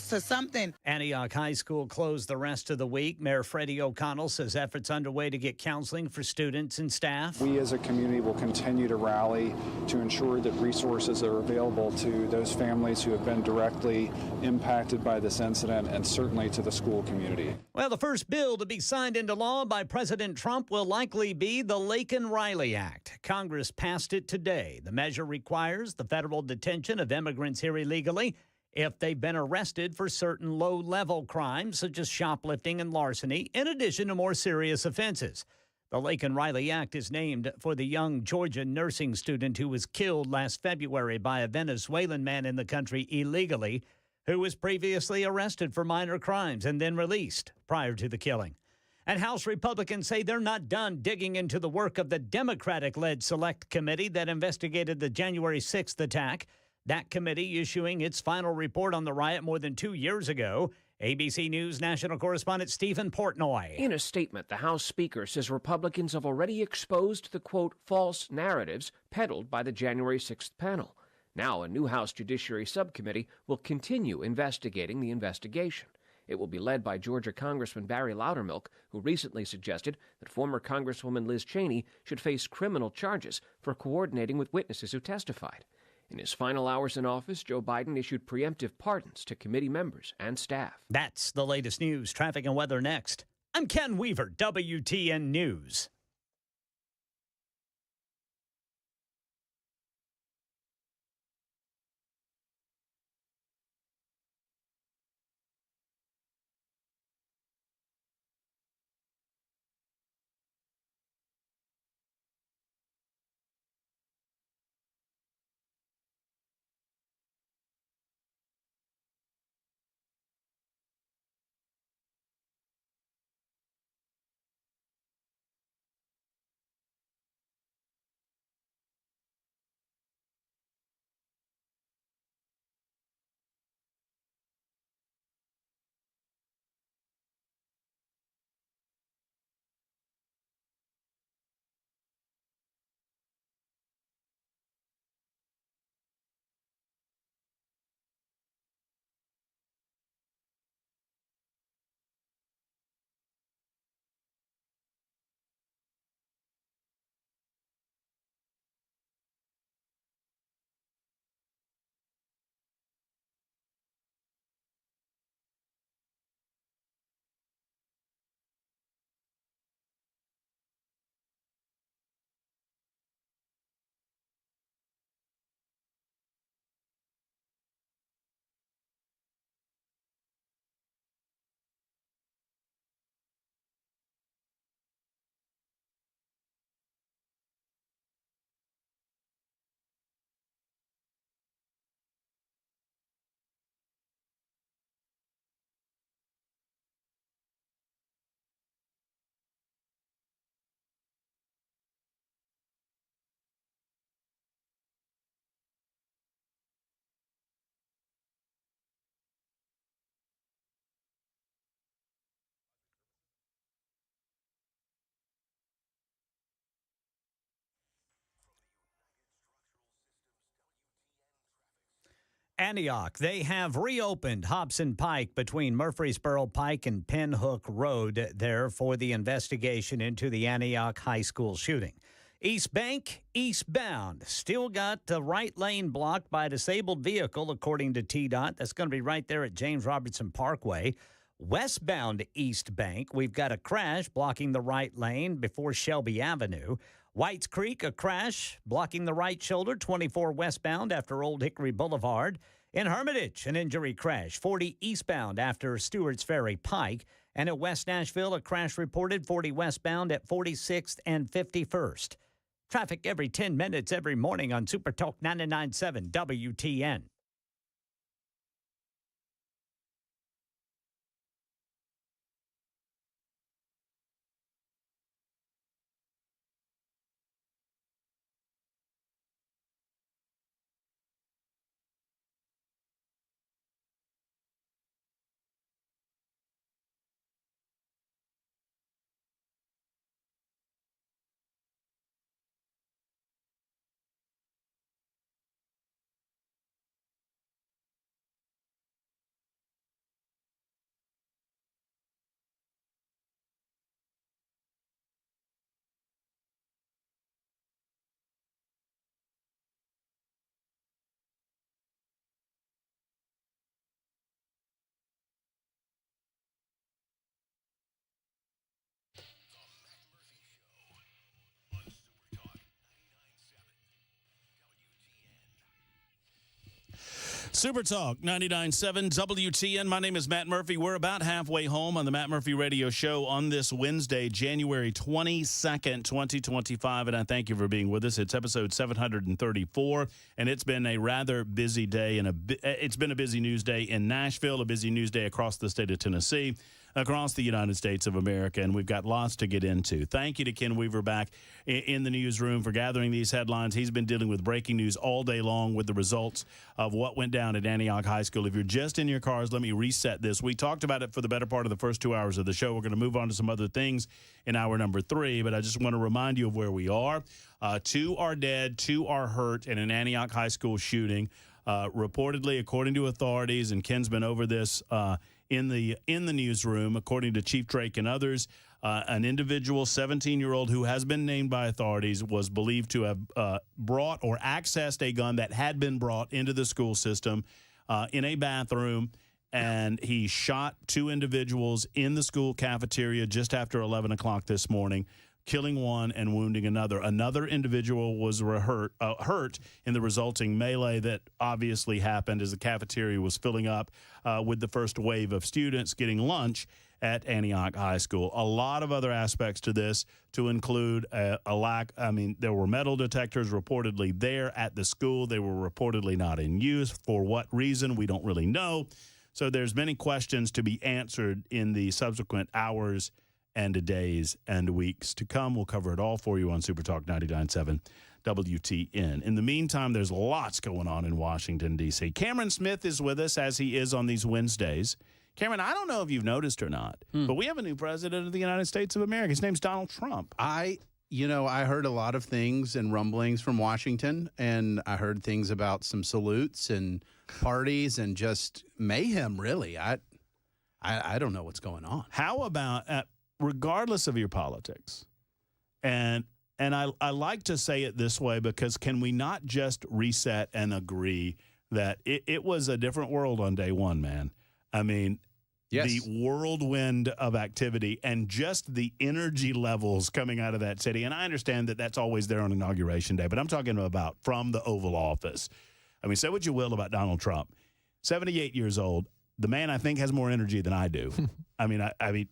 Speaker 8: to something.
Speaker 4: Antioch High School closed the rest of the week. Mayor Freddie O'Connell says efforts underway to get counseling for students and staff.
Speaker 11: We as a community will continue to rally to ensure that resources are available to those families who have been directly impacted by this incident, and certainly to the school community.
Speaker 4: Well, the first bill to be signed into law by President Trump will likely be the Laken-Riley Act. Congress passed it today. The measure requires the federal detention of immigrants here illegally if they've been arrested for certain low-level crimes such as shoplifting and larceny, in addition to more serious offenses. The Laken-Riley Act is named for the young Georgia nursing student who was killed last February by a Venezuelan man in the country illegally, who was previously arrested for minor crimes and then released prior to the killing. And House Republicans say they're not done digging into the work of the Democratic-led Select Committee that investigated the January 6th attack. That committee issuing its final report on the riot more than 2 years ago. ABC News national correspondent Stephen Portnoy.
Speaker 17: In a statement, the House Speaker says Republicans have already exposed the, quote, false narratives peddled by the January 6th panel. Now, a new House Judiciary Subcommittee will continue investigating the investigation. It will be led by Georgia Congressman Barry Loudermilk, who recently suggested that former Congresswoman Liz Cheney should face criminal charges for coordinating with witnesses who testified. In his final hours in office, Joe Biden issued preemptive pardons to committee members and staff.
Speaker 4: That's the latest news, traffic, and weather next. I'm Ken Weaver, WTN News. Antioch, they have reopened Hobson Pike between Murfreesboro Pike and Pinhook Road there for the investigation into the Antioch High School shooting. East Bank, eastbound, still got the right lane blocked by a disabled vehicle, according to TDOT. That's going to be right there at James Robertson Parkway. Westbound East Bank, we've got a crash blocking the right lane before Shelby Avenue. Whites Creek, a crash blocking the right shoulder, 24 westbound after Old Hickory Boulevard. In Hermitage, an injury crash, 40 eastbound after Stewart's Ferry Pike. And at West Nashville, a crash reported 40 westbound at 46th and 51st. Traffic every 10 minutes every morning on Super Talk 99.7 WTN.
Speaker 1: Super Talk 99.7 WTN. My name is Matt Murphy. We're about halfway home on the Matt Murphy Radio Show on this Wednesday, January 22nd, 2025. And I thank you for being with us. It's episode 734, and it's been a rather busy day. It's been a busy news day in Nashville, a busy news day across the state of Tennessee, across the United States of America, and we've got lots to get into. Thank you to Ken Weaver back in the newsroom for gathering these headlines. He's been dealing with breaking news all day long with the results of what went down at Antioch High School. If you're just in your cars, let me reset this. We talked about it for the better part of the first 2 hours of the show. We're going to move on to some other things in hour number 3, but I just want to remind you of where we are. 2 are dead, 2 are hurt in an Antioch High School shooting. Reportedly, according to authorities, and Ken's been over this in the newsroom, according to Chief Drake and others, an individual, 17-year-old, who has been named by authorities, was believed to have brought or accessed a gun that had been brought into the school system in a bathroom, and he shot 2 individuals in the school cafeteria just after 11 o'clock this morning, killing one and wounding another. Another individual was hurt in the resulting melee that obviously happened as the cafeteria was filling up with the first wave of students getting lunch at Antioch High School. A lot of other aspects to this, to include there were metal detectors reportedly there at the school. They were reportedly not in use. For what reason, we don't really know. So there's many questions to be answered in the subsequent hours and days and weeks to come. We'll cover it all for you on Super Talk 99.7 WTN. In the meantime, there's lots going on in Washington, D.C. Cameron Smith is with us, as he is on these Wednesdays. Cameron, I don't know if you've noticed or not, but we have a new president of the United States of America. His name's Donald Trump.
Speaker 18: I heard a lot of things and rumblings from Washington, and I heard things about some salutes and parties and just mayhem, really. I don't know what's going on.
Speaker 1: How about, regardless of your politics, and I like to say it this way, because can we not just reset and agree that it was a different world on day one, man? I mean, yes. The whirlwind of activity and just the energy levels coming out of that city. And I understand that that's always there on Inauguration Day, but I'm talking about from the Oval Office. I mean, say what you will about Donald Trump, 78 years old. The man, I think, has more energy than I do. I mean,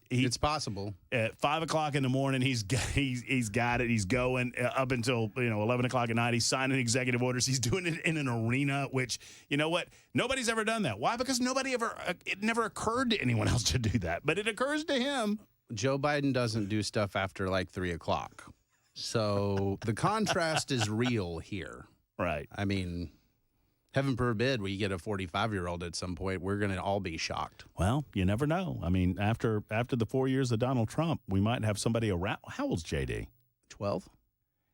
Speaker 1: it's
Speaker 18: possible.
Speaker 1: At 5 o'clock in the morning, he's got it. He's going up until 11 o'clock at night. He's signing executive orders. He's doing it in an arena, which, you know what? Nobody's ever done that. Why? Because it never occurred to anyone else to do that, but it occurs to him.
Speaker 18: Joe Biden doesn't do stuff after like 3 o'clock, so the contrast is real here.
Speaker 1: Right.
Speaker 18: I mean, heaven forbid we get a 45-year-old at some point. We're going to all be shocked.
Speaker 1: Well, you never know. I mean, after the 4 years of Donald Trump, we might have somebody around. How old's JD?
Speaker 18: 12.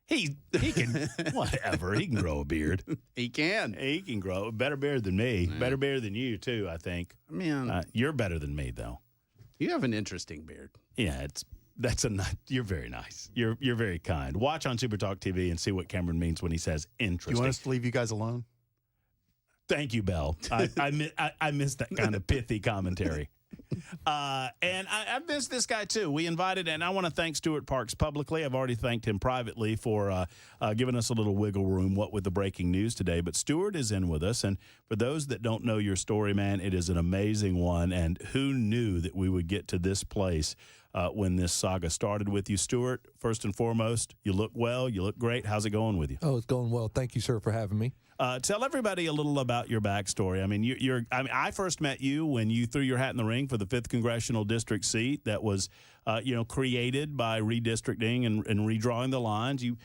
Speaker 1: He can, whatever. He can grow a beard.
Speaker 18: He can.
Speaker 1: He can grow a better beard than me.
Speaker 18: Yeah.
Speaker 1: Better beard than you, too, I think.
Speaker 18: Man.
Speaker 1: You're better than me, though.
Speaker 18: You have an interesting beard.
Speaker 1: Yeah, you're very nice. You're very kind. Watch on Super Talk TV and see what Cameron means when he says interesting.
Speaker 2: You want us to leave you guys alone?
Speaker 1: Thank you, Bell. I miss that kind of pithy commentary. And I missed this guy, too. We invited, and I want to thank Stuart Parks publicly. I've already thanked him privately for giving us a little wiggle room, what with the breaking news today. But Stuart is in with us, and for those that don't know your story, man, it is an amazing one. And who knew that we would get to this place when this saga started with you, Stuart? First and foremost, you look well. You look great. How's it going with you?
Speaker 19: Oh, it's going well. Thank you, sir, for having me.
Speaker 1: Tell everybody a little about your backstory. I mean, I first met you when you threw your hat in the ring for the 5th Congressional District seat that was, created by redistricting and redrawing the lines. You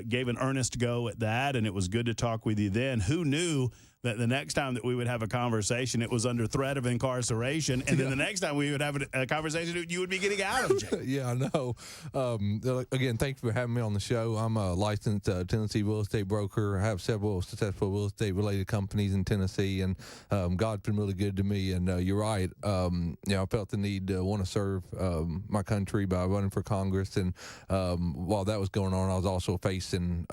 Speaker 1: gave an earnest go at that, and it was good to talk with you then. Who knew that the next time that we would have a conversation, it was under threat of incarceration, and then the next time we would have a conversation, you would be getting out of jail.
Speaker 19: Yeah, I know. Again, thank you for having me on the show. I'm a licensed Tennessee real estate broker. I have several successful real estate-related companies in Tennessee, and God's been really good to me. And you're right. I felt the need to want to serve my country by running for Congress. And while that was going on, I was also facing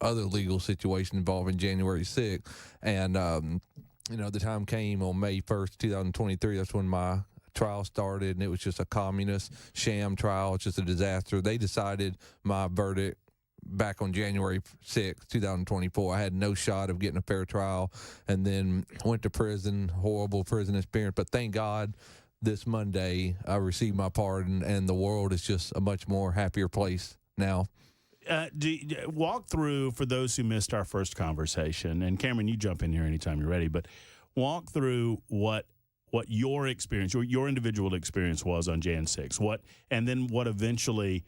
Speaker 19: other legal situation involving January 6th. And, the time came on May 1st, 2023. That's when my trial started, and it was just a communist sham trial. It's just a disaster. They decided my verdict back on January 6th, 2024. I had no shot of getting a fair trial, and then went to prison, horrible prison experience. But thank God this Monday I received my pardon, and the world is just a much more happier place now.
Speaker 1: Walk through, for those who missed our first conversation, and Cameron, you jump in here anytime you're ready, but walk through what your experience, your individual experience was on Jan 6, and then what eventually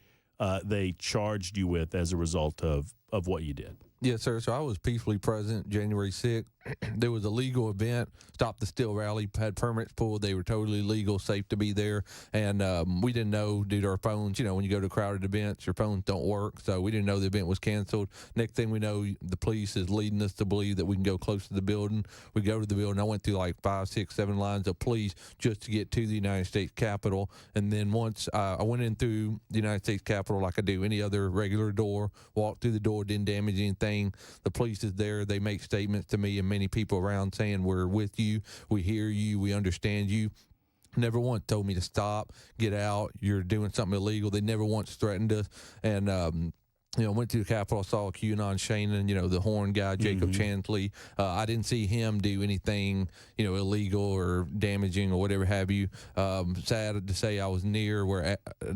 Speaker 1: they charged you with as a result of what you did.
Speaker 19: Yes, sir. So I was peacefully present January 6th. There was a legal event, Stop the Steal rally, had permits pulled. They were totally legal, safe to be there. And we didn't know due to our phones, when you go to crowded events, your phones don't work. So we didn't know the event was canceled. Next thing we know, the police is leading us to believe that we can go close to the building. We go to the building. I went through like 5, 6, 7 lines of police just to get to the United States Capitol. And then once I went in through the United States Capitol like I do any other regular door, walked through the door, didn't damage anything. The police is there. They make statements to me and many people around saying, we're with you, we hear you, we understand you. Never once told me to stop, get out, you're doing something illegal. They never once threatened us. And went to the Capitol, saw QAnon Shannon, the horn guy, Jacob Chansley. I didn't see him do anything, illegal or damaging or whatever have you. Sad to say I was near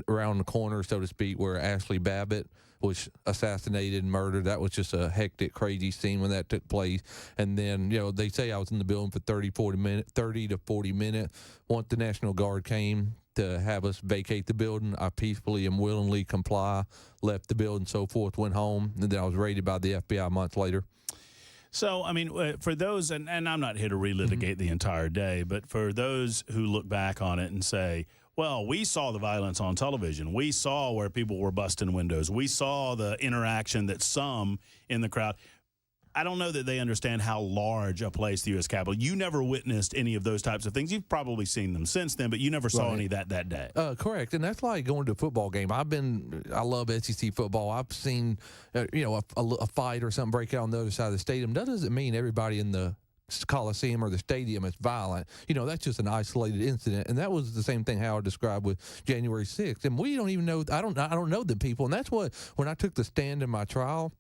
Speaker 19: around the corner, so to speak, where Ashley Babbitt was assassinated and murdered. That was just a hectic, crazy scene when that took place. And then, they say I was in the building for 30 to 40 minutes. Once the National Guard came to have us vacate the building, I peacefully and willingly comply, left the building, so forth, went home, and then I was raided by the FBI months later.
Speaker 1: So, for those, and I'm not here to relitigate the entire day, but for those who look back on it and say, well, we saw the violence on television. We saw where people were busting windows. We saw the interaction that some in the crowd. I don't know that they understand how large a place the U.S. Capitol. You never witnessed any of those types of things. You've probably seen them since then, but you never saw any of that day.
Speaker 19: Correct, and that's like going to a football game. I love SEC football. I've seen, a fight or something break out on the other side of the stadium. That doesn't mean everybody in the Coliseum or the stadium is violent. That's just an isolated incident, and that was the same thing Howard described with January 6th. And we don't even know. I don't know the people, and that's what when I took the stand in my trial.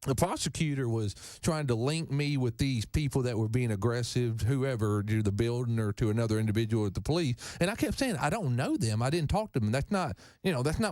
Speaker 19: The prosecutor was trying to link me with these people that were being aggressive, whoever, to the building or to another individual at the police. And I kept saying, I don't know them. I didn't talk to them. That's not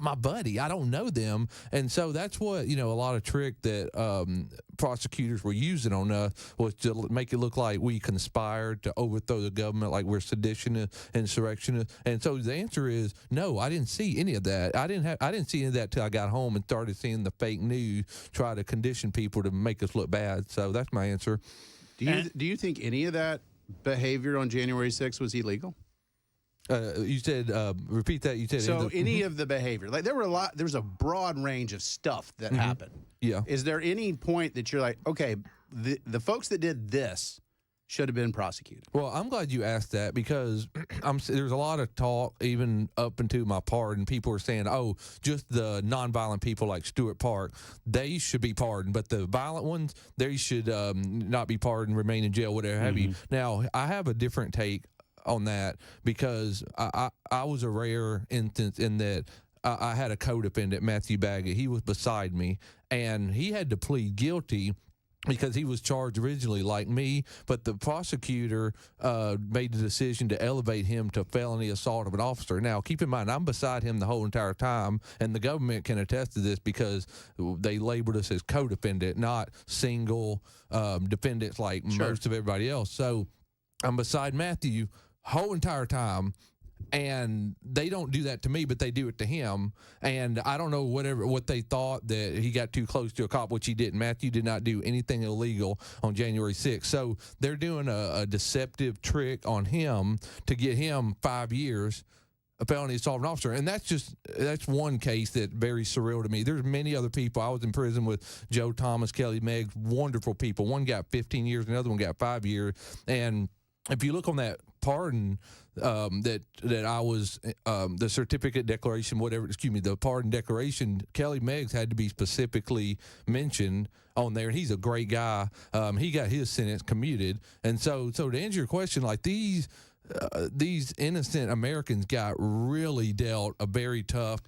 Speaker 19: my buddy. I don't know them. And so that's what, a lot of trick that prosecutors were using on us was to make it look like we conspired to overthrow the government, like we're seditionists, insurrectionists. And so the answer is no, I didn't see any of that. I didn't see any of that till I got home and started seeing the fake news try to condition people to make us look bad. So that's my answer.
Speaker 18: Do you think any of that behavior on January 6th was illegal?
Speaker 19: You said, repeat that. You said
Speaker 18: so any of the behavior, like there was a broad range of stuff that happened.
Speaker 19: Yeah.
Speaker 18: Is there any point that you're like, okay, the folks that did this should have been prosecuted?
Speaker 19: Well, I'm glad you asked that because there's a lot of talk, even up into my pardon. People are saying, oh, just the nonviolent people like Stewart Park, they should be pardoned. But the violent ones, they should not be pardoned, remain in jail, whatever have you. Now, I have a different take on that because I was a rare instance in that I had a co-defendant, Matthew Baggett. He was beside me, and he had to plead guilty because he was charged originally like me, but the prosecutor made the decision to elevate him to felony assault of an officer. Now, keep in mind, I'm beside him the whole entire time, and the government can attest to this because they labeled us as co-defendant, not single defendants like most of everybody else. So I'm beside Matthew whole entire time, and they don't do that to me, but they do it to him. And I don't know what they thought, that he got too close to a cop, which he didn't. Matthew did not do anything illegal on January 6th. So they're doing a deceptive trick on him to get him 5 years, a felony assault of an officer. And that's one case that very surreal to me. There's many other people. I was in prison with Joe Thomas, Kelly Meggs, wonderful people. One got 15 years, another one got 5 years. And if you look on that pardon that I was the certificate declaration, the pardon declaration, Kelly Meggs had to be specifically mentioned on there, and he's a great guy. He got his sentence commuted, and so to answer your question, like these innocent Americans got really dealt a very tough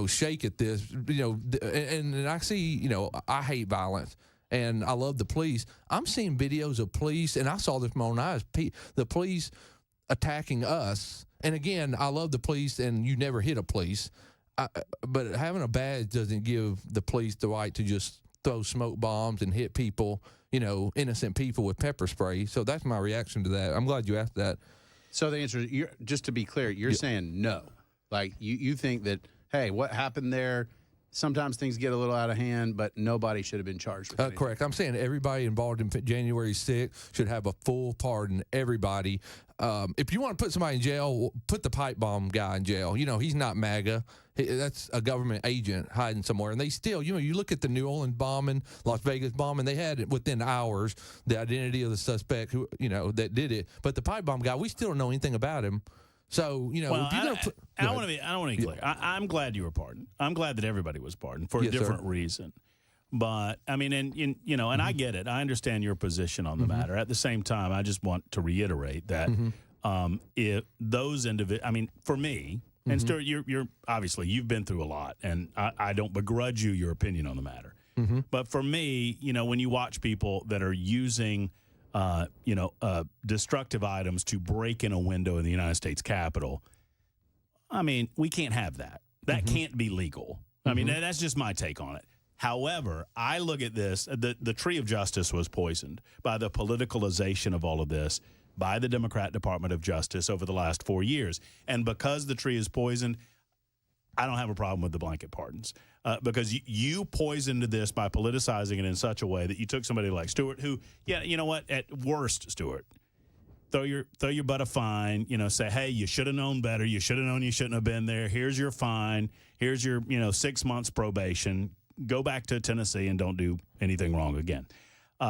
Speaker 19: shake at this, and I see, I hate violence. And I love the police. I'm seeing videos of police, and I saw this with my own eyes, the police attacking us. And again, I love the police, and you never hit a police. But having a badge doesn't give the police the right to just throw smoke bombs and hit people, innocent people with pepper spray. So that's my reaction to that. I'm glad you asked that.
Speaker 18: So the answer is, just to be clear, you're saying no. Like, you think that, hey, what happened there, sometimes things get a little out of hand, but nobody should have been charged with anything.
Speaker 19: Correct. I'm saying everybody involved in January 6th should have a full pardon. Everybody. If you want to put somebody in jail, put the pipe bomb guy in jail. He's not MAGA. That's a government agent hiding somewhere. And they still, you look at the New Orleans bombing, Las Vegas bombing, they had within hours the identity of the suspect who, that did it. But the pipe bomb guy, we still don't know anything about him. So,
Speaker 1: I don't want to be clear. I'm glad you were pardoned. I'm glad that everybody was pardoned for a different reason. But, I mean, and I get it. I understand your position on the matter. At the same time, I just want to reiterate that if those individuals, for me, and Stuart, you're obviously, you've been through a lot, and I don't begrudge you your opinion on the matter. But for me, when you watch people that are using destructive items to break in a window in the United States Capitol, we can't have that. That can't be legal. That's just my take on it. However, I look at this, the tree of justice was poisoned by the politicalization of all of this by the Democrat Department of Justice over the last 4 years. And because the tree is poisoned, I don't have a problem with the blanket pardons because you poisoned this by politicizing it in such a way that you took somebody like Stewart, who, you know what, at worst, Stewart, throw your butt a fine, say, hey, you should have known better. You should have known you shouldn't have been there. Here's your fine. Here's your, 6 months probation. Go back to Tennessee and don't do anything wrong again.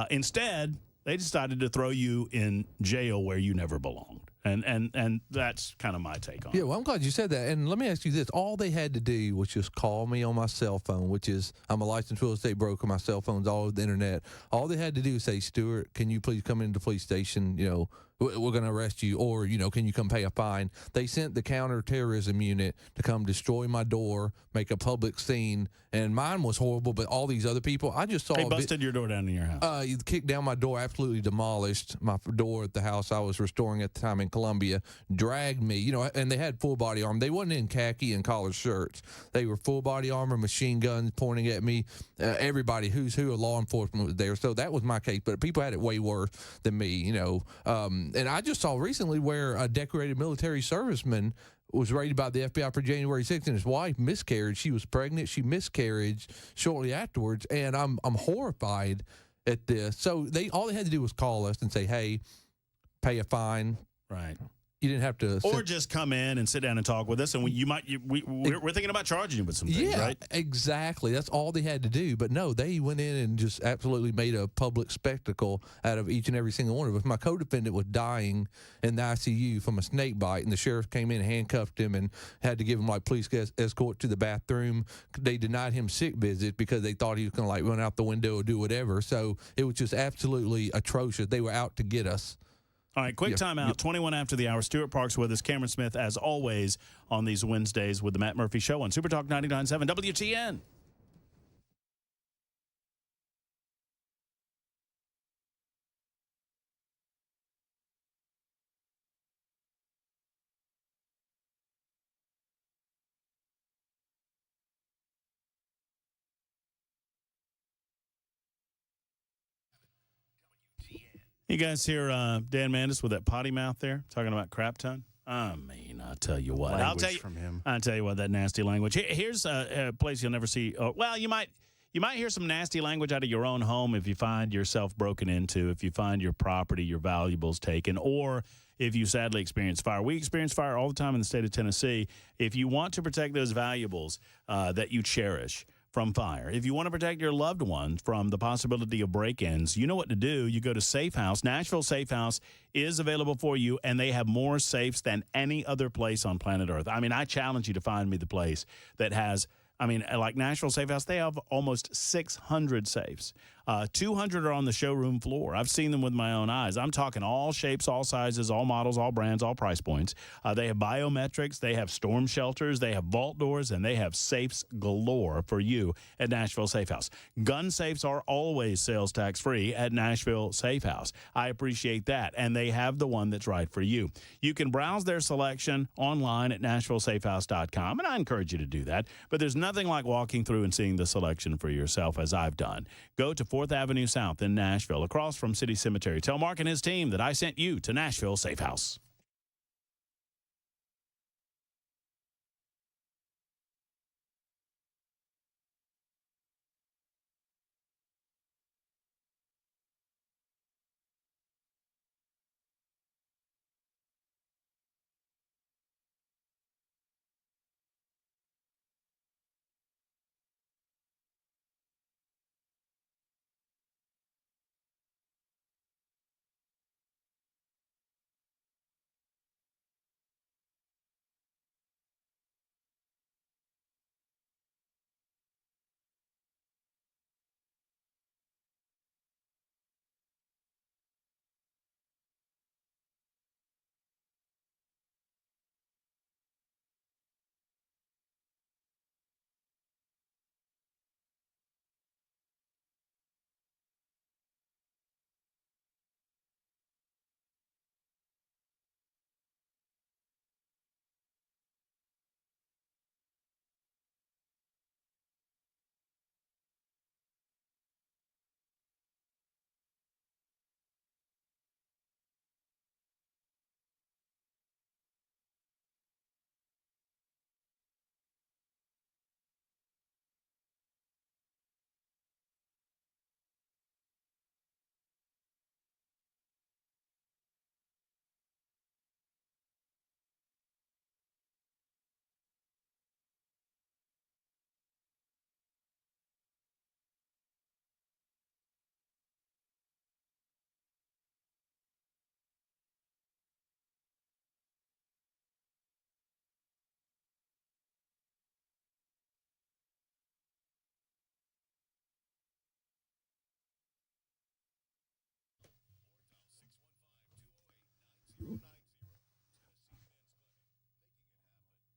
Speaker 1: Instead, they decided to throw you in jail where you never belonged. And that's kind of my take on it.
Speaker 19: Yeah, well, I'm glad you said that. And let me ask you this. All they had to do was just call me on my cell phone, which is, I'm a licensed real estate broker. My cell phone's all over the internet. All they had to do is say, Stuart, can you please come into the police station? We're going to arrest you, or, can you come pay a fine? They sent the counterterrorism unit to come destroy my door, make a public scene, and mine was horrible, but all these other people, I just saw...
Speaker 1: They busted your door down in your house.
Speaker 19: Kicked down my door, absolutely demolished my door at the house I was restoring at the time in Columbia, dragged me, and they had full body armor. They wasn't in khaki and collared shirts. They were full body armor, machine guns pointing at me. Everybody who's who of law enforcement was there. So that was my case, but people had it way worse than me, and I just saw recently where a decorated military serviceman was raided by the FBI for January 6th, and his wife miscarried. She was pregnant. She miscarried shortly afterwards, and I'm horrified at this. So all they had to do was call us and say, hey, pay a fine.
Speaker 1: Right.
Speaker 19: You didn't have to,
Speaker 1: or just come in and sit down and talk with us, and we're thinking about charging you with some things, right?
Speaker 19: Exactly. That's all they had to do. But no, they went in and just absolutely made a public spectacle out of each and every single one of us. My co-defendant was dying in the ICU from a snake bite, and the sheriff came in and handcuffed him and had to give him police escort to the bathroom. They denied him sick visits because they thought he was going to run out the window or do whatever. So it was just absolutely atrocious. They were out to get us.
Speaker 1: All right, quick timeout. 21 after the hour. Stuart Park's with us. Cameron Smith, as always, on these Wednesdays with the Matt Muprhy Show on Super Talk 99.7 WTN. You guys hear Dan Mandis with that potty mouth there talking about crap ton? I mean, I'll tell you what. I'll tell you what, that nasty language. Here's a place you'll never see. Well, you might hear some nasty language out of your own home if you find yourself broken into, if you find your property, your valuables taken, or if you sadly experience fire. We experience fire all the time in the state of Tennessee. If you want to protect those valuables that you cherish from fire, if you want to protect your loved ones from the possibility of break-ins, you know what to do. You go to Safe House. Nashville Safe House is available for you, and they have more safes than any other place on planet Earth. I mean, I challenge you to find me the place that has, like Nashville Safe House, they have almost 600 safes. 200 are on the showroom floor. I've seen them with my own eyes. I'm talking all shapes, all sizes, all models, all brands, all price points. They have biometrics. They have storm shelters. They have vault doors, and they have safes galore for you at Nashville Safe House. Gun safes are always sales tax free at Nashville Safe House. I appreciate that, and they have the one that's right for you. You can browse their selection online at NashvilleSafeHouse.com, and I encourage you to do that. But there's nothing like walking through and seeing the selection for yourself, as I've done. Go to 4th Avenue South in Nashville, across from City Cemetery. Tell Mark and his team that I sent you to Nashville Safe House.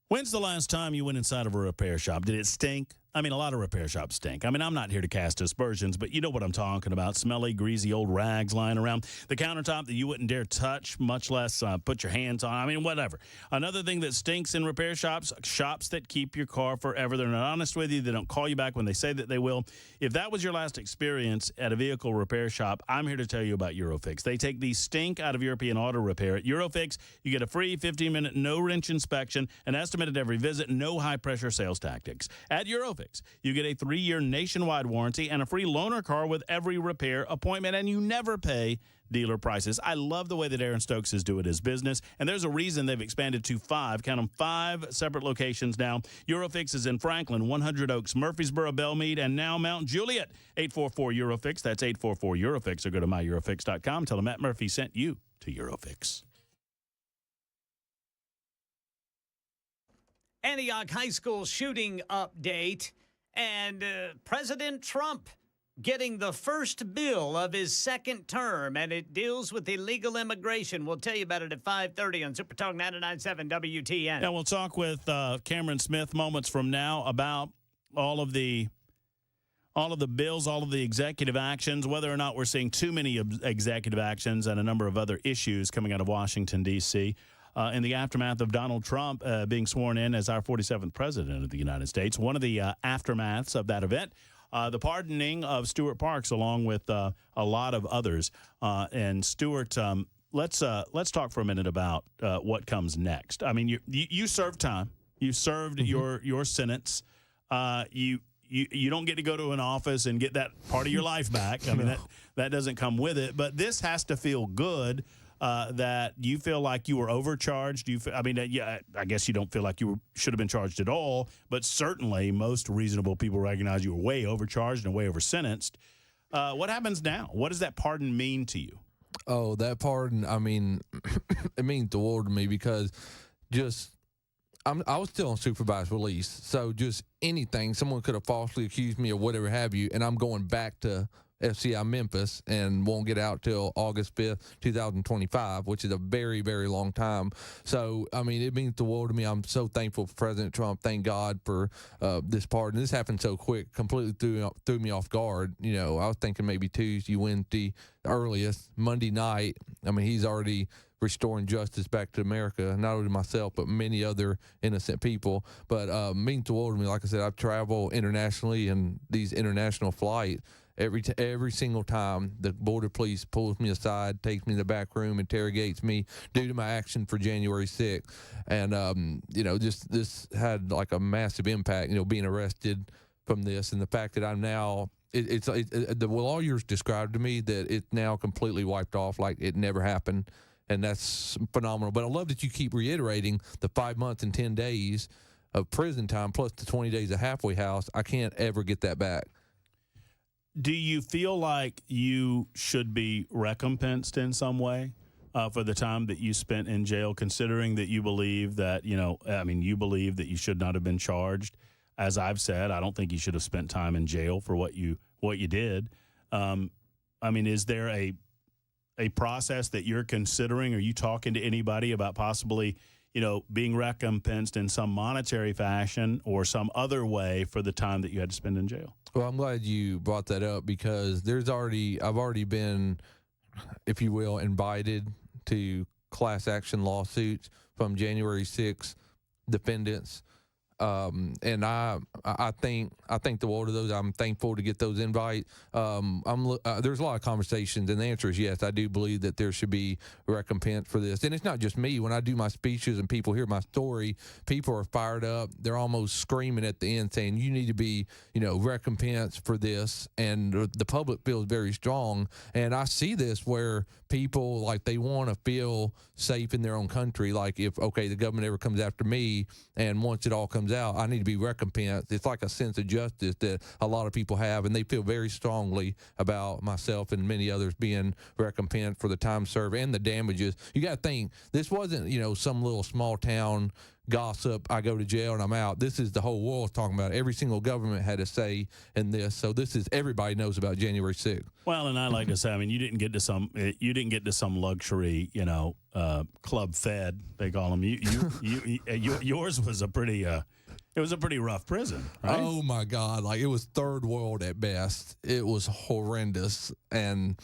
Speaker 1: When's the last time you went inside of a repair shop? Did it stink? I mean, a lot of repair shops stink. I mean, I'm not here to cast aspersions, but you know what I'm talking about. Smelly, greasy old rags lying around. The countertop that you wouldn't dare touch, much less put your hands on. I mean, whatever. Another thing that stinks in repair shops, shops that keep your car forever. They're not honest with you. They don't call you back when they say that they will. If that was your last experience at a vehicle repair shop, I'm here to tell you about Eurofix. They take the stink out of European auto repair. At Eurofix, you get a free 15-minute no-wrench inspection, an estimate at every visit, no high-pressure sales tactics. At Eurofix, Eurofix. You get a 3-year nationwide warranty and a free loaner car with every repair appointment, and you never pay dealer prices. I love the way that Aaron Stokes is doing his business, and there's a reason they've expanded to 5 separate locations now. Eurofix is in Franklin, 100 Oaks, Murfreesboro, Belmead, and now Mount Juliet. 844-EUROFIX. That's 844-EUROFIX, or go to myeurofix.com. Tell them Matt Murphy sent you to Eurofix.
Speaker 4: Antioch High School shooting update, and President Trump getting the first bill of his second term, and it deals with illegal immigration. We'll tell you about it at 5:30 on Super Talk 99.7 WTN.
Speaker 1: Now, we'll talk with Cameron Smith moments from now about all of the bills, all of the executive actions, whether or not we're seeing too many executive actions and a number of other issues coming out of Washington, D.C., in the aftermath of Donald Trump being sworn in as our 47th president of the United States. One of the aftermaths of that event, the pardoning of Stuart Parks, along with a lot of others. And Stuart, let's talk for a minute about what comes next. I mean, you served time. You served your sentence. You don't get to go to an office and get that part of your life back. I mean, that doesn't come with it. But this has to feel good. That you feel like you were overcharged. I guess you don't feel like you should have been charged at all, but certainly most reasonable people recognize you were way overcharged and way oversentenced. What happens now? What does that pardon mean to you?
Speaker 19: Oh, that pardon, I mean, it means the world to me because I was still on supervised release, so just anything, someone could have falsely accused me or whatever have you, and I'm going back to FCI Memphis and won't get out till August 5th, 2025, which is a very, very long time. So, I mean, it means the world to me. I'm so thankful for President Trump. Thank God for this pardon. This happened so quick, completely threw me off guard. You know, I was thinking maybe Tuesday, Wednesday, earliest, Monday night. I mean, he's already restoring justice back to America, not only myself, but many other innocent people. But means the world to me. Like I said, I've traveled internationally and these international flights. Every single time the border police pulls me aside, takes me to the back room, interrogates me due to my action for January 6th. And, just this had like a massive impact, being arrested from this and the fact that I'm now, the lawyers described to me that it's now completely wiped off like it never happened. And that's phenomenal. But I love that you keep reiterating the 5 months and 10 days of prison time plus the 20 days of halfway house. I can't ever get that back.
Speaker 1: Do you feel like you should be recompensed in some way for the time that you spent in jail, considering that you believe that, you believe that you should not have been charged? As I've said, I don't think you should have spent time in jail for what you did. Is there a process that you're considering? Are you talking to anybody about possibly, being recompensed in some monetary fashion or some other way for the time that you had to spend in jail?
Speaker 19: Well, I'm glad you brought that up because I've already been, if you will, invited to class action lawsuits from January 6th defendants. And I think the world of those. I'm thankful to get those invites. There's a lot of conversations, and the answer is yes. I do believe that there should be recompense for this, and it's not just me. When I do my speeches and people hear my story, people are fired up. They're almost screaming at the end, saying, "You need to be, recompense for this." And the public feels very strong, and I see this where people like they want to feel safe in their own country. Like if the government ever comes after me, and once it all comes out, I need to be recompensed. It's like a sense of justice that a lot of people have, and they feel very strongly about myself and many others being recompensed for the time served and the damages. You got to think, this wasn't, some little small town gossip, I go to jail and I'm out. This is the whole world talking about it. Every single government had a say in this. So this is, everybody knows about January 6th.
Speaker 1: Well, and I like to say, you didn't get to some luxury, club fed, they call them. Yours was a pretty, it was a pretty rough prison, right?
Speaker 19: Oh my God. Like it was third world at best. It was horrendous. And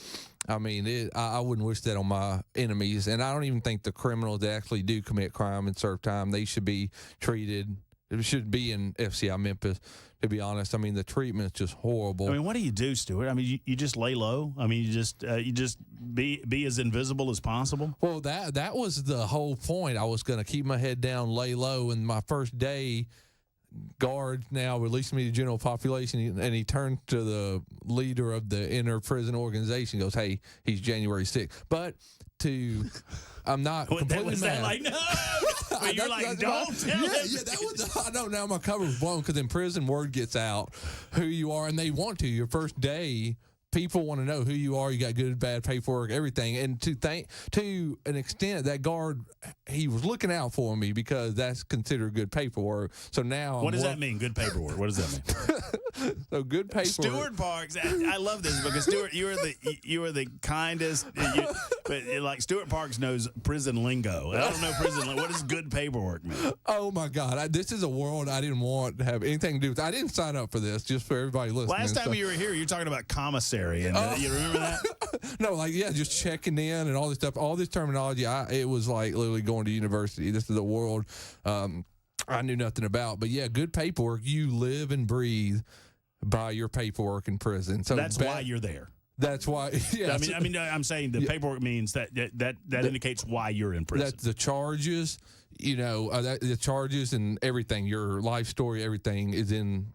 Speaker 19: I wouldn't wish that on my enemies. And I don't even think the criminals that actually do commit crime and serve time, they should be treated. It should be in FCI Memphis, to be honest. The treatment's just horrible.
Speaker 1: What do you do, Stuart? You just lay low? You just be as invisible as possible?
Speaker 19: Well, that was the whole point. I was going to keep my head down, lay low. And my first day, guards now released me to general population, and he turned to the leader of the inner prison organization and goes, hey, he's January 6th. But I'm not completely mad.
Speaker 1: Like, no! But you're like, don't tell him.
Speaker 19: Yeah, that was, I know now my cover was blown because in prison word gets out who you are, and they want to. Your first day, people want to know who you are. You got good, bad paperwork, everything. And to an extent, that guard, he was looking out for me because that's considered good paperwork. So now,
Speaker 1: what does that mean? Good paperwork. What does that
Speaker 19: mean? So good paperwork.
Speaker 1: Stuart Parks. I love this because Stuart, you are the kindest. But like Stuart Parks knows prison lingo. I don't know prison lingo. What does good paperwork mean?
Speaker 19: Oh my God! This is a world I didn't want to have anything to do with. I didn't sign up for this. Just for everybody listening.
Speaker 1: Last time you were here, you were talking about commissary, and you remember that?
Speaker 19: No, like just checking in and all this stuff, all this terminology. It was like literally going to university. This is a world I knew nothing about. But yeah, good paperwork. You live and breathe by your paperwork in prison. So
Speaker 1: that's why you're there.
Speaker 19: That's why. Yeah,
Speaker 1: I'm saying the paperwork means that indicates why you're in prison.
Speaker 19: That's the charges. The charges and everything. Your life story, everything is in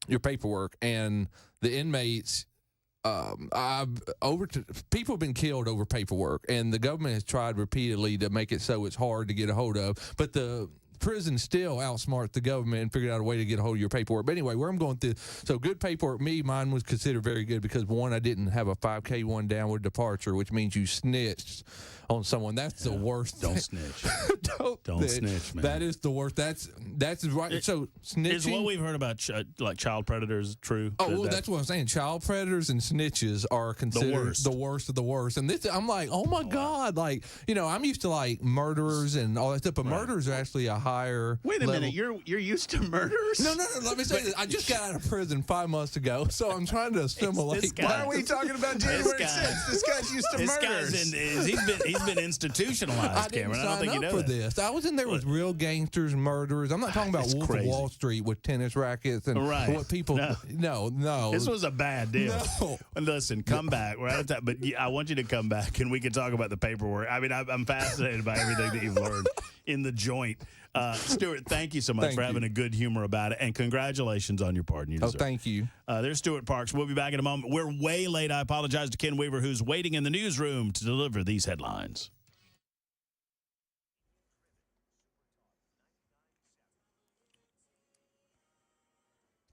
Speaker 19: your paperwork, and the inmates. People have been killed over paperwork, and the government has tried repeatedly to make it so it's hard to get a hold of. But the prison still outsmarts the government and figured out a way to get a hold of your paperwork. But anyway, where I'm going through, so good paperwork, mine was considered very good because one, I didn't have a 5K1 downward departure, which means you snitched on someone. That's the worst.
Speaker 1: Don't snitch. Don't snitch, man.
Speaker 19: That is the worst. That's right. So snitching
Speaker 1: is what we've heard about like child predators true.
Speaker 19: Oh, well, that's what I'm saying. Child predators and snitches are considered the worst of the worst. And this, I'm like, oh my God, like I'm used to like murderers and all that stuff, but murderers are actually a higher.
Speaker 2: Wait a
Speaker 19: level.
Speaker 2: minute, you're used to murders?
Speaker 19: No. Let me say this. I just got out of prison 5 months ago, so I'm trying to assimilate.
Speaker 2: Why are we talking about January 6th? This guy's used to murders.
Speaker 1: He's been institutionalized, Cameron. I don't think you know
Speaker 19: for this. I was in there with real gangsters, murderers. I'm not talking about Wolf of Wall Street with tennis rackets and what people. No.
Speaker 1: This was a bad deal.
Speaker 19: No.
Speaker 1: Listen, come back. We're out of time, but I want you to come back and we can talk about the paperwork. I mean, I'm fascinated by everything that you've learned in the joint. Stuart, thank you so much for having a good humor about it, and congratulations on your pardon. You deserve it.
Speaker 19: Thank you.
Speaker 1: There's Stuart Parks. We'll be back in a moment. We're way late. I apologize to Ken Weaver, who's waiting in the newsroom to deliver these headlines.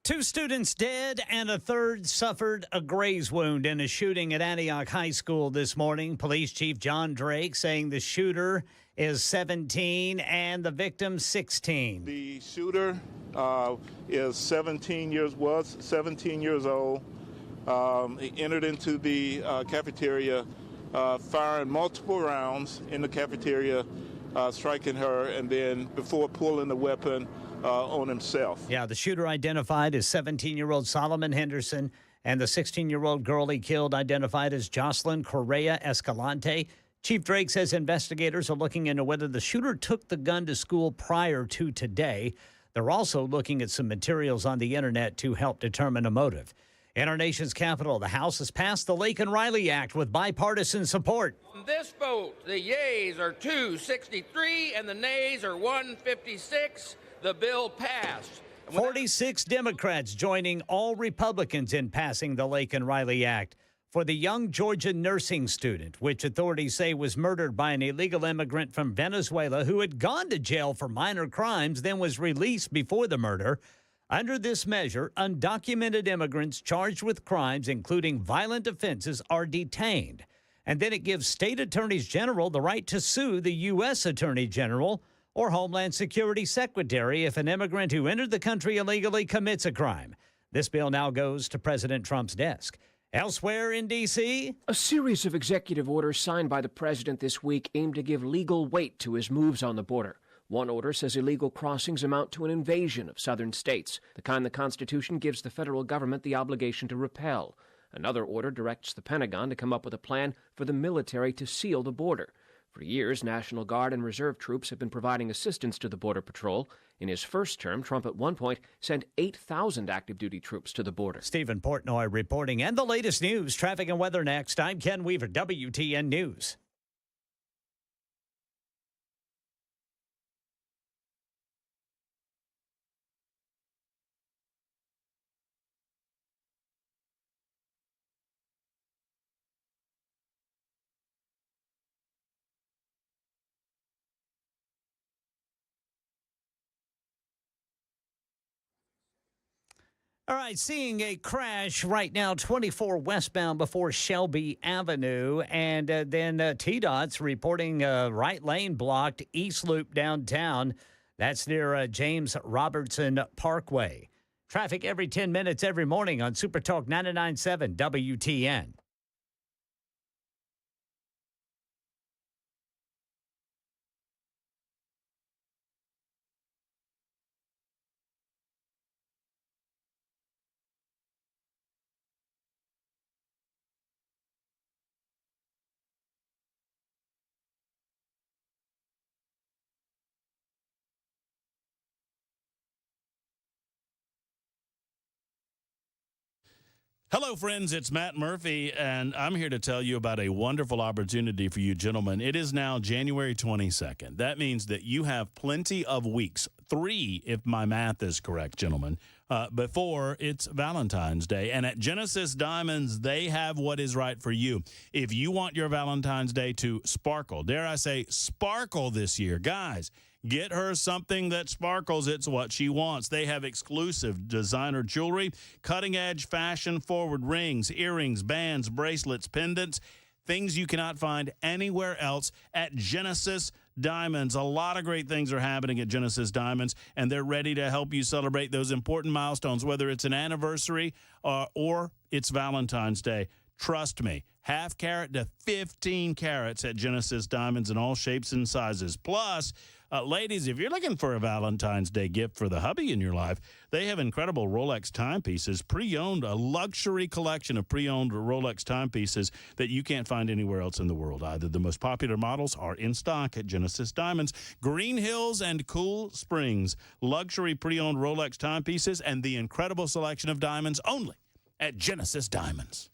Speaker 4: Two students dead and a third suffered a graze wound in a shooting at Antioch High School this morning. Police Chief John Drake saying the shooter is 17 and the victim 16.
Speaker 6: The shooter was 17 years old. He entered into the cafeteria, firing multiple rounds in the cafeteria, striking her, and then before pulling the weapon on himself.
Speaker 4: Yeah, the shooter identified as 17-year-old Solomon Henderson, and the 16-year-old girl he killed identified as Jocelyn Correa Escalante. Chief Drake says investigators are looking into whether the shooter took the gun to school prior to today. They're also looking at some materials on the internet to help determine a motive. In our nation's capital, the House has passed the Laken Riley Act with bipartisan support.
Speaker 20: On this vote, the yeas are 263 and the nays are 156. The bill passed.
Speaker 4: 46 Democrats joining all Republicans in passing the Laken Riley Act for the young Georgia nursing student, which authorities say was murdered by an illegal immigrant from Venezuela who had gone to jail for minor crimes, then was released before the murder. Under this measure, undocumented immigrants charged with crimes, including violent offenses, are detained. And then it gives state attorneys general the right to sue the U.S. Attorney General or Homeland Security Secretary if an immigrant who entered the country illegally commits a crime. This bill now goes to President Trump's desk. Elsewhere in D.C.,
Speaker 17: a series of executive orders signed by the president this week aim to give legal weight to his moves on the border. One order says illegal crossings amount to an invasion of southern states, the kind the Constitution gives the federal government the obligation to repel. Another order directs the Pentagon to come up with a plan for the military to seal the border. For years, National Guard and Reserve troops have been providing assistance to the Border Patrol. In his first term, Trump at one point sent 8,000 active duty troops to the border.
Speaker 4: Stephen Portnoy reporting. And the latest news, traffic and weather next. I'm Ken Weaver, WTN News. All right, seeing a crash right now, 24 westbound before Shelby Avenue. And then TDOT's reporting right lane blocked, East Loop downtown. That's near James Robertson Parkway. Traffic every 10 minutes every morning on Super Talk 99.7 WTN.
Speaker 1: Hello, friends. It's Matt Murphy, and I'm here to tell you about a wonderful opportunity for you gentlemen. It is now January 22nd. That means that you have plenty of weeks, 3 if my math is correct, gentlemen, before it's Valentine's Day. And at Genesis Diamonds, they have what is right for you. If you want your Valentine's Day to sparkle, dare I say sparkle this year, guys, get her something that sparkles. It's what she wants. They have exclusive designer jewelry, cutting-edge, fashion-forward rings, earrings, bands, bracelets, pendants, things you cannot find anywhere else at Genesis Diamonds. A lot of great things are happening at Genesis Diamonds, and they're ready to help you celebrate those important milestones, whether it's an anniversary or it's Valentine's Day. Trust me, half carat to 15 carats at Genesis Diamonds in all shapes and sizes. Plus, ladies, if you're looking for a Valentine's Day gift for the hubby in your life, they have incredible Rolex timepieces, pre-owned, a luxury collection of pre-owned Rolex timepieces that you can't find anywhere else in the world either. The most popular models are in stock at Genesis Diamonds. Green Hills and Cool Springs, luxury pre-owned Rolex timepieces, and the incredible selection of diamonds only at Genesis Diamonds.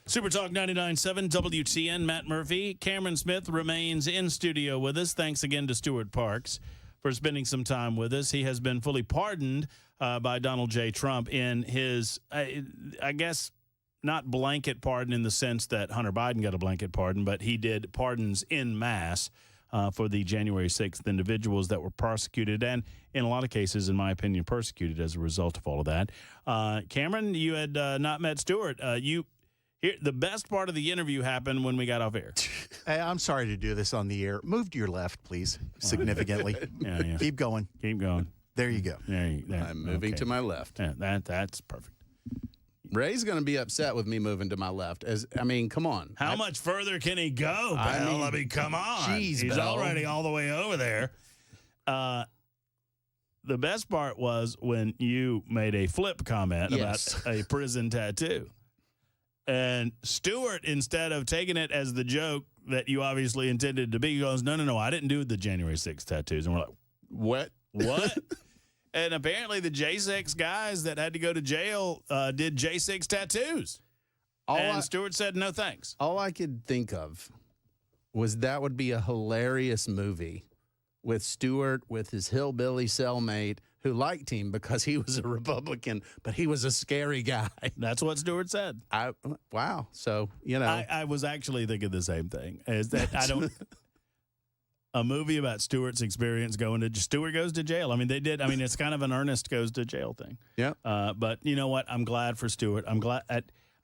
Speaker 1: Super Talk 99.7 WTN, Matt Murphy. Cameron Smith remains in studio with us. Thanks again to Stuart Parks for spending some time with us. He has been fully pardoned by Donald J. Trump in his, I guess, not blanket pardon in the sense that Hunter Biden got a blanket pardon, but he did pardons en masse for the January 6th individuals that were prosecuted and, in a lot of cases, in my opinion, persecuted as a result of all of that. Cameron, you had not met Stuart. Here, the best part of the interview happened when we got off air.
Speaker 2: Hey, I'm sorry to do this on the air. Move to your left, please, significantly.
Speaker 1: Yeah.
Speaker 2: Keep going.
Speaker 1: Keep going.
Speaker 2: There you go.
Speaker 1: There.
Speaker 18: I'm moving to my left.
Speaker 1: Yeah, that's perfect.
Speaker 18: Ray's going to be upset with me moving to my left. Come on.
Speaker 1: How much further can he go, Bell? I mean, come on.
Speaker 18: Geez,
Speaker 1: He's
Speaker 18: Bell.
Speaker 1: already all the way over there. The best part was when you made a flip comment about a prison tattoo. And Stewart, instead of taking it as the joke that you obviously intended to be, goes, no, I didn't do the January 6th tattoos. And we're like, what? And apparently the J6 guys that had to go to jail did J6 tattoos. Stewart said, no, thanks.
Speaker 18: All I could think of was that would be a hilarious movie with Stewart, with his hillbilly cellmate, who liked him because he was a Republican, but he was a scary guy.
Speaker 1: That's what Stewart said.
Speaker 18: Wow. So,
Speaker 1: I was actually thinking the same thing. Is that a movie about Stewart's experience Stewart goes to jail. I mean, they did. I mean, it's kind of an Ernest goes to jail thing.
Speaker 18: Yeah.
Speaker 1: But you know what? I'm glad for Stewart. I'm glad.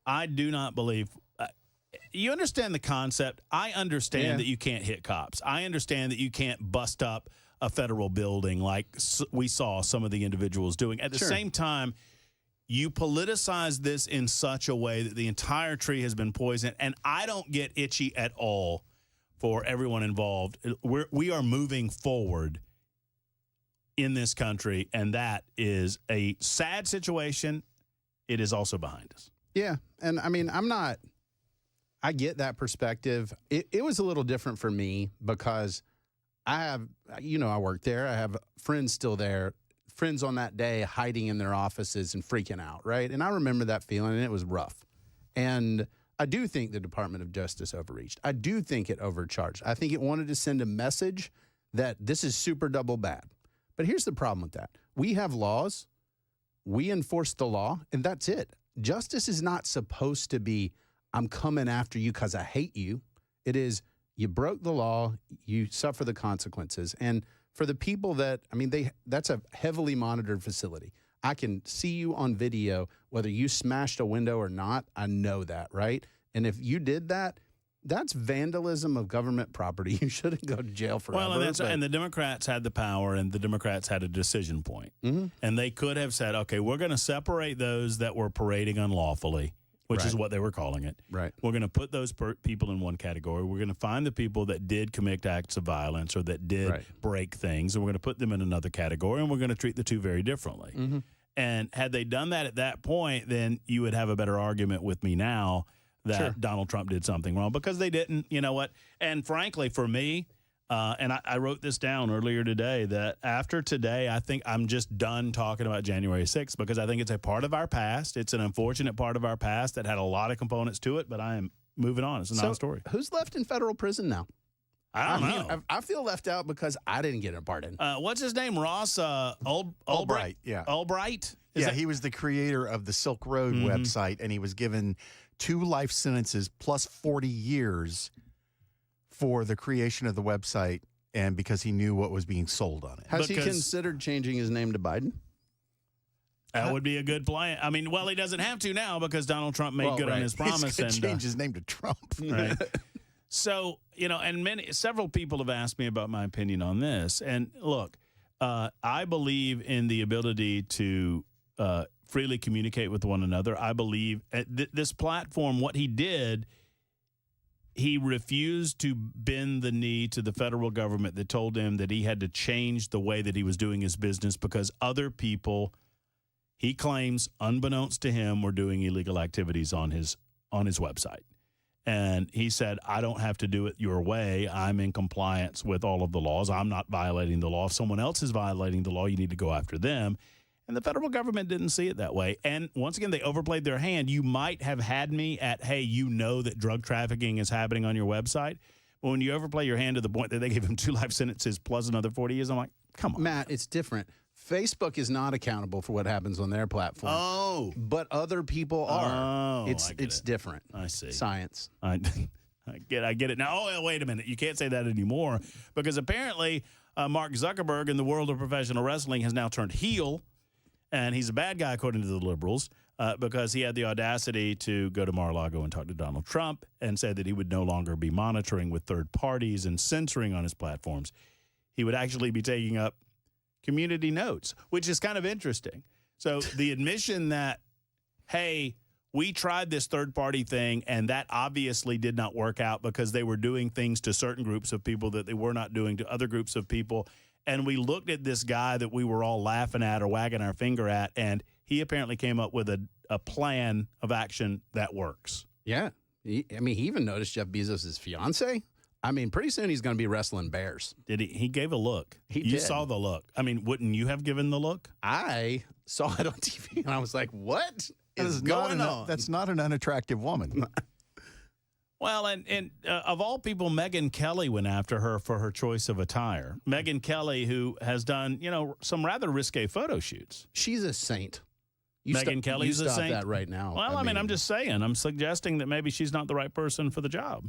Speaker 1: I do not believe. You understand the concept. I understand that you can't hit cops. I understand that you can't bust up a federal building like we saw some of the individuals doing. At the same time, you politicize this in such a way that the entire tree has been poisoned, and I don't get itchy at all for everyone involved. We are moving forward in this country, and that is a sad situation. It is also behind us.
Speaker 18: Yeah, and I mean, I get that perspective. It was a little different for me because I work there. I have friends still there, friends on that day hiding in their offices and freaking out, right? And I remember that feeling, and it was rough. And I do think the Department of Justice overreached. I do think it overcharged. I think it wanted to send a message that this is super double bad. But here's the problem with that. We have laws. We enforce the law, and that's it. Justice is not supposed to be, I'm coming after you because I hate you. It is, you broke the law, you suffer the consequences. And for the people that's a heavily monitored facility. I can see you on video, whether you smashed a window or not. I know that, right? And if you did that, that's vandalism of government property. You shouldn't go to jail forever.
Speaker 1: Well, and the Democrats had the power, and the Democrats had a decision point. Mm-hmm. And they could have said, okay, we're going to separate those that were parading unlawfully, which is what they were calling it.
Speaker 18: Right.
Speaker 1: We're going to put those people in one category. We're going to find the people that did commit acts of violence or that did break things, and we're going to put them in another category, and we're going to treat the two very differently. Mm-hmm. And had they done that at that point, then you would have a better argument with me now that Donald Trump did something wrong, because they didn't. You know what? And frankly, for me, and I wrote this down earlier today, that after today, I think I'm just done talking about January 6th, because I think it's a part of our past. It's an unfortunate part of our past that had a lot of components to it, but I am moving on. It's a non-story.
Speaker 18: Who's left in federal prison now?
Speaker 1: I don't know.
Speaker 18: I feel left out because I didn't get a pardon.
Speaker 1: What's his name? Ross Ulbright.
Speaker 2: Yeah.
Speaker 1: Ulbright?
Speaker 2: He was the creator of the Silk Road website, and he was given 2 life sentences plus 40 years for the creation of the website, and because he knew what was being sold on it.
Speaker 18: Has he considered changing his name to Biden?
Speaker 1: That would be a good plan. I mean, well, he doesn't have to now because Donald Trump made good on his promise.
Speaker 2: He's going to change his name to Trump.
Speaker 1: Right. So, and several people have asked me about my opinion on this. And look, I believe in the ability to freely communicate with one another. I believe this platform, what he did, he refused to bend the knee to the federal government that told him that he had to change the way that he was doing his business because other people, he claims, unbeknownst to him, were doing illegal activities on his website. And he said, I don't have to do it your way. I'm in compliance with all of the laws. I'm not violating the law. If someone else is violating the law, you need to go after them. And the federal government didn't see it that way. And once again, they overplayed their hand. You might have had me at, hey, you know that drug trafficking is happening on your website. But when you overplay your hand to the point that they gave him 2 life sentences plus another 40 years, I'm like, come on.
Speaker 18: Matt, it's different. Facebook is not accountable for what happens on their platform.
Speaker 1: Oh.
Speaker 18: But other people are.
Speaker 1: Oh,
Speaker 18: it's different.
Speaker 1: I see.
Speaker 18: Science.
Speaker 1: I get it. Now, wait a minute. You can't say that anymore because apparently Mark Zuckerberg in the world of professional wrestling has now turned heel, and he's a bad guy according to the liberals because he had the audacity to go to Mar-a-Lago and talk to Donald Trump and say that he would no longer be monitoring with third parties and censoring on his platforms. He would actually be taking up community notes, which is kind of interesting. So the admission that, hey, we tried this third-party thing, and that obviously did not work out because they were doing things to certain groups of people that they were not doing to other groups of people. And we looked at this guy that we were all laughing at or wagging our finger at, and he apparently came up with a plan of action that works.
Speaker 18: Yeah. He even noticed Jeff Bezos' fiance. I mean, pretty soon he's going to be wrestling bears.
Speaker 1: Did he? He gave a look. You
Speaker 18: did.
Speaker 1: saw the look. I mean, wouldn't you have given the look?
Speaker 18: I saw it on TV, and I was like, what is going on?
Speaker 2: That's not an unattractive woman.
Speaker 1: Well, and of all people, Megyn Kelly went after her for her choice of attire. Megyn Kelly, who has done, some rather risque photo shoots.
Speaker 18: She's a saint.
Speaker 1: Megyn Kelly's a saint?
Speaker 18: That right now.
Speaker 1: Well, I mean, I'm just saying. I'm suggesting that maybe she's not the right person for the job.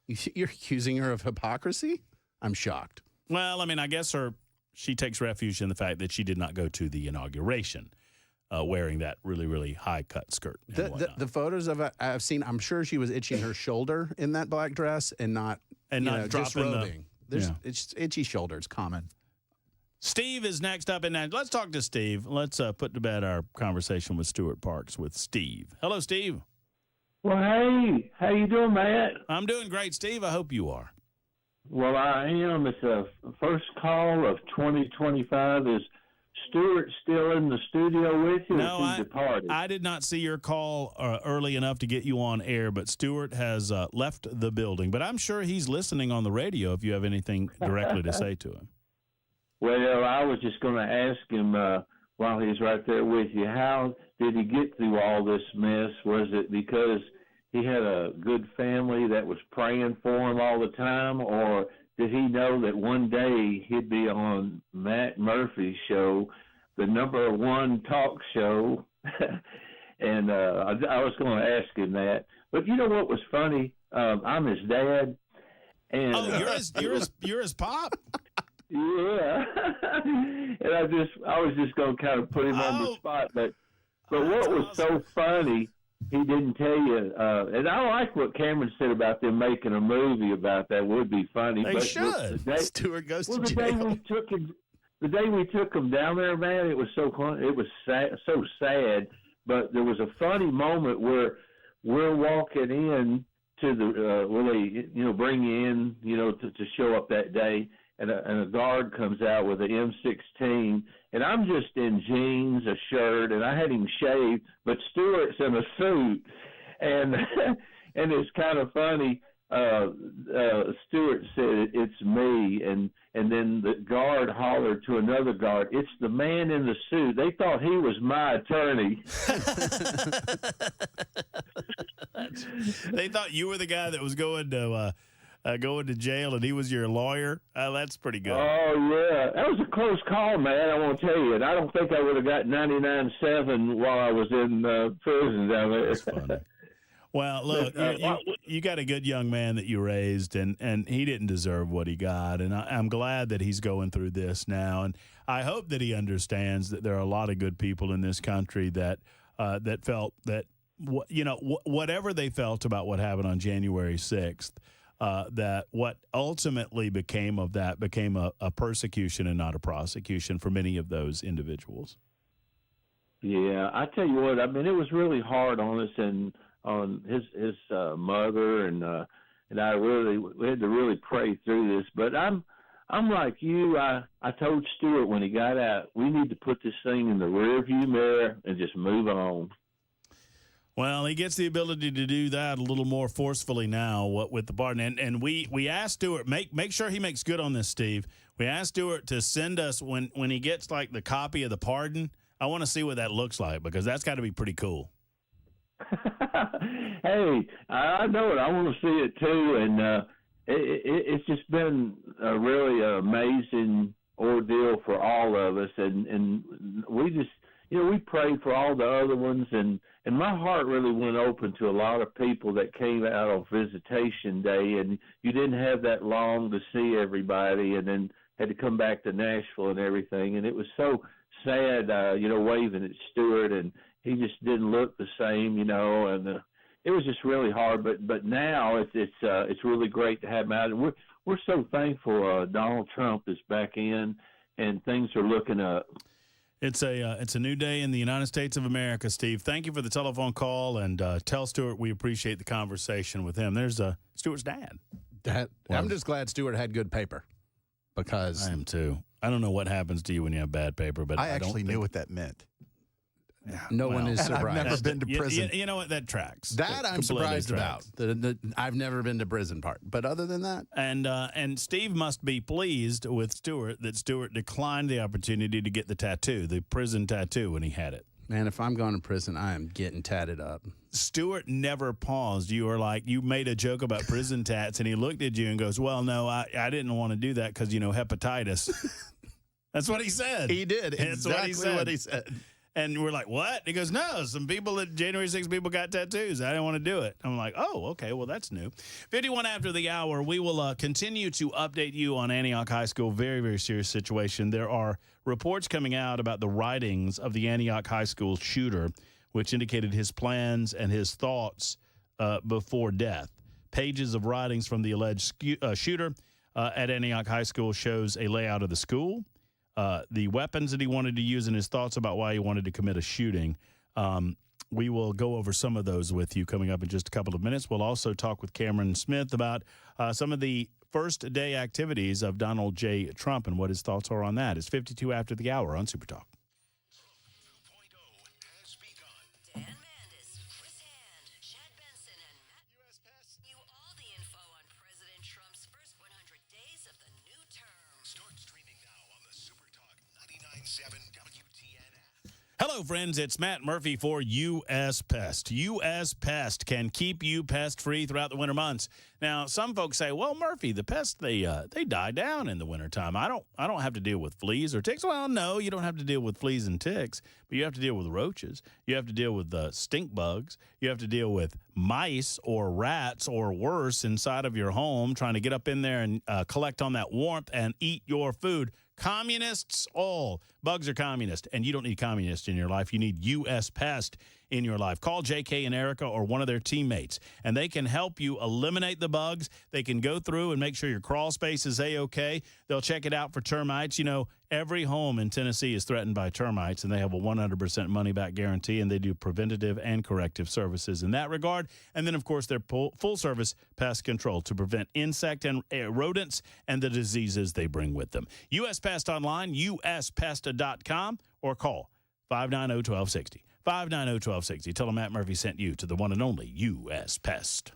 Speaker 18: You're accusing her of hypocrisy? I'm shocked.
Speaker 1: Well, I mean, I guess she takes refuge in the fact that she did not go to the inauguration wearing that really, really high-cut skirt.
Speaker 18: The photos of it I've seen, I'm sure she was itching her shoulder in that black dress and not disrobing. It's itchy shoulder. It's common.
Speaker 1: Steve is next up. Let's talk to Steve. Let's put to bed our conversation with Stuart Parks with Steve. Hello, Steve.
Speaker 21: Well, hey, how you doing, Matt?
Speaker 1: I'm doing great, Steve. I hope you are.
Speaker 21: Well, I am. It's a first call of 2025. Is Stuart still in the studio with you?
Speaker 1: No,
Speaker 21: or he departed?
Speaker 1: I did not see your call early enough to get you on air, but Stuart has left the building. But I'm sure he's listening on the radio if you have anything directly to say to him.
Speaker 21: Well, I was just going to ask him while he's right there with you, how did he get through all this mess? Was it because he had a good family that was praying for him all the time, or did he know that one day he'd be on Matt Murphy's show, the #1 talk show? And I was going to ask him that. But you know what was funny? I'm his dad. And,
Speaker 1: you're his pop?
Speaker 21: Yeah. And I was just going to kind of put him on the spot. But what was so funny, he didn't tell you. And I like what Cameron said about them making a movie about that. Would be funny.
Speaker 1: They should.
Speaker 18: Stuart goes to
Speaker 21: jail. The day we took him down there, man, it was so so sad. But there was a funny moment where we're walking in to the where they bring you in to show up that day. And a guard comes out with an M16, and I'm just in jeans, a shirt, and I had him shaved, but Stuart's in a suit, and it's kind of funny. Stuart said, "It's me," and then the guard hollered to another guard, "It's the man in the suit." They thought he was my attorney.
Speaker 1: They thought you were the guy that was going to jail, and he was your lawyer. That's pretty good.
Speaker 21: Oh, yeah. That was a close call, man, I won't tell you. And I don't think I would have got 99.7 while I was in prison down there.
Speaker 1: That's funny. Well, look, you got a good young man that you raised, and he didn't deserve what he got. And I'm glad that he's going through this now. And I hope that he understands that there are a lot of good people in this country that felt that, whatever they felt about what happened on January 6th, that what ultimately became of that became a persecution and not a prosecution for many of those individuals.
Speaker 21: Yeah, I tell you what, I mean, it was really hard on us and on his mother, and I we had to really pray through this. But I'm like you. I told Stuart when he got out, we need to put this thing in the rearview mirror and just move on.
Speaker 1: Well, he gets the ability to do that a little more forcefully now with the pardon. And we asked Stuart, make sure he makes good on this, Steve. We asked Stuart to send us, when he gets like the copy of the pardon, I want to see what that looks like, because that's got to be pretty cool.
Speaker 21: Hey, I know it. I want to see it too. And it's just been a really amazing ordeal for all of us. And we just, we prayed for all the other ones, and my heart really went open to a lot of people that came out on visitation day, and you didn't have that long to see everybody, and then had to come back to Nashville and everything, and it was so sad, waving at Stuart, and he just didn't look the same, and it was just really hard. But now it's really great to have him out, and we're so thankful Donald Trump is back in, and things are looking up.
Speaker 1: It's a new day in the United States of America, Steve. Thank you for the telephone call, and tell Stuart we appreciate the conversation with him. There's Stuart's dad.
Speaker 18: I'm just glad Stuart had good paper, because
Speaker 1: I am too. I don't know what happens to you when you have bad paper, but
Speaker 2: I actually knew what that meant.
Speaker 18: No one is surprised.
Speaker 2: I've never been to prison.
Speaker 1: You know what? That tracks.
Speaker 18: That I'm surprised about. I've never been to prison part. But other than that.
Speaker 1: And Steve must be pleased with Stuart that Stuart declined the opportunity to get the tattoo, the prison tattoo, when he had it.
Speaker 18: Man, if I'm going to prison, I am getting tatted up.
Speaker 1: Stuart never paused. You were like, you made a joke about prison tats, and he looked at you and goes, well, no, I didn't want to do that because, hepatitis. That's what he said.
Speaker 18: He did.
Speaker 1: That's
Speaker 18: Exactly what he said.
Speaker 1: And we're like, what? He goes, no, some people at January 6th people got tattoos. I didn't want to do it. I'm like, oh, okay, well, that's new. 51 after the hour, we will continue to update you on Antioch High School. Very, very serious situation. There are reports coming out about the writings of the Antioch High School shooter, which indicated his plans and his thoughts before death. Pages of writings from the alleged shooter at Antioch High School shows a layout of the school, the weapons that he wanted to use, and his thoughts about why he wanted to commit a shooting. We will go over some of those with you coming up in just a couple of minutes. We'll also talk with Cameron Smith about some of the first day activities of Donald J. Trump and what his thoughts are on that. It's 52 after the hour on Super Talk. Hello, friends. It's Matt Murphy for U.S. Pest. U.S. Pest can keep you pest-free throughout the winter months. Now, some folks say, well, Murphy, the pests, they die down in the wintertime. I don't have to deal with fleas or ticks. Well, no, you don't have to deal with fleas and ticks, but you have to deal with roaches. You have to deal with stink bugs. You have to deal with mice or rats or worse inside of your home trying to get up in there and collect on that warmth and eat your food. Communists, all bugs are communist, and you don't need communists in your life. You need U.S. Pest in your life. Call J.K. and Erica or one of their teammates, and they can help you eliminate the bugs. They can go through and make sure your crawl space is A-OK. They'll check it out for termites. You know, every home in Tennessee is threatened by termites, and they have a 100% money-back guarantee, and they do preventative and corrective services in that regard. And then, of course, they're full-service pest control to prevent insect and rodents and the diseases they bring with them. U.S. Pest online, uspest.com, or call 590-1260. 590-1260. Tell them Matt Murphy sent you to the one and only U.S. Pest.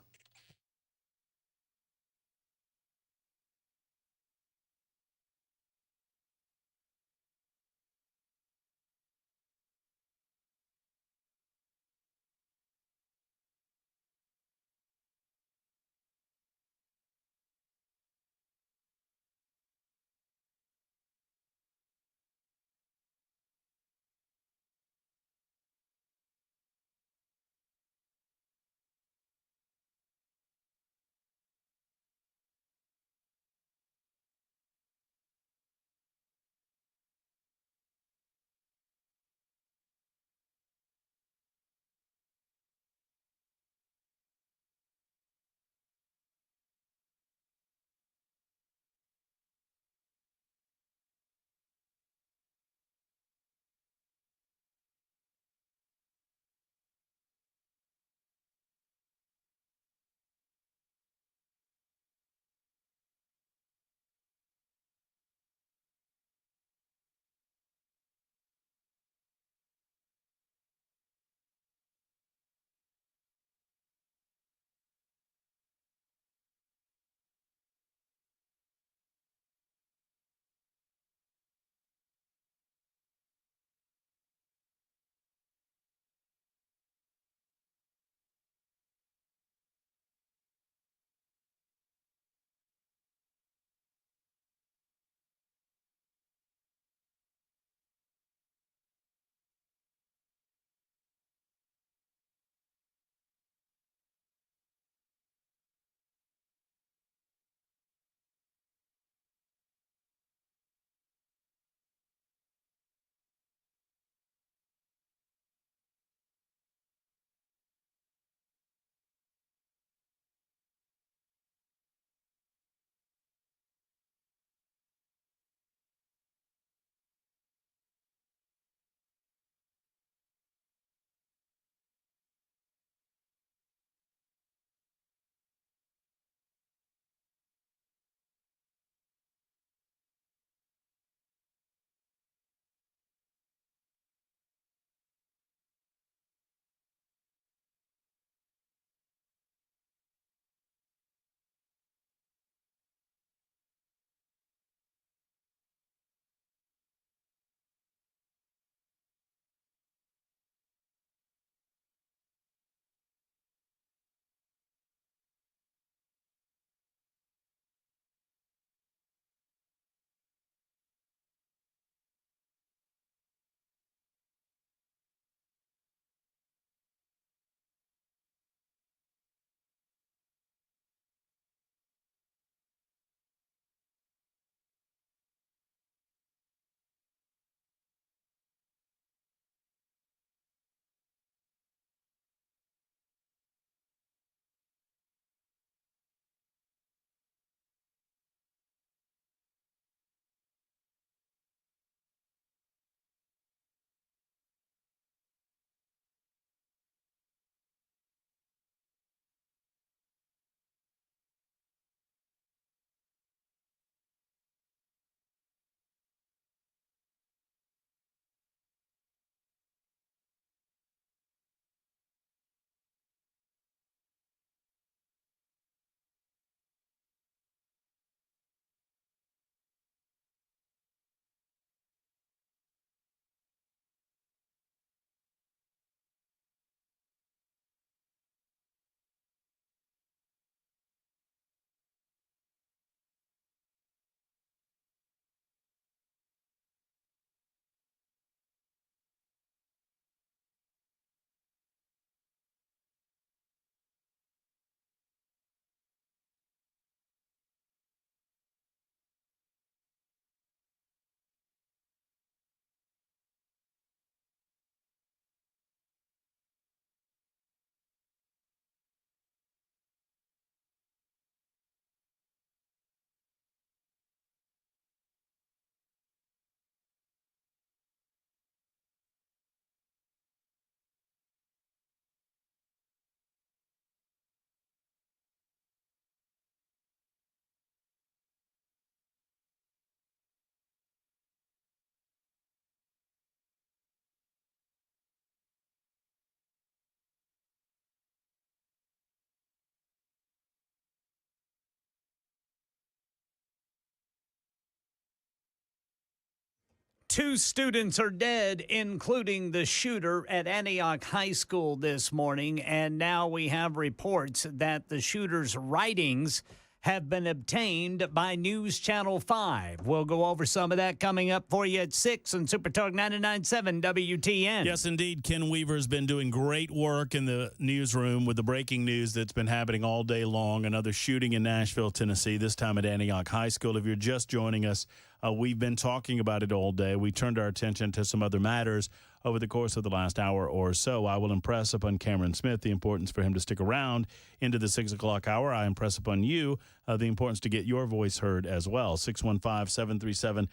Speaker 4: 2 students are dead, including the shooter at Antioch High School this morning. And now we have reports that the shooter's writings have been obtained by News Channel 5. We'll go over some of that coming up for you at 6 on Super Talk 99.7 WTN.
Speaker 1: Yes, indeed. Ken Weaver has been doing great work in the newsroom with the breaking news that's been happening all day long. Another shooting in Nashville, Tennessee, this time at Antioch High School. If you're just joining us, we've been talking about it all day. We turned our attention to some other matters over the course of the last hour or so. I will impress upon Cameron Smith the importance for him to stick around into the 6 o'clock hour. I impress upon you the importance to get your voice heard as well. 615-737-9986,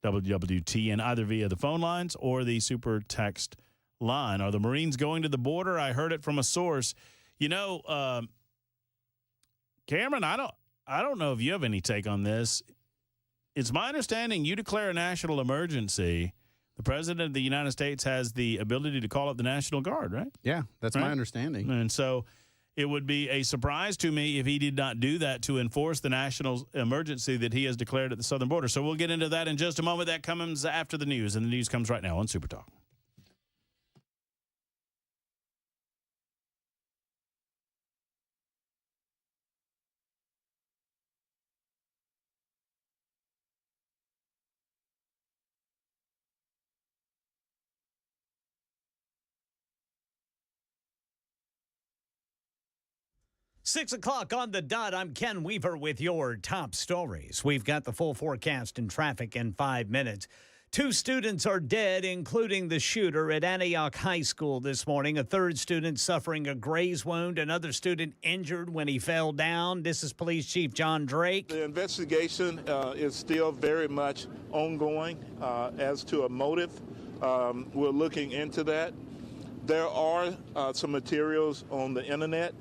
Speaker 1: 615-737-WWTN, either via the phone lines or the super text line. Are the Marines going to the border? I heard it from a source. You know, Cameron, I don't know if you have any take on this. It's my understanding you declare a national emergency. The President of the United States has the ability to call up the National Guard, right?
Speaker 18: Yeah, that's
Speaker 1: Right?
Speaker 18: my understanding.
Speaker 1: And so it would be a surprise to me if he did not do that to enforce the national emergency that he has declared at the southern border. So we'll get into that in just a moment. That comes after the news, and the news comes right now on Super Talk.
Speaker 4: Six o'clock on the dot. I'm Ken Weaver with your top stories. We've got the full forecast and traffic in 5 minutes. 2 students are dead, including the shooter at Antioch High School this morning. A third student suffering a graze wound. Another student injured when he fell down. This is Police Chief John Drake.
Speaker 6: The investigation is still very much ongoing as to a motive. We're looking into that. There are some materials on the internet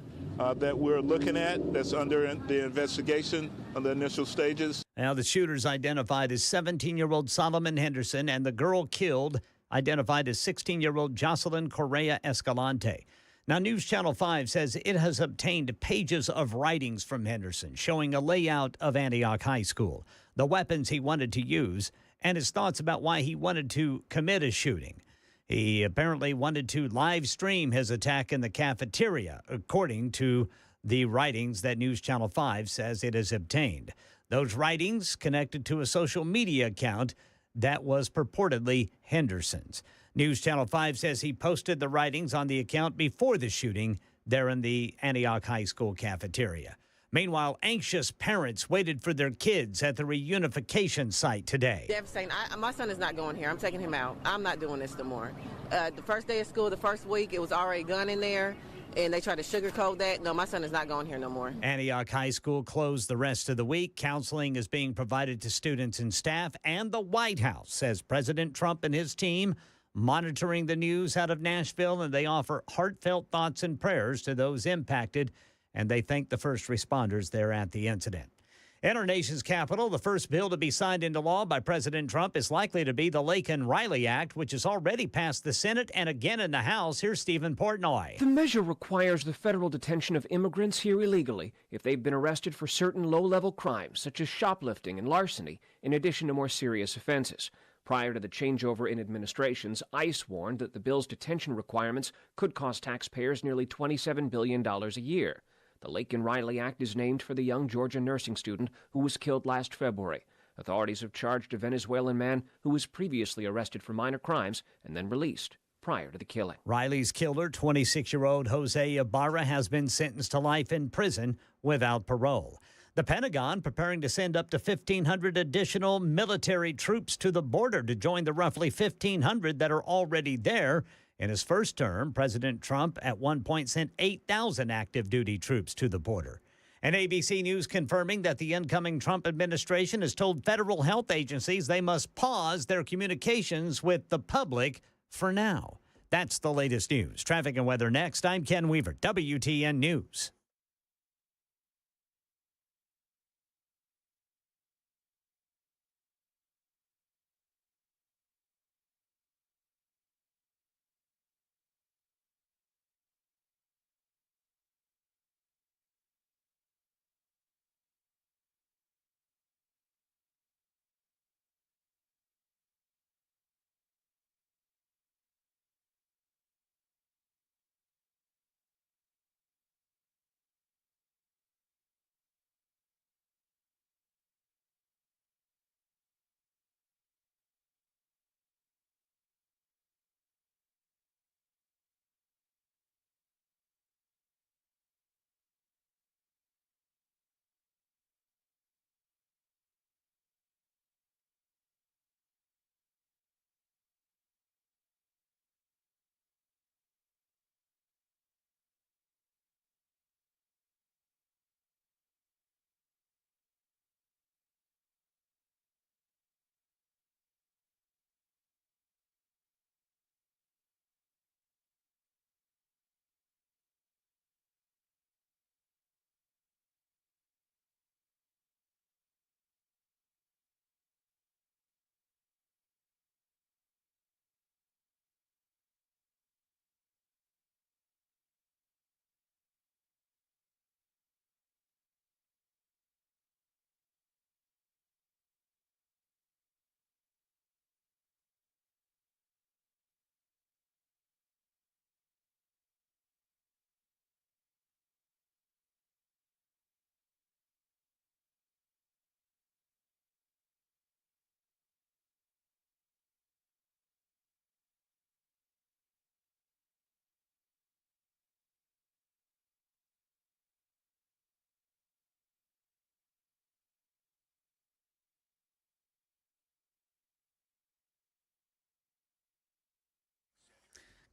Speaker 6: that we're looking at that's under the investigation on the initial stages.
Speaker 4: Now, the shooter's identified as 17-year-old Solomon Henderson, and the girl killed identified as 16-year-old Jocelyn Correa Escalante. Now, News Channel 5 says it has obtained pages of writings from Henderson showing a layout of Antioch High School, the weapons he wanted to use, and his thoughts about why he wanted to commit a shooting. He apparently wanted to live stream his attack in the cafeteria, according to the writings that News Channel 5 says it has obtained. Those writings connected to a social media account that was purportedly Henderson's. News Channel 5 says he posted the writings on the account before the shooting there in the Antioch High School cafeteria. Meanwhile, anxious parents waited for their kids at the reunification site today.
Speaker 9: Devastating. My son is not going here. I'm taking him out. I'm not doing this no more. The first day of school, the first week, it was already a gun in there, and they tried to sugarcoat that. No, my son is not going here no more.
Speaker 4: Antioch High School closed the rest of the week. Counseling is being provided to students and staff, and the White House says President Trump and his team monitoring the news out of Nashville, and they offer heartfelt thoughts and prayers to those impacted, and they thank the first responders there at the incident. In our nation's capital, the first bill to be signed into law by President Trump is likely to be the Laken-Riley Act, which has already passed the Senate and again in the House. Here's Stephen Portnoy.
Speaker 17: The measure requires the federal detention of immigrants here illegally if they've been arrested for certain low-level crimes, such as shoplifting and larceny, in addition to more serious offenses. Prior to the changeover in administrations, ICE warned that the bill's detention requirements could cost taxpayers nearly $27 billion a year. The Laken-Riley Act is named for the young Georgia nursing student who was killed last February. Authorities have charged a Venezuelan man who was previously arrested for minor crimes and then released prior to the killing.
Speaker 4: Riley's killer, 26-year-old Jose Ibarra, has been sentenced to life in prison without parole. The Pentagon preparing to send up to 1,500 additional military troops to the border to join the roughly 1,500 that are already there. In his first term, President Trump at one point sent 8,000 active duty troops to the border. And ABC News confirming that the incoming Trump administration has told federal health agencies they must pause their communications with the public for now. That's the latest news. Traffic and weather next. I'm Ken Weaver, WTN News.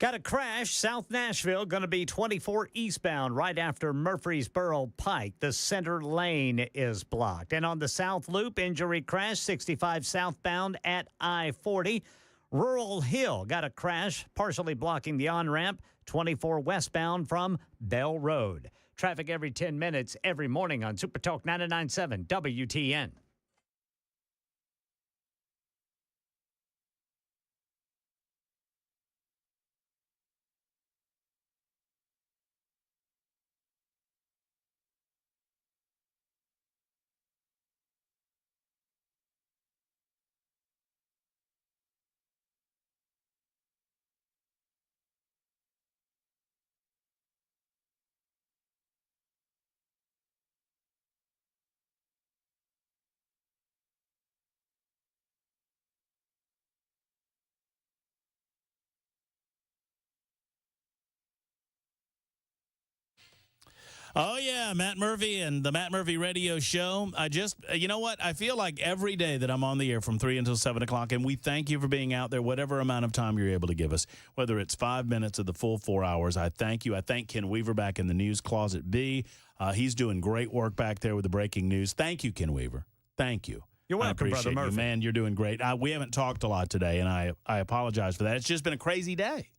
Speaker 4: Got a crash, South Nashville, going to be 24 eastbound right after Murfreesboro Pike. The center lane is blocked. And on the South Loop, injury crash, 65 southbound at I-40. Rural Hill got a crash, partially blocking the on-ramp, 24 westbound from Bell Road. Traffic every 10 minutes every morning on Super Talk 99.7 WTN.
Speaker 1: Oh, yeah, Matt Muprhy and the Matt Muprhy Radio Show. You know what? I feel like every day that I'm on the air from 3 until 7 o'clock, and we thank you for being out there, whatever amount of time you're able to give us, whether it's 5 minutes or the full 4 hours. I thank you. I thank Ken Weaver back in the News Closet B. He's doing great work back there with the breaking news. Thank you, Ken Weaver. Thank you.
Speaker 4: You're welcome, Brother
Speaker 1: Murphy.
Speaker 4: Murphy.
Speaker 1: Man, you're doing great. We haven't talked a lot today, and I apologize for that. It's just been a crazy day.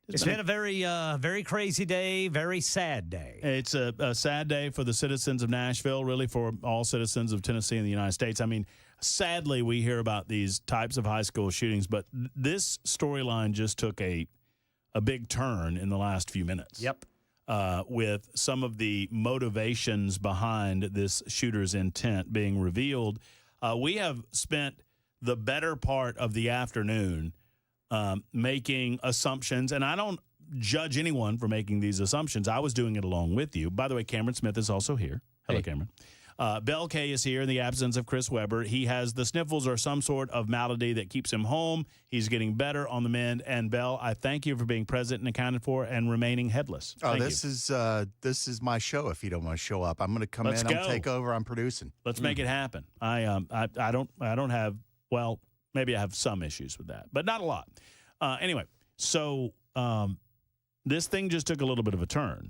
Speaker 4: It's been a very crazy day, very sad day.
Speaker 1: It's a sad day for the citizens of Nashville, really for all citizens of Tennessee and the United States. I mean, sadly, we hear about these types of high school shootings, but this storyline just took a big turn in the last few minutes.
Speaker 4: Yep.
Speaker 1: With some of the motivations behind this shooter's intent being revealed. We have spent the better part of the afternoon making assumptions, and I don't judge anyone for making these assumptions. I was doing it along with you. By the way, Cameron Smith is also here. Hello, Cameron. Bell Kaeh is here in the absence of Chris Webber. He has the sniffles or some sort of malady that keeps him home. He's getting better on the mend. And Bell, I thank you for being present and accounted for and remaining headless.
Speaker 2: This is my show. If you don't want to show up, I'm going to come in. I'll take over. I'm producing.
Speaker 1: Let's make it happen. I don't have, well, maybe I have some issues with that, but not a lot. Anyway, so this thing just took a little bit of a turn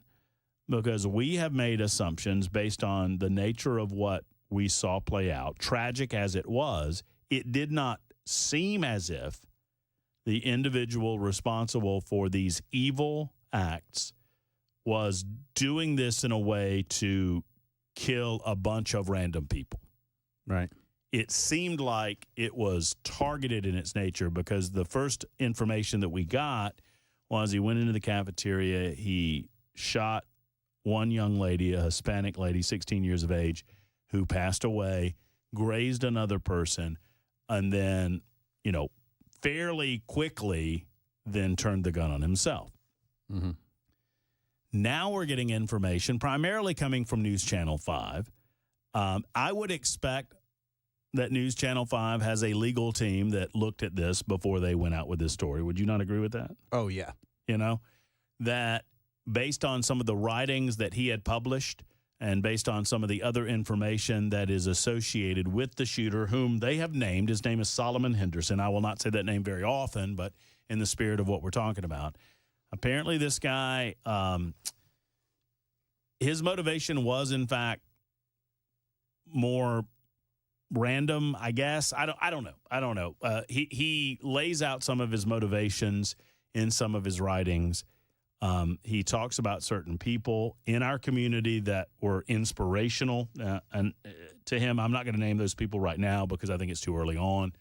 Speaker 1: because we have made assumptions based on the nature of what we saw play out. Tragic as it was, it did not seem as if the individual responsible for these evil acts was doing this in a way to kill a bunch of random people.
Speaker 18: Right.
Speaker 1: It seemed like it was targeted in its nature because the first information that we got was he went into the cafeteria, he shot one young lady, a Hispanic lady, 16 years of age, who passed away, grazed another person, and then, fairly quickly then turned the gun on himself.
Speaker 18: Mm-hmm.
Speaker 1: Now we're getting information primarily coming from News Channel 5. I would expect that News Channel 5 has a legal team that looked at this before they went out with this story. Would you not agree with that?
Speaker 18: Oh, yeah.
Speaker 1: That based on some of the writings that he had published and based on some of the other information that is associated with the shooter, whom they have named, his name is Solomon Henderson. I will not say that name very often, but in the spirit of what we're talking about. Apparently this guy, his motivation was, in fact, more random, I guess. I don't know. He lays out some of his motivations in some of his writings. He talks about certain people in our community that were inspirational and to him. I'm not going to name those people right now because I think it's too early on.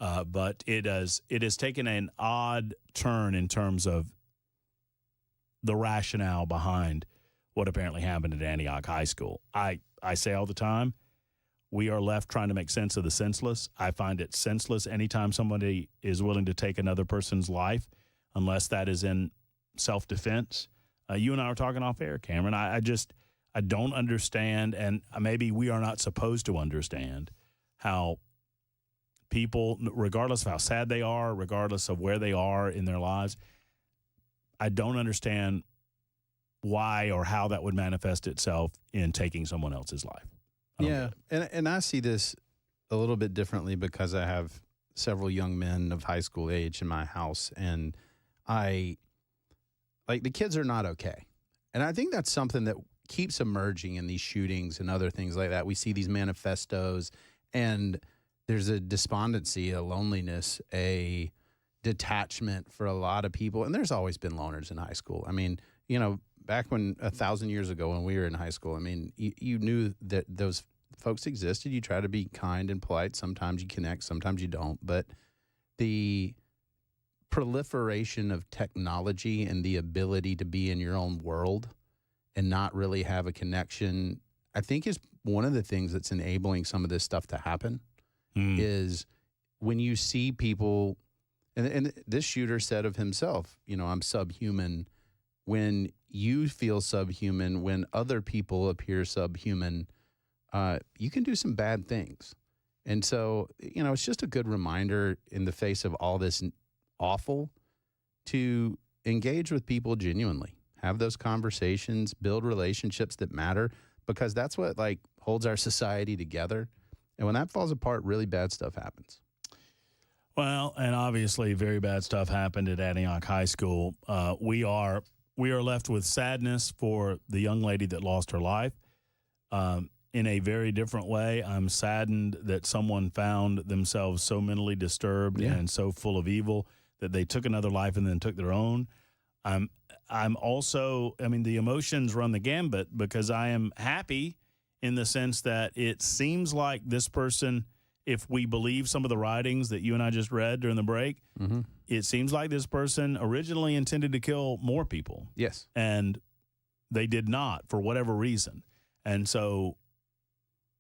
Speaker 1: But it has taken an odd turn in terms of the rationale behind what apparently happened at Antioch High School. I say all the time, we are left trying to make sense of the senseless. I find it senseless anytime somebody is willing to take another person's life, unless that is in self-defense. You and I were talking off air, Cameron. I don't understand, and maybe we are not supposed to understand how people, regardless of how sad they are, regardless of where they are in their lives, I don't understand why or how that would manifest itself in taking someone else's life.
Speaker 18: Yeah, and I see this a little bit differently because I have several young men of high school age in my house, and I Like, the kids are not okay. And I think that's something that keeps emerging in these shootings and other things like that. We see these manifestos, and there's a despondency, a loneliness, a detachment for a lot of people. And there's always been loners in high school. I mean, you know, back when 1,000 years ago when we were in high school, I mean, you knew that those folks existed. You try to be kind and polite. Sometimes you connect, sometimes you don't. But the proliferation of technology and the ability to be in your own world and not really have a connection, I think is one of the things that's enabling some of this stuff to happen. Is when you see people, and this shooter said of himself, you know, I'm subhuman. When you feel subhuman, when other people appear subhuman, you can do some bad things. And so, you know, it's just a good reminder in the face of all this awful to engage with people genuinely, have those conversations, build relationships that matter, because that's what like holds our society together. And when that falls apart, really bad stuff happens.
Speaker 1: Well, and obviously very bad stuff happened at Antioch High School. We are left with sadness for the young lady that lost her life. In a very different way, I'm saddened that someone found themselves so mentally disturbed and so full of evil that they took another life and then took their own. I'm also, I mean, the emotions run the gambit because I am happy in the sense that it seems like this person, if we believe some of the writings that you and I just read during the break, it seems like this person originally intended to kill more people.
Speaker 18: Yes.
Speaker 1: And they did not for whatever reason. And so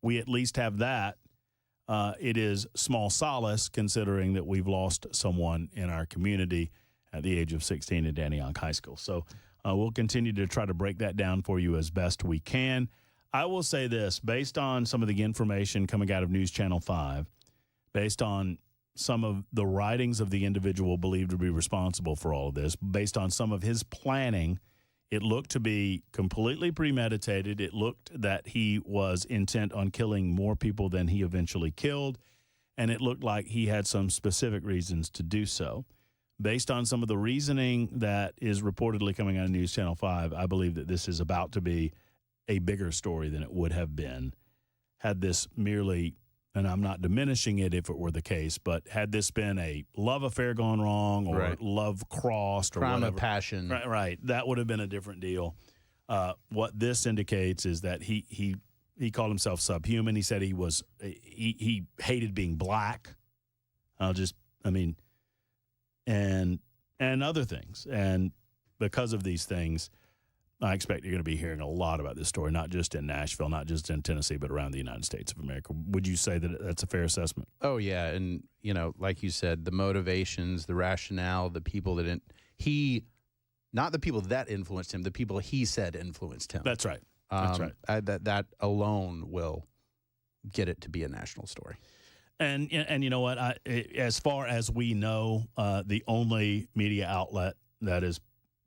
Speaker 1: we at least have that. It is small solace considering that we've lost someone in our community at the age of 16 at Antioch High School. So we'll continue to try to break that down for you as best we can. I will say this, based on some of the information coming out of News Channel 5, based on some of the writings of the individual believed to be responsible for all of this, based on some of his planning, it looked to be completely premeditated. It looked that he was intent on killing more people than he eventually killed, and it looked like he had some specific reasons to do so. Based on some of the reasoning that is reportedly coming out of News Channel 5, I believe that this is about to be a bigger story than it would have been had this merely, and I'm not diminishing it if it were the case, but had this been a love affair gone wrong or love crossed or
Speaker 18: crime
Speaker 1: whatever.
Speaker 18: of passion.
Speaker 1: Right. That would have been a different deal. What this indicates is that he called himself subhuman. He said he hated being black. And other things. And because of these things, I expect you're going to be hearing a lot about this story, not just in Nashville, not just in Tennessee, but around the United States of America. Would you say that that's a fair assessment?
Speaker 18: Oh, yeah. And, you know, like you said, the motivations, the rationale, the people that not the people that influenced him, the people he said influenced him.
Speaker 1: That's right. That's right.
Speaker 18: That alone will get it to be a national story.
Speaker 1: And you know what? As far as we know, the only media outlet that is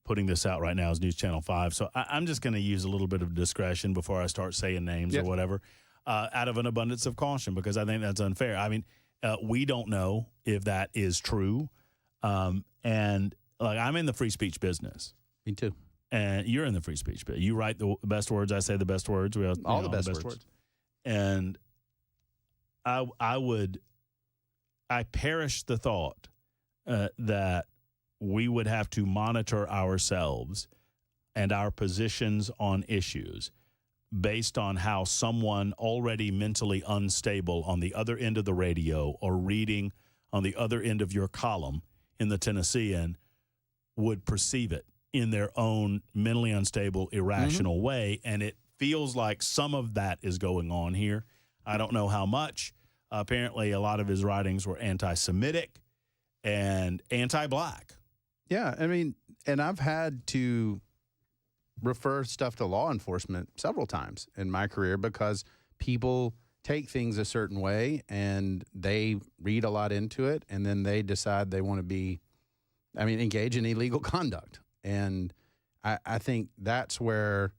Speaker 1: putting this out right now is News Channel 5. So I'm just going to use a little bit of discretion before I start saying names or whatever, out of an abundance of caution, because I think that's unfair. I mean, we don't know if that is true. And like, I'm in the free speech business.
Speaker 18: Me too.
Speaker 1: And you're in the free speech business. You write the best words. I say the best words. We
Speaker 18: all the best words.
Speaker 1: And I perish the thought that we would have to monitor ourselves and our positions on issues based on how someone already mentally unstable on the other end of the radio or reading on the other end of your column in the Tennessean would perceive it in their own mentally unstable, irrational way. And it feels like some of that is going on here. I don't know how much. Apparently, a lot of his writings were anti-Semitic and anti-black.
Speaker 18: Yeah, I mean, and I've had to refer stuff to law enforcement several times in my career because people take things a certain way and they read a lot into it, and then they decide they want to engage in illegal conduct. And I think that's where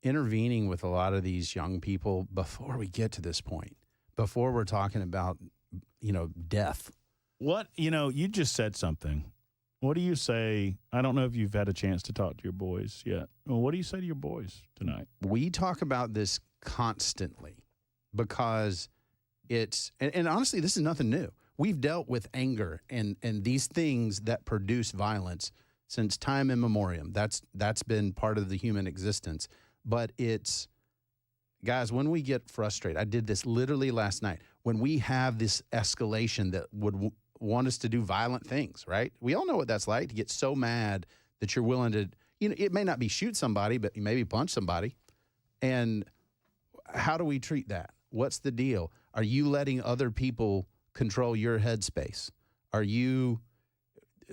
Speaker 18: intervening with a lot of these young people before we get to this point, before we're talking about, death.
Speaker 1: You just said something What do you say? I don't know if you've had a chance to talk to your boys yet. Well, what do you say to your boys tonight?
Speaker 18: We talk about this constantly because it's, and honestly, this is nothing new. We've dealt with anger and these things that produce violence since time immemorial. That's been part of the human existence. But it's, guys, when we get frustrated, I did this literally last night, when we have this escalation that would want us to do violent things, right? We all know what that's like, to get so mad that you're willing to, it may not be shoot somebody, but maybe punch somebody. And how do we treat that? What's the deal? Are you letting other people control your headspace? Are you,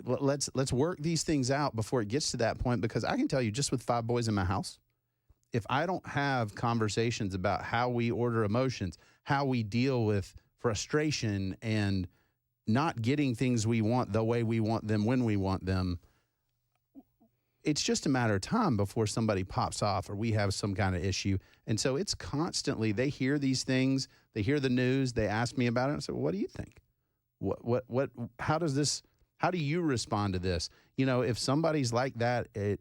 Speaker 18: let's work these things out before it gets to that point, because I can tell you, just with 5 boys in my house, if I don't have conversations about how we order emotions, how we deal with frustration and not getting things we want the way we want them when we want them, it's just a matter of time before somebody pops off or we have some kind of issue. And so it's constantly, they hear these things, they hear the news, they ask me about it. I say, well, what do you think? How do you respond to this? If somebody's like that, and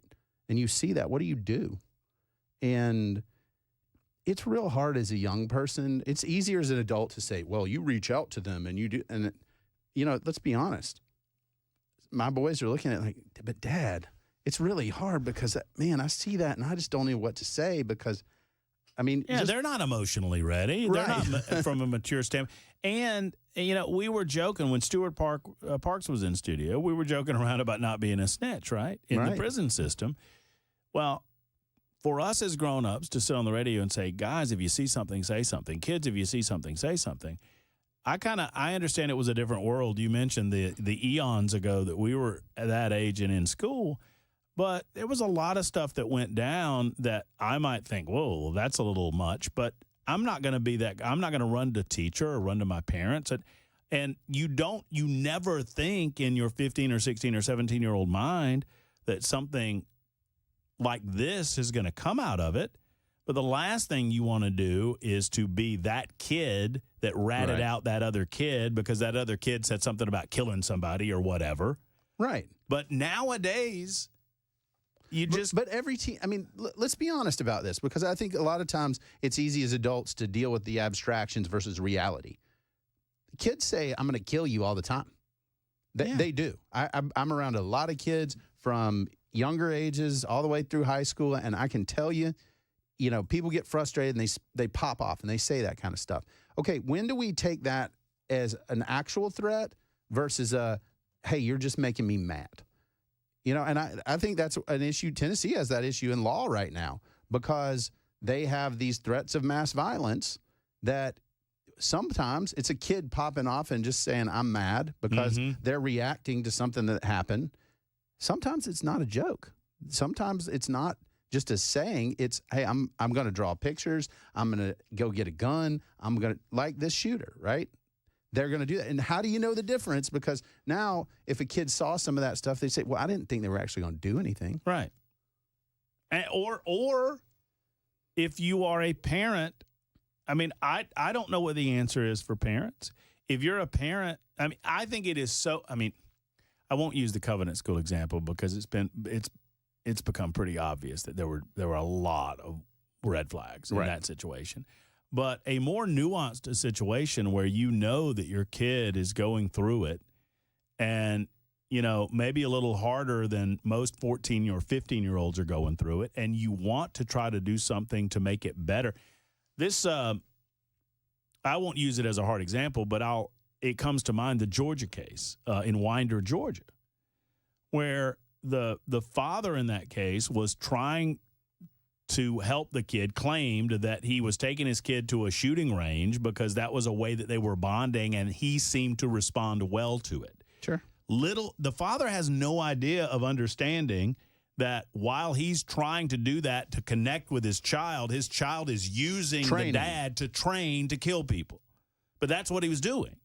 Speaker 18: you see that, what do you do? And it's real hard as a young person. It's easier as an adult to say, well, you reach out to them and you do. And, let's be honest. My boys are looking at it like, but Dad, it's really hard because, man, I see that and I just don't know what to say because,
Speaker 1: they're not emotionally ready.
Speaker 18: Right.
Speaker 1: They're not from a mature standpoint. And, we were joking when Stuart Parks was in studio. We were joking around about not being a snitch, right? In the prison system. Well, for us as grown-ups to sit on the radio and say, guys, if you see something, say something. Kids, if you see something, say something. I understand it was a different world. You mentioned the eons ago that we were at that age and in school, but there was a lot of stuff that went down that I might think, whoa, that's a little much, but I'm not going to be that. I'm not going to run to teacher or run to my parents. And you never think in your 15 or 16 or 17-year-old mind that something like this is going to come out of it. But the last thing you want to do is to be that kid that ratted out that other kid because that other kid said something about killing somebody or whatever.
Speaker 18: Right.
Speaker 1: But nowadays,
Speaker 18: But every team, let's be honest about this, because I think a lot of times it's easy as adults to deal with the abstractions versus reality. Kids say, I'm going to kill you all the time. They do. I'm around a lot of kids from younger ages all the way through high school, and I can tell you, people get frustrated and they pop off and they say that kind of stuff. Okay, when do we take that as an actual threat versus hey, you're just making me mad? And I think that's an issue. Tennessee has that issue in law right now because they have these threats of mass violence that sometimes it's a kid popping off and just saying, I'm mad because they're reacting to something that happened. Sometimes it's not a joke. Sometimes it's not just a saying. It's, hey, I'm going to draw pictures. I'm going to go get a gun. I'm going to, like this shooter, right? They're going to do that. And how do you know the difference? Because now if a kid saw some of that stuff, they say, well, I didn't think they were actually going to do anything.
Speaker 1: Right. Or if you are a parent, I don't know what the answer is for parents. If you're a parent, I think it is so, I won't use the Covenant School example because it's become pretty obvious that there were a lot of red flags in that situation. But a more nuanced situation where that your kid is going through it and, maybe a little harder than most 14 or 15-year-olds are going through it, and you want to try to do something to make it better. This, I won't use it as a hard example, but it comes to mind the Georgia case in Winder, Georgia, where the father in that case was trying to help the kid, claimed that he was taking his kid to a shooting range because that was a way that they were bonding, and he seemed to respond well to it.
Speaker 18: Sure.
Speaker 1: The father has no idea of understanding that while he's trying to do that to connect with his child is using the dad to train to kill people. But that's what he was doing.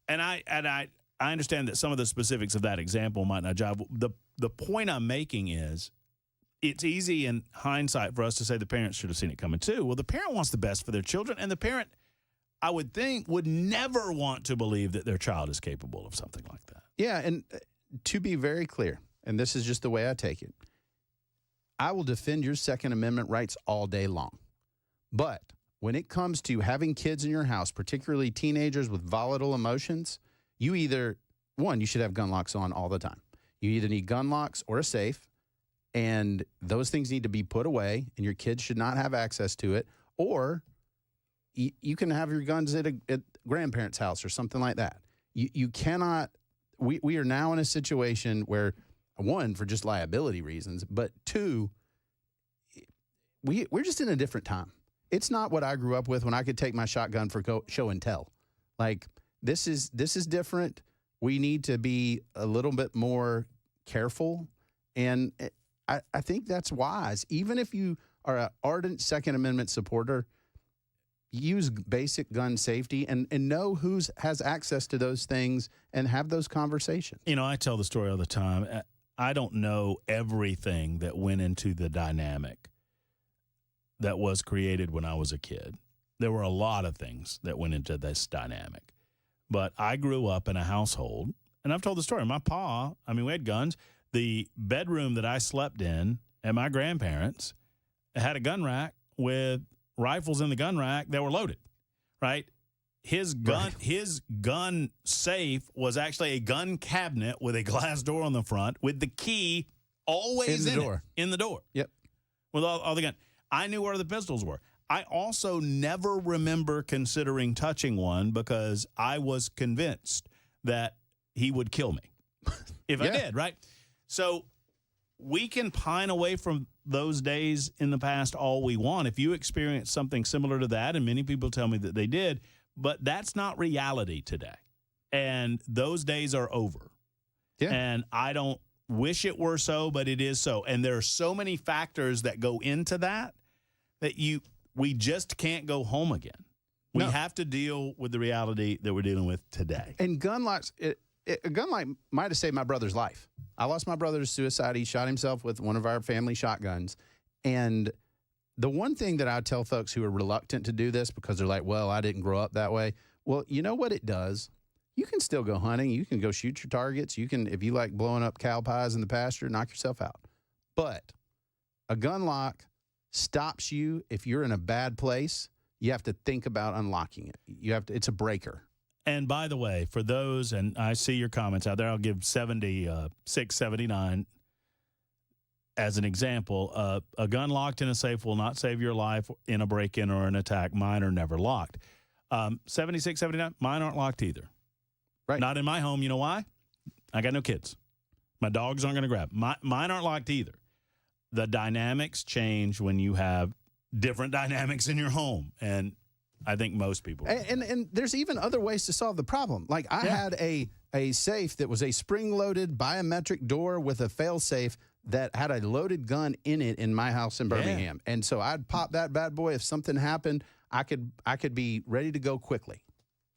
Speaker 1: And I understand that some of the specifics of that example might not jive. The point I'm making is it's easy in hindsight for us to say the parents should have seen it coming too. Well, the parent wants the best for their children, and the parent, I would think, would never want to believe that their child is capable of something like that.
Speaker 18: Yeah, and to be very clear, and this is just the way I take it, I will defend your Second Amendment rights all day long. But when it comes to having kids in your house, particularly teenagers with volatile emotions, you either, one, you should have gun locks on all the time. You either need gun locks or a safe, and those things need to be put away, and your kids should not have access to it, or you can have your guns at grandparents' house or something like that. You cannot, we are now in a situation where, one, for just liability reasons, but two, we're just in a different time. It's not what I grew up with when I could take my shotgun for show and tell. Like, this is different. We need to be a little bit more careful, and I think that's wise. Even if you are an ardent Second Amendment supporter, use basic gun safety and know who has access to those things and have those conversations.
Speaker 1: You know, I tell the story all the time. I don't know everything that went into the dynamic that was created when I was a kid. There were a lot of things that went into this dynamic. But I grew up in a household, and I've told the story. My pa, I mean, we had guns. The bedroom that I slept in at my grandparents' had a gun rack with rifles in the gun rack that were loaded, right? His gun safe was actually a gun cabinet with a glass door on the front with the key always in the door.
Speaker 18: Yep.
Speaker 1: With all the gun. I knew where the pistols were. I also never remember considering touching one because I was convinced that he would kill me if I did, right? So we can pine away from those days in the past all we want. If you experience something similar to that, and many people tell me that they did, but that's not reality today. And those days are over.
Speaker 18: Yeah.
Speaker 1: And I don't wish it were so, but it is so. And there are so many factors that go into that we just can't go home again. We have to deal with the reality that we're dealing with today.
Speaker 18: And gun locks, a gun lock might have saved my brother's life. I lost my brother to suicide. He shot himself with one of our family shotguns. And the one thing that I tell folks who are reluctant to do this because they're like, well, I didn't grow up that way. Well, you know what it does? You can still go hunting. You can go shoot your targets. You can, if you like blowing up cow pies in the pasture, knock yourself out. But a gun lock stops you if you're in a bad place. You have to think about unlocking it. It's a breaker.
Speaker 1: And by the way, for those, and I see your comments out there, I'll give 7679 as an example. A gun locked in a safe will not save your life in a break-in or an attack. Mine are never locked. 7679, mine aren't locked either.
Speaker 18: Right.
Speaker 1: Not in my home. You know why? I got no kids. My dogs aren't going to grab. Mine aren't locked either. The dynamics change when you have different dynamics in your home. And I think most people.
Speaker 18: And there's even other ways to solve the problem. Like I had a safe that was a spring-loaded biometric door with a fail-safe that had a loaded gun in it in my house in Birmingham. And so I'd pop that bad boy. If something happened, I could be ready to go quickly.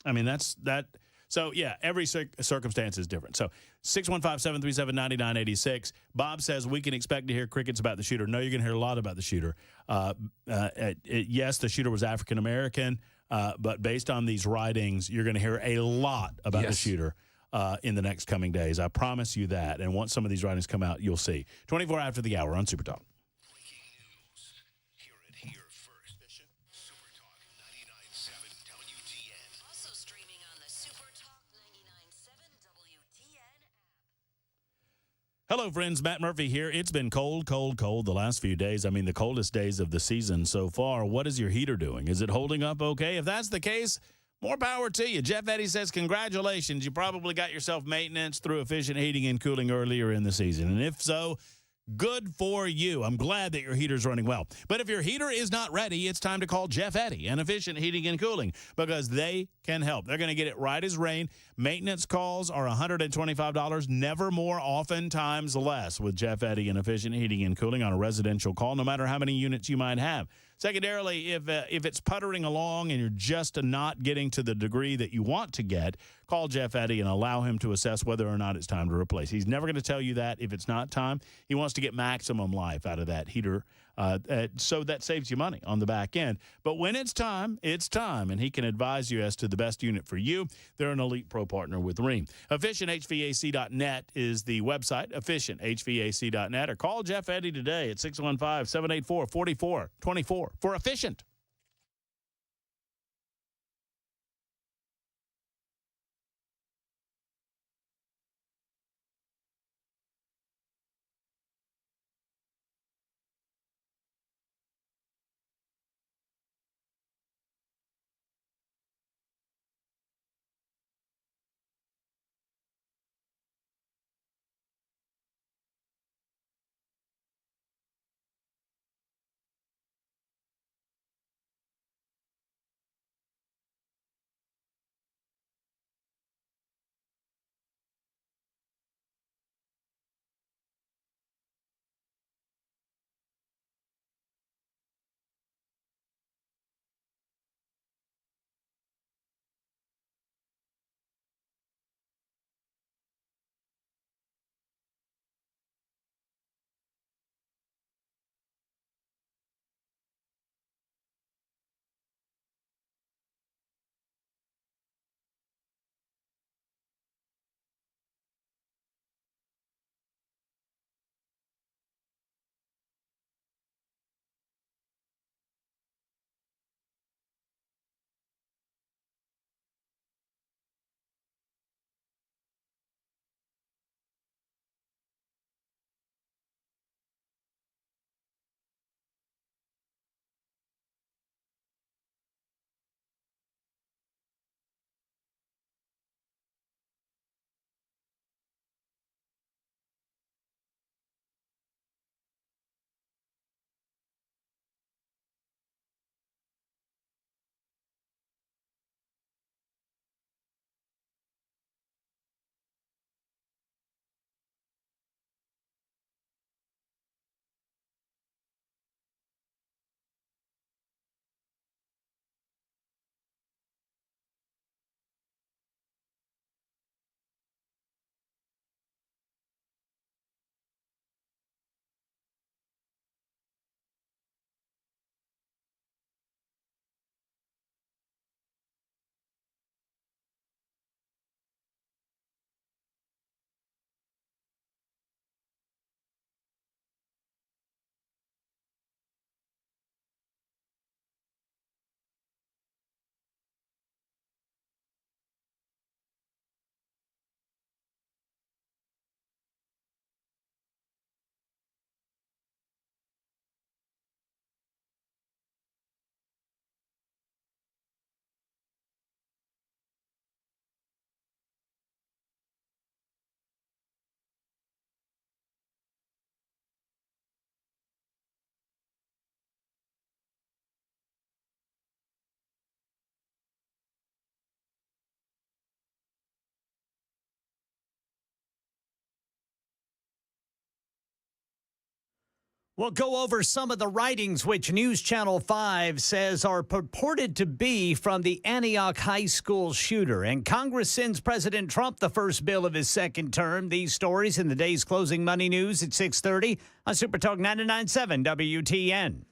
Speaker 1: I mean, that's that. So, yeah, every circumstance is different. So, 615-737-9986. Bob says we can expect to hear crickets about the shooter. No, you're going to hear a lot about the shooter. Yes, the shooter was African-American, but based on these writings, you're going to hear a lot about the shooter in the next coming days. I promise you that. And once some of these writings come out, you'll see. 24 after the hour on Super Talk. Hello, friends. Matt Muprhy here. It's been cold, cold, cold the last few days. I mean, the coldest days of the season so far. What is your heater doing? Is it holding up okay? If that's the case, more power to you. Jeff Eddy says, congratulations. You probably got yourself maintenance through efficient heating and cooling earlier in the season. And if so, good for you. I'm glad that your heater's running well. But if your heater is not ready, it's time to call Jeff Eddy and Efficient Heating and Cooling because they can help. They're going to get it right as rain. Maintenance calls are $125, never more, oftentimes less with Jeff Eddy and Efficient Heating and Cooling on a residential call, no matter how many units you might have. Secondarily, if it's puttering along and you're just not getting to the degree that you want to get, call Jeff Eddy and allow him to assess whether or not it's time to replace. He's never going to tell you that if it's not time. He wants to get maximum life out of that heater, so that saves you money on the back end. But when it's time, and he can advise you as to the best unit for you. They're an Elite Pro partner with Rheem. EfficientHVAC.net is the website, EfficientHVAC.net, or call Jeff Eddy today at 615-784-4424 for Efficient.
Speaker 4: We'll go over some of the writings which News Channel 5 says are purported to be from the Antioch High School shooter. And Congress sends President Trump the first bill of his second term. These stories in the day's closing money news at 6:30 on Super Talk 99.7 WTN.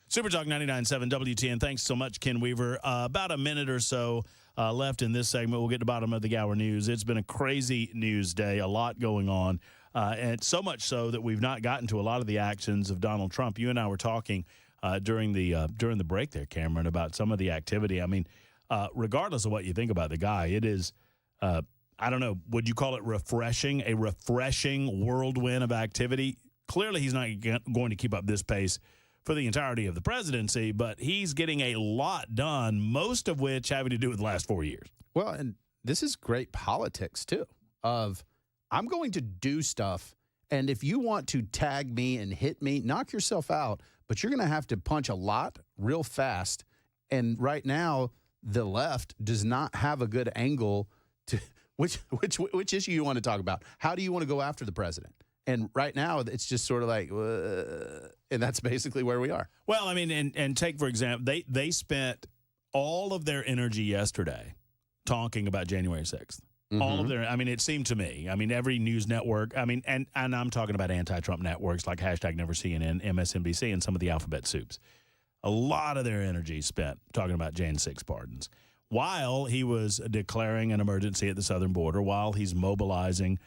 Speaker 1: Super Talk 99.7 WTN. Thanks so much, Ken Weaver. About a minute or so left in this segment. We'll get to the bottom of the hour news. It's been a crazy news day, a lot going on. And so much so that we've not gotten to a lot of the actions of Donald Trump. You and I were talking during the break there, Cameron, about some of the activity. I mean, regardless of what you think about the guy, it is, I don't know, would you call it refreshing, a refreshing whirlwind of activity? Clearly, he's not going to keep up this pace for the entirety of the presidency, but he's getting a lot done, most of which having to do with the last 4 years.
Speaker 18: Well, and this is great politics, too, of I'm going to do stuff, and if you want to tag me and hit me, knock yourself out, but you're going to have to punch a lot real fast. And right now, the left does not have a good angle to which issue you want to talk about. How do you want to go after the president? And right now, it's just sort of like, and that's basically where we are.
Speaker 1: Well, I mean, and take, for example, they spent all of their energy yesterday talking about January 6th.
Speaker 2: Mm-hmm.
Speaker 1: All of their, I mean, it seemed to me, I mean, every news network, I mean, and I'm talking about anti-Trump networks like #NeverCNN, MSNBC, and some of the alphabet soups. A lot of their energy spent talking about Jan 6 pardons. While he was declaring an emergency at the southern border, while he's mobilizing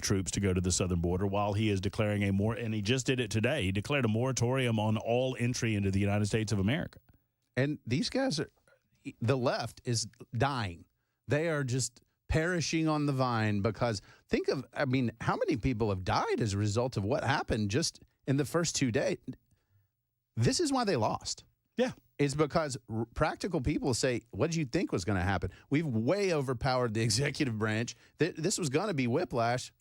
Speaker 1: troops to go to the southern border, while he is declaring and he just did it today, he declared a moratorium on all entry into the United States of America.
Speaker 18: And these guys the left is dying. They are just perishing on the vine because how many people have died as a result of what happened just in the first 2 days? This is why they lost.
Speaker 1: Yeah.
Speaker 18: It's because practical people say, what did you think was going to happen? We've way overpowered the executive branch. This was going to be whiplash.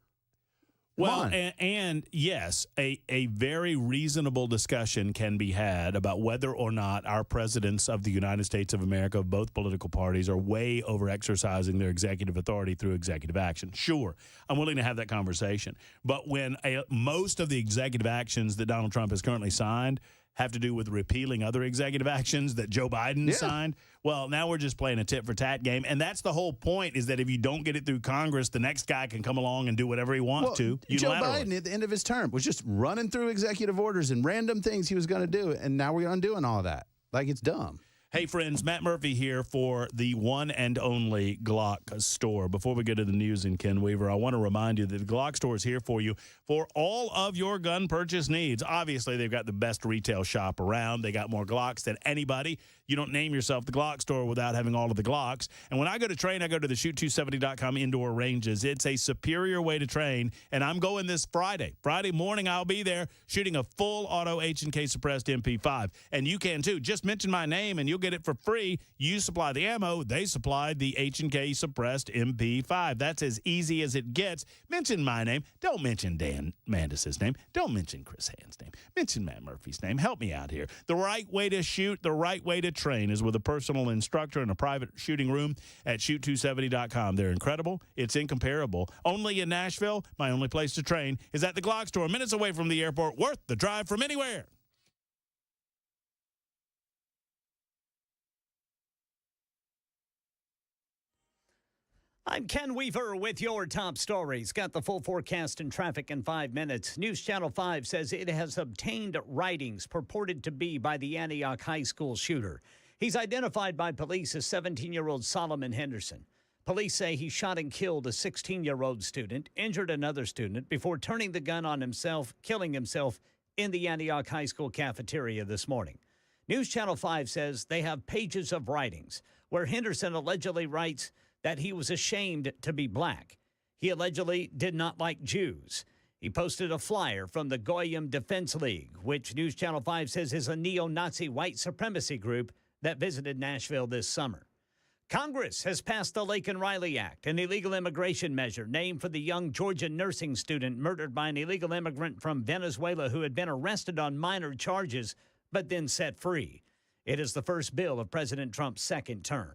Speaker 1: Well, and yes, a very reasonable discussion can be had about whether or not our presidents of the United States of America, of both political parties, are way over-exercising their executive authority through executive action. Sure, I'm willing to have that conversation. But when most of the executive actions that Donald Trump has currently signed have to do with repealing other executive actions that Joe Biden signed. Well, now we're just playing a tit-for-tat game. And that's the whole point, is that if you don't get it through Congress, the next guy can come along and do whatever he wants to.
Speaker 18: Joe Biden, at the end of his term, was just running through executive orders and random things he was going to do. And now we're undoing all that. Like, it's dumb.
Speaker 1: Hey, friends, Matt Muprhy here for the one and only Glock store. Before we get to the news and Ken Weaver, I want to remind you that the Glock store is here for you for all of your gun purchase needs. Obviously, they've got the best retail shop around. They got more Glocks than anybody. You don't name yourself the Glock store without having all of the Glocks. And when I go to train, I go to the Shoot270.com indoor ranges. It's a superior way to train, and I'm going this Friday. Friday morning, I'll be there shooting a full auto H&K suppressed MP5. And you can, too. Just mention my name, and you'll get it for free. You supply the ammo. They supply the H&K suppressed MP5. That's as easy as it gets. Mention my name. Don't mention Dan Mandis' name. Don't mention Chris Hand's name. Mention Matt Murphy's name. Help me out here. The right way to shoot, the right way to train is with a personal instructor in a private shooting room at Shoot270.com. They're incredible. It's incomparable. Only in Nashville. My only place to train is at the Glock store, minutes away from the airport, worth the drive from anywhere.
Speaker 4: I'm Ken Weaver with your top stories. Got the full forecast and traffic in 5 minutes. News Channel 5 says it has obtained writings purported to be by the Antioch High School shooter. He's identified by police as 17-year-old Solomon Henderson. Police say he shot and killed a 16-year-old student, injured another student before turning the gun on himself, killing himself in the Antioch High School cafeteria this morning. News Channel 5 says they have pages of writings where Henderson allegedly writes that he was ashamed to be black. He allegedly did not like Jews. He posted a flyer from the Goyim Defense League, which News Channel 5 says is a neo-Nazi white supremacy group that visited Nashville this summer. Congress has passed the Laken Riley Act, an illegal immigration measure named for the young Georgia nursing student murdered by an illegal immigrant from Venezuela who had been arrested on minor charges but then set free. It is the first bill of President Trump's second term.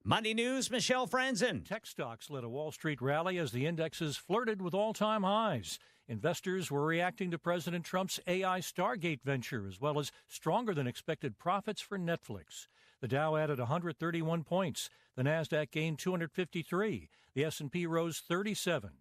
Speaker 4: Money News, Michelle Franzen.
Speaker 5: Tech stocks led a Wall Street rally as the indexes flirted with all-time highs. Investors were reacting to President Trump's AI Stargate venture, as well as stronger-than-expected profits for Netflix. The Dow added 131 points. The Nasdaq gained 253. The S&P rose 37.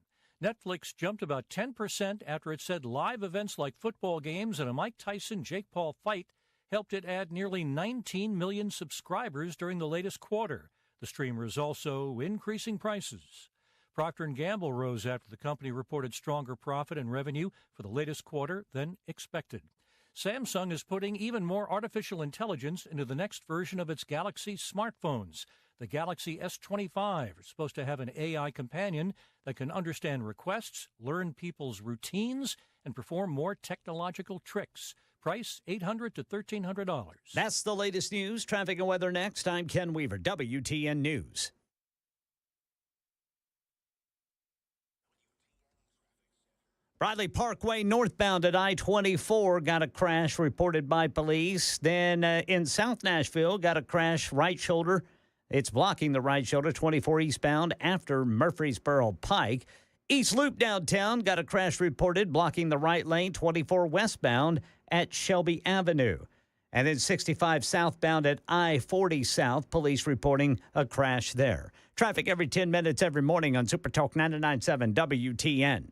Speaker 5: Netflix jumped about 10% after it said live events like football games and a Mike Tyson-Jake Paul fight helped it add nearly 19 million subscribers during the latest quarter. The streamer is also increasing prices. Procter & Gamble rose after the company reported stronger profit and revenue for the latest quarter than expected. Samsung is putting even more artificial intelligence into the next version of its Galaxy smartphones. The Galaxy S25 is supposed to have an AI companion that can understand requests, learn people's routines, and perform more technological tricks. Price $800 to $1,300.
Speaker 4: That's the latest news. Traffic and weather next. I'm Ken Weaver, WTN News. Bradley Parkway northbound at I-24 got a crash reported by police. Then in South Nashville, got a crash right shoulder. It's blocking the right shoulder, 24 eastbound after Murfreesboro Pike. East Loop downtown got a crash reported blocking the right lane, 24 westbound at Shelby Avenue. And then 65 southbound at I-40 South, police reporting a crash there. Traffic every 10 minutes every morning on Super Talk 99.7 WTN.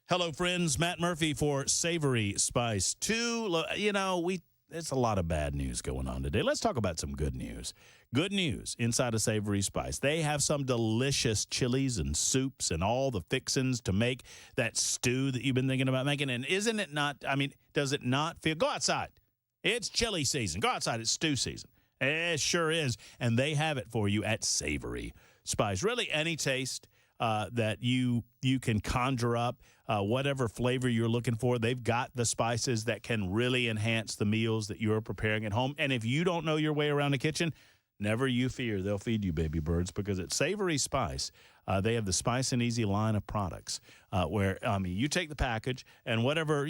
Speaker 1: Hello, friends. Matt Muprhy for Savory Spice. There's a lot of bad news going on today. Let's talk about some good news. Good news inside of Savory Spice. They have some delicious chilies and soups and all the fixins to make that stew that you've been thinking about making. And isn't it not, does it not feel, go outside. It's chili season. Go outside. It's stew season. It sure is. And they have it for you at Savory Spice. Really any taste that you can conjure up, whatever flavor you're looking for. They've got the spices that can really enhance the meals that you're preparing at home. And if you don't know your way around the kitchen, never you fear. They'll feed you, baby birds, because at Savory Spice, they have the Spice and Easy line of products where, you take the package and whatever,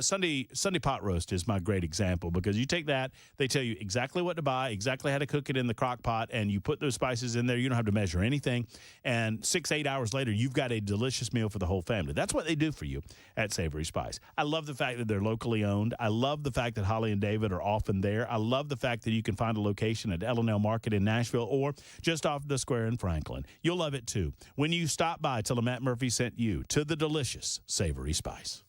Speaker 1: Sunday pot roast is my great example because you take that, they tell you exactly what to buy, exactly how to cook it in the crock pot, and you put those spices in there. You don't have to measure anything. And 6-8 hours later, you've got a delicious meal for the whole family. That's what they do for you at Savory Spice. I love the fact that they're locally owned. I love the fact that Holly and David are often there. I love the fact that you can find a location at L&L Market in Nashville or just off the square in Franklin. You'll love it, too. When you stop by, tell them Matt Muprhy sent you to the delicious Savory Spice.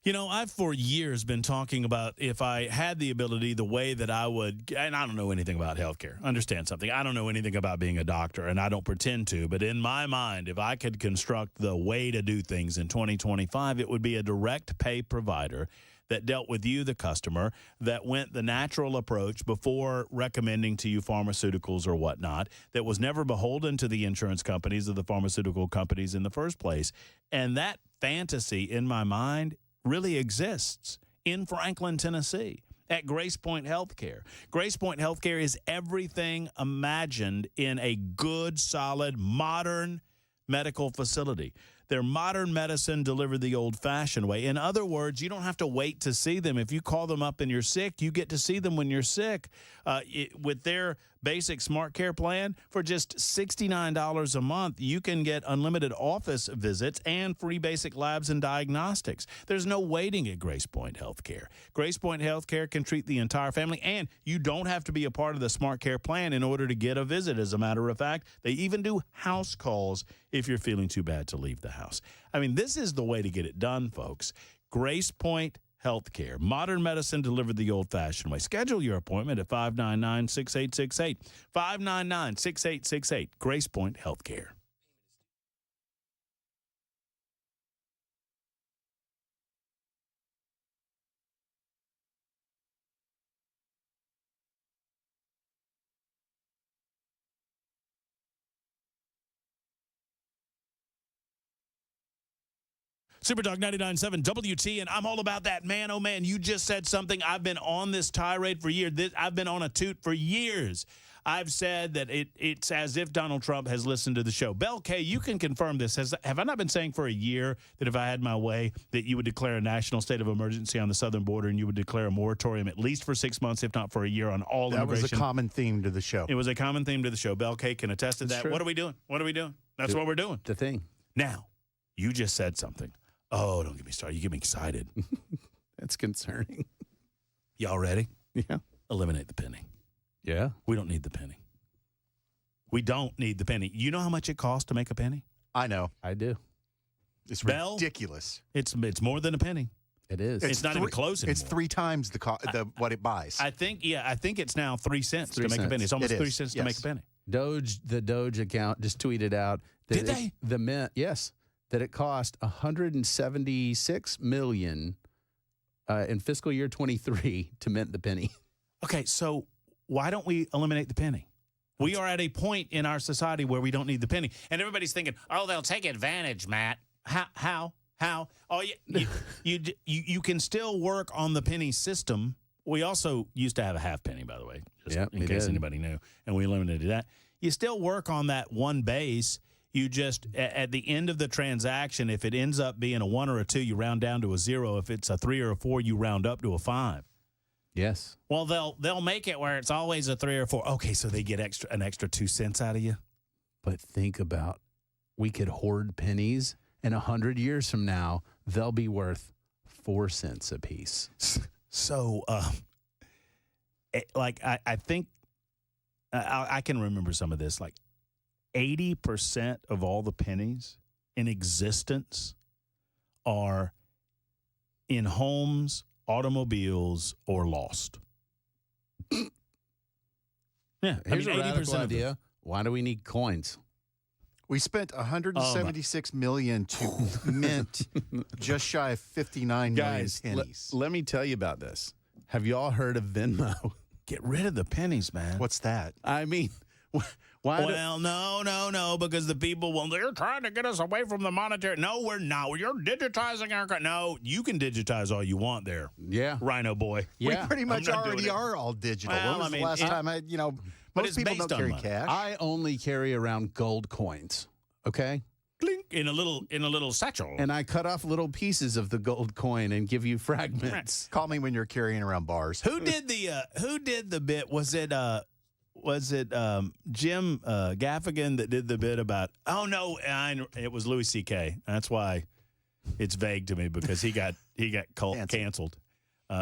Speaker 1: I've for years been talking about if I had the ability, the way that I would, and I don't know anything about healthcare. Understand something. I don't know anything about being a doctor, and I don't pretend to. But in my mind, if I could construct the way to do things in 2025, it would be a direct pay provider that dealt with you, the customer, that went the natural approach before recommending to you pharmaceuticals or whatnot, that was never beholden to the insurance companies or the pharmaceutical companies in the first place. And that fantasy in my mind really exists in Franklin, Tennessee at Grace Point Healthcare. Grace Point Healthcare is everything imagined in a good, solid, modern medical facility. They're modern medicine delivered the old-fashioned way. In other words, you don't have to wait to see them. If you call them up and you're sick, you get to see them when you're sick. With their basic Smart Care plan, for just $69 a month, you can get unlimited office visits and free basic labs and diagnostics. There's no waiting at Grace Point Healthcare. Grace Point Healthcare can treat the entire family, and you don't have to be a part of the Smart Care plan in order to get a visit. As a matter of fact, they even do house calls if you're feeling too bad to leave the house. I mean, this is the way to get it done, folks. Grace Point Healthcare. Modern medicine delivered the old-fashioned way. Schedule your appointment at 599-6868. 599-6868. Grace Point Healthcare. Super Talk 99.7 WT, and I'm all about that. Man, oh man, you just said something. I've been on this tirade for years. I've been on a toot for years. I've said that it's as if Donald Trump has listened to the show. Bell Kaeh, you can confirm this. Have I not been saying for a year that if I had my way, that you would declare a national state of emergency on the southern border and you would declare a moratorium at least for 6 months, if not for a year, on all immigration?
Speaker 2: That was a common theme to the show.
Speaker 1: It was a common theme to the show. Bell Kaeh can attest to that. What are we doing? What are we doing? That's what we're doing.
Speaker 18: The thing.
Speaker 1: Now, you just said something. Oh, don't get me started. You get me excited.
Speaker 18: That's concerning.
Speaker 1: Y'all ready?
Speaker 18: Yeah.
Speaker 1: Eliminate the penny.
Speaker 18: Yeah.
Speaker 1: We don't need the penny. We don't need the penny. You know how much it costs to make a penny?
Speaker 2: I know.
Speaker 18: I do.
Speaker 2: It's ridiculous.
Speaker 1: It's more than a penny.
Speaker 18: It is.
Speaker 1: It's not even close anymore.
Speaker 2: It's 3 times the what it buys.
Speaker 1: I think it's now 3 cents to make a penny. It's almost 3 cents to make a penny.
Speaker 18: The Doge account just tweeted out that
Speaker 1: Did they?
Speaker 18: The Mint, yes, that it cost $176 million in fiscal year 23 to mint the penny.
Speaker 1: Okay, so why don't we eliminate the penny? We are at a point in our society where we don't need the penny, and everybody's thinking, "Oh, they'll take advantage, Matt." How? Oh, you can still work on the penny system. We also used to have a half penny, by the way, just in case anybody knew, and we eliminated that. You still work on that one base. You just, at the end of the transaction, if it ends up being a 1 or a 2, you round down to a 0. If it's a 3 or a 4, you round up to a 5.
Speaker 18: Yes.
Speaker 1: Well, they'll make it where it's always a 3 or 4. Okay, so they get an extra 2 cents out of you.
Speaker 18: But think about, we could hoard pennies, and 100 years from now, they'll be worth 4 cents a piece.
Speaker 1: So, I think I can remember some of this. Like 80% of all the pennies in existence are in homes, automobiles, or lost. Yeah,
Speaker 18: here's a radical idea. Why do we need coins?
Speaker 2: We spent $176 million to mint just shy of 59 million pennies.
Speaker 18: Let me tell you about this. Have you all heard of Venmo?
Speaker 1: Get rid of the pennies, man.
Speaker 2: What's that?
Speaker 18: I mean, why?
Speaker 1: Well, no, because the people, they're trying to get us away from the monetary. No, we're not. You're digitizing our. No, you can digitize all you want there.
Speaker 18: Yeah.
Speaker 1: Rhino boy.
Speaker 18: Yeah.
Speaker 2: We pretty much already are all digital.
Speaker 1: Well,
Speaker 2: when was the last time
Speaker 1: but
Speaker 2: most people don't carry cash.
Speaker 18: I only carry around gold coins. Okay.
Speaker 1: Clink, in a little satchel.
Speaker 18: And I ut off little pieces of the gold coin and give you fragments.
Speaker 2: Call me when you're carrying around bars.
Speaker 1: Who did the bit? Was it Jim Gaffigan that did the bit about? Oh no, it was Louis C.K. That's why it's vague to me, because he got canceled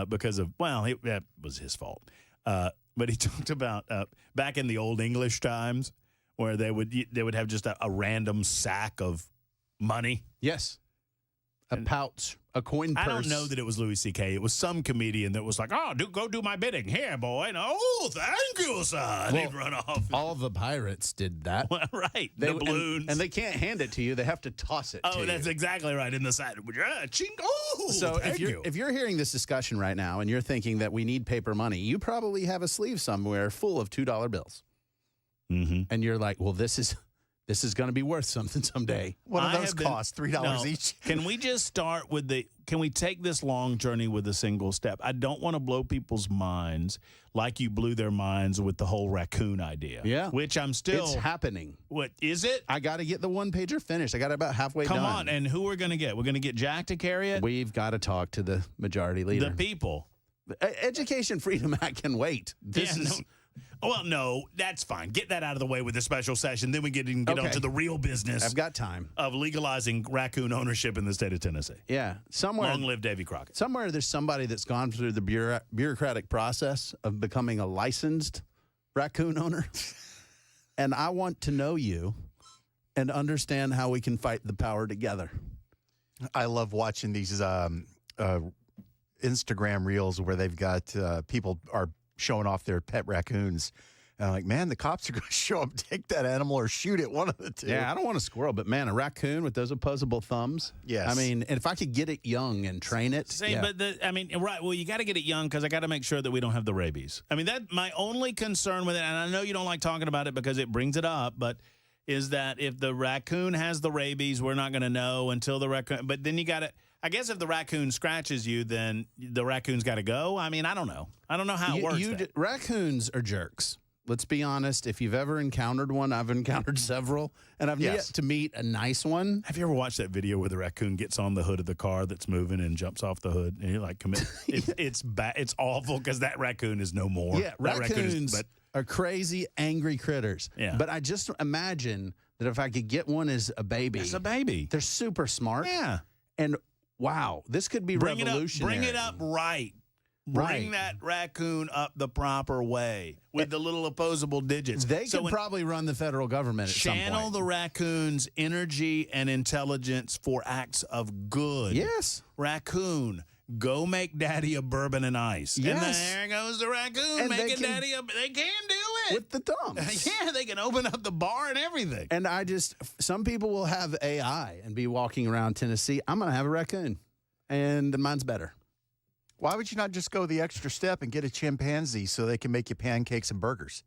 Speaker 1: because of that was his fault. But he talked about back in the old English times, where they would have just a random sack of money.
Speaker 18: Yes. A pouch, a coin purse.
Speaker 1: I don't know that it was Louis C.K. It was some comedian that was like, "Oh, go do my bidding. Here, boy." And, "Oh, thank you, sir." And he'd run off.
Speaker 18: All the pirates did that.
Speaker 1: Well, right. The balloons.
Speaker 18: And they can't hand it to you. They have to toss it to you.
Speaker 1: Oh, that's exactly right. In the side. Yeah, ching. Oh,
Speaker 18: so if you're hearing this discussion right now and you're thinking that we need paper money, you probably have a sleeve somewhere full of $2 bills.
Speaker 1: Mm-hmm.
Speaker 18: And you're like, well, this is This is going to be worth something someday.
Speaker 2: What do those cost? $3 each?
Speaker 1: Can we just start with can we take this long journey with a single step? I don't want to blow people's minds like you blew their minds with the whole raccoon idea.
Speaker 18: Yeah.
Speaker 1: Which I'm still.
Speaker 18: It's happening.
Speaker 1: What is it?
Speaker 18: I got to get the one-pager finished. I got it about halfway done.
Speaker 1: Come on. And who we're going to get? We're going to get Jack to carry it?
Speaker 18: We've got to talk to the majority leader.
Speaker 1: The people.
Speaker 18: Education Freedom Act can wait.
Speaker 1: Well, no, that's fine. Get that out of the way with the special session. Then we can get on to the real business.
Speaker 18: I've got time.
Speaker 1: Of legalizing raccoon ownership in the state of Tennessee.
Speaker 18: Yeah.
Speaker 1: Long live Davy Crockett.
Speaker 18: Somewhere there's somebody that's gone through the bureaucratic process of becoming a licensed raccoon owner. And I want to know you and understand how we can fight the power together.
Speaker 2: I love watching these Instagram reels where they've got people are showing off their pet raccoons. And I'm like, man, the cops are going to show up, take that animal, or shoot it, one of the two.
Speaker 18: Yeah, I don't want a squirrel, but man, a raccoon with those opposable thumbs.
Speaker 2: Yes.
Speaker 18: I mean, and if I could get it young and train it.
Speaker 1: Right. Well, you got to get it young because I got to make sure that we don't have the rabies. I mean, that my only concern with it, and I know you don't like talking about it because it brings it up, but is that if the raccoon has the rabies, we're not going to know until the raccoon. But then you got to. I guess if the raccoon scratches you, then the raccoon's got to go. I mean, I don't know. I don't know how it works.
Speaker 18: Raccoons are jerks. Let's be honest. If you've ever encountered one, I've encountered several, and I've yet to meet a nice one.
Speaker 1: Have you ever watched that video where the raccoon gets on the hood of the car that's moving and jumps off the hood? And you're like, it's bad. It's awful because that raccoon is no more.
Speaker 18: Yeah, raccoons are crazy, angry critters.
Speaker 1: Yeah.
Speaker 18: But I just imagine that if I could get one as a baby.
Speaker 1: As a baby.
Speaker 18: They're super smart.
Speaker 1: Yeah.
Speaker 18: And wow, this could be revolutionary.
Speaker 1: Bring it up right. Bring that raccoon up the proper way with the little opposable digits.
Speaker 18: They could probably run the federal government at some point.
Speaker 1: Channel the raccoon's energy and intelligence for acts of good.
Speaker 18: Yes.
Speaker 1: Raccoon, go make daddy a bourbon and ice.
Speaker 18: Yes.
Speaker 1: And there goes the raccoon making daddy a... They can do it.
Speaker 18: With the thumbs.
Speaker 1: Yeah, they can open up the bar and everything.
Speaker 18: And some people will have AI and be walking around Tennessee. I'm going to have a raccoon. And mine's better.
Speaker 2: Why would you not just go the extra step and get a chimpanzee so they can make you pancakes and burgers?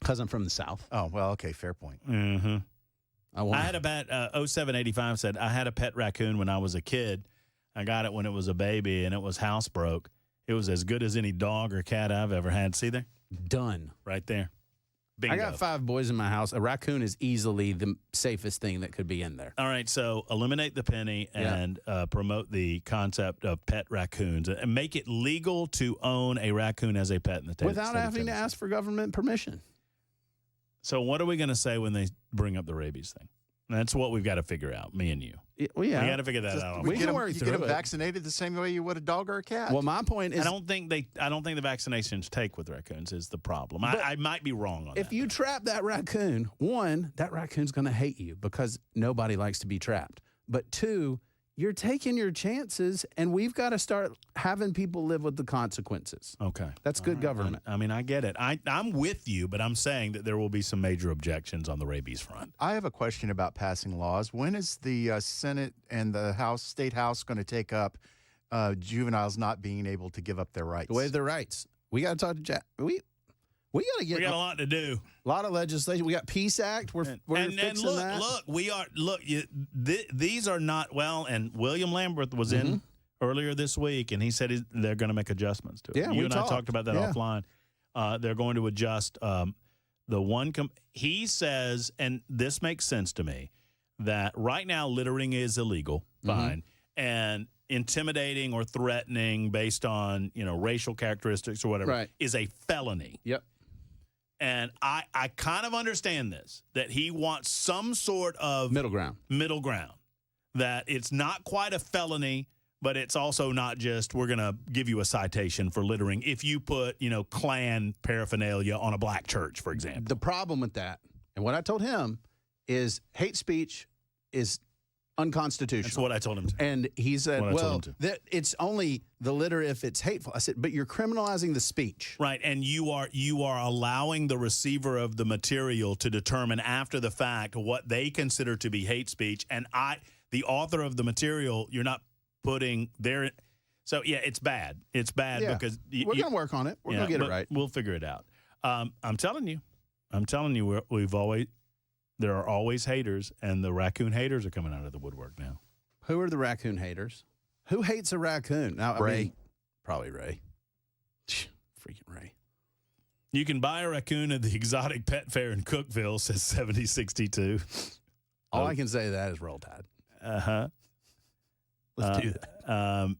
Speaker 18: Because I'm from the South.
Speaker 2: Oh, well, okay, fair point.
Speaker 1: Mm-hmm. I had a pet, 0785 said, I had a pet raccoon when I was a kid. I got it when it was a baby, and it was housebroke. It was as good as any dog or cat I've ever had. See there?
Speaker 18: Done.
Speaker 1: Right there. Bingo.
Speaker 18: I got 5 boys in my house. A raccoon is easily the safest thing that could be in there.
Speaker 1: All right, so eliminate the penny and promote the concept of pet raccoons and make it legal to own a raccoon as a pet in the state.
Speaker 18: Without having to ask for government permission.
Speaker 1: So what are we going to say when they bring up the rabies thing? That's what we've got to figure out, me and you.
Speaker 18: Well, yeah.
Speaker 1: We got to figure that out.
Speaker 2: We can work through it. You get them vaccinated the same way you would a dog or a cat.
Speaker 18: Well, my point is,
Speaker 1: I don't think the vaccinations take with raccoons is the problem. I might be wrong on that.
Speaker 18: If you trap that raccoon, one, that raccoon's going to hate you because nobody likes to be trapped. But two, you're taking your chances, and we've got to start having people live with the consequences.
Speaker 1: Okay.
Speaker 18: That's good government.
Speaker 1: I mean, I get it. I'm with you, but I'm saying that there will be some major objections on the rabies front.
Speaker 2: I have a question about passing laws. When is the Senate and the State House going to take up juveniles not being able to give up their rights?
Speaker 18: Waive their rights. We got to talk to Jack. We got to get.
Speaker 1: We got a lot to do.
Speaker 18: A lot of legislation. We got Peace Act. We're fixing that.
Speaker 1: These are not well. And William Lambert was in earlier this week, and he said they're going to make adjustments to it.
Speaker 18: Yeah,
Speaker 1: you and I talked about that offline. They're going to adjust the one. He says, and this makes sense to me, that right now littering is illegal. Fine, and intimidating or threatening based on racial characteristics or whatever is a felony.
Speaker 18: Yep.
Speaker 1: And I kind of understand this, that he wants some sort of
Speaker 18: middle ground,
Speaker 1: that it's not quite a felony, but it's also not just we're going to give you a citation for littering if you put, Klan paraphernalia on a black church, for example.
Speaker 18: The problem with that, and what I told him, is hate speech is unconstitutional.
Speaker 1: That's what I told him to.
Speaker 18: And he said, it's only the litter if it's hateful. I said, but you're criminalizing the speech.
Speaker 1: Right, and you are allowing the receiver of the material to determine after the fact what they consider to be hate speech, and the author of the material, you're not putting their... So, yeah, it's bad. It's bad because...
Speaker 18: We're going to work on it. We're going to get it right.
Speaker 1: We'll figure it out. I'm telling you, we've always... there are always haters, and the raccoon haters are coming out of the woodwork now.
Speaker 18: Who are the raccoon haters? Who hates a raccoon? Now,
Speaker 2: Ray.
Speaker 18: Probably Ray. Freaking Ray.
Speaker 1: You can buy a raccoon at the exotic pet fair in Cookville, says 7062.
Speaker 18: All I can say to that is roll tide.
Speaker 1: Uh-huh.
Speaker 18: Let's do that.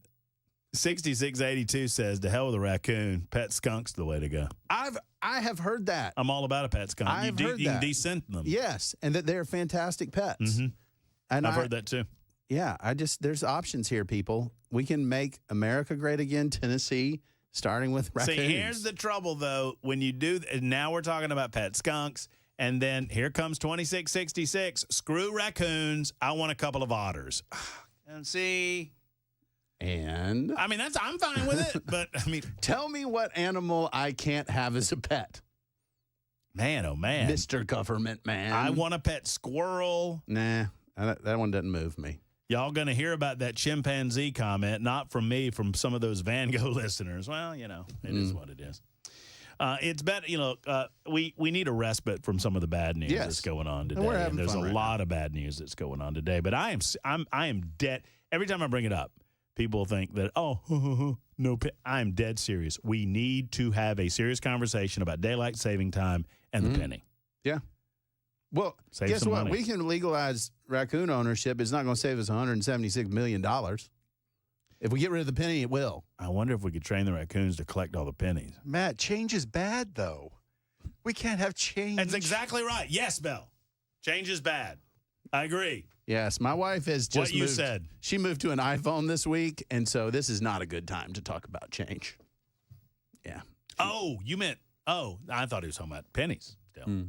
Speaker 1: 6682 says, to hell with a raccoon. Pet skunk's the way to go.
Speaker 18: I have heard that.
Speaker 1: I'm all about a pet skunk.
Speaker 18: I've heard
Speaker 1: you can
Speaker 18: that.
Speaker 1: descent them.
Speaker 18: Yes, and that they're fantastic pets.
Speaker 1: Mm-hmm.
Speaker 18: And
Speaker 1: I've heard that too.
Speaker 18: Yeah, there's options here, people. We can make America great again, Tennessee, starting with raccoons.
Speaker 1: See, here's the trouble, though. When you do, and now we're talking about pet skunks, and then here comes 2666. Screw raccoons. I want a couple of otters. And see...
Speaker 18: And
Speaker 1: I mean, I'm fine with it, but I mean,
Speaker 18: tell me what animal I can't have as a pet.
Speaker 1: Man, oh man,
Speaker 18: Mr. Government Man.
Speaker 1: I want a pet squirrel.
Speaker 18: Nah, that one doesn't move me.
Speaker 1: Y'all gonna hear about that chimpanzee comment? Not from me, from some of those Van Gogh listeners. Well, it is what it is. It's better, we need a respite from some of the bad news that's going on today. And there's a lot of bad news that's going on today. But I am dead. Every time I bring it up, people think that, no, I'm dead serious. We need to have a serious conversation about daylight saving time and the penny.
Speaker 18: Yeah. Well, guess what?
Speaker 1: Money.
Speaker 18: We can legalize raccoon ownership. It's not going to save us $176 million. If we get rid of the penny, it will.
Speaker 1: I wonder if we could train the raccoons to collect all the pennies.
Speaker 2: Matt, change is bad, though. We can't have change.
Speaker 1: That's exactly right. Yes, Belle. Change is bad. I agree.
Speaker 18: Yes, my wife has just
Speaker 1: what you
Speaker 18: moved.
Speaker 1: Said.
Speaker 18: She moved to an iPhone this week, and so this is not a good time to talk about change. Yeah.
Speaker 1: Oh, you meant, I thought he was talking about pennies. Still.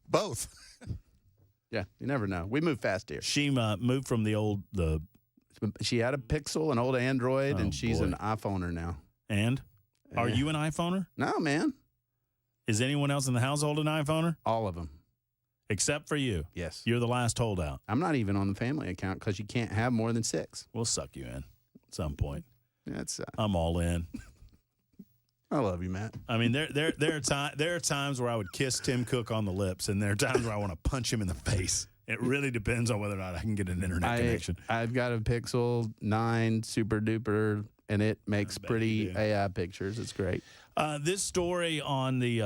Speaker 2: Both.
Speaker 18: Yeah, you never know. We move fast here.
Speaker 1: She moved from
Speaker 18: She had a Pixel, an old Android, and she's an iPhoner now.
Speaker 1: And? Are you an iPhoner?
Speaker 18: No, man.
Speaker 1: Is anyone else in the household an iPhoner?
Speaker 18: All of them.
Speaker 1: Except for you.
Speaker 18: Yes.
Speaker 1: You're the last holdout.
Speaker 18: I'm not even on the family account because you can't have more than 6.
Speaker 1: We'll suck you in at some point.
Speaker 18: That's.
Speaker 1: I'm all in.
Speaker 18: I love you, Matt.
Speaker 1: I mean, there are times where I would kiss Tim Cook on the lips, and there are times where I want to punch him in the face. It really depends on whether or not I can get an internet connection.
Speaker 18: I've got a Pixel 9 Super Duper, and it makes pretty AI pictures. It's great.
Speaker 1: This story on the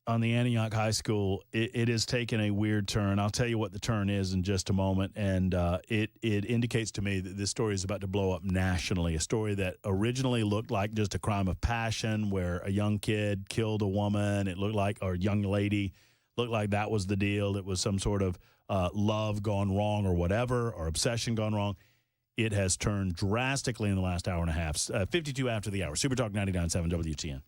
Speaker 1: Antioch High School, it has taken a weird turn. I'll tell you what the turn is in just a moment, and it indicates to me that this story is about to blow up nationally. A story that originally looked like just a crime of passion where a young kid killed a woman. It looked like, or a young lady, looked like that was the deal. It was some sort of love gone wrong or whatever, or obsession gone wrong. It has turned drastically in the last hour and a half. 52 after the hour. Super Talk 99.7 WTN.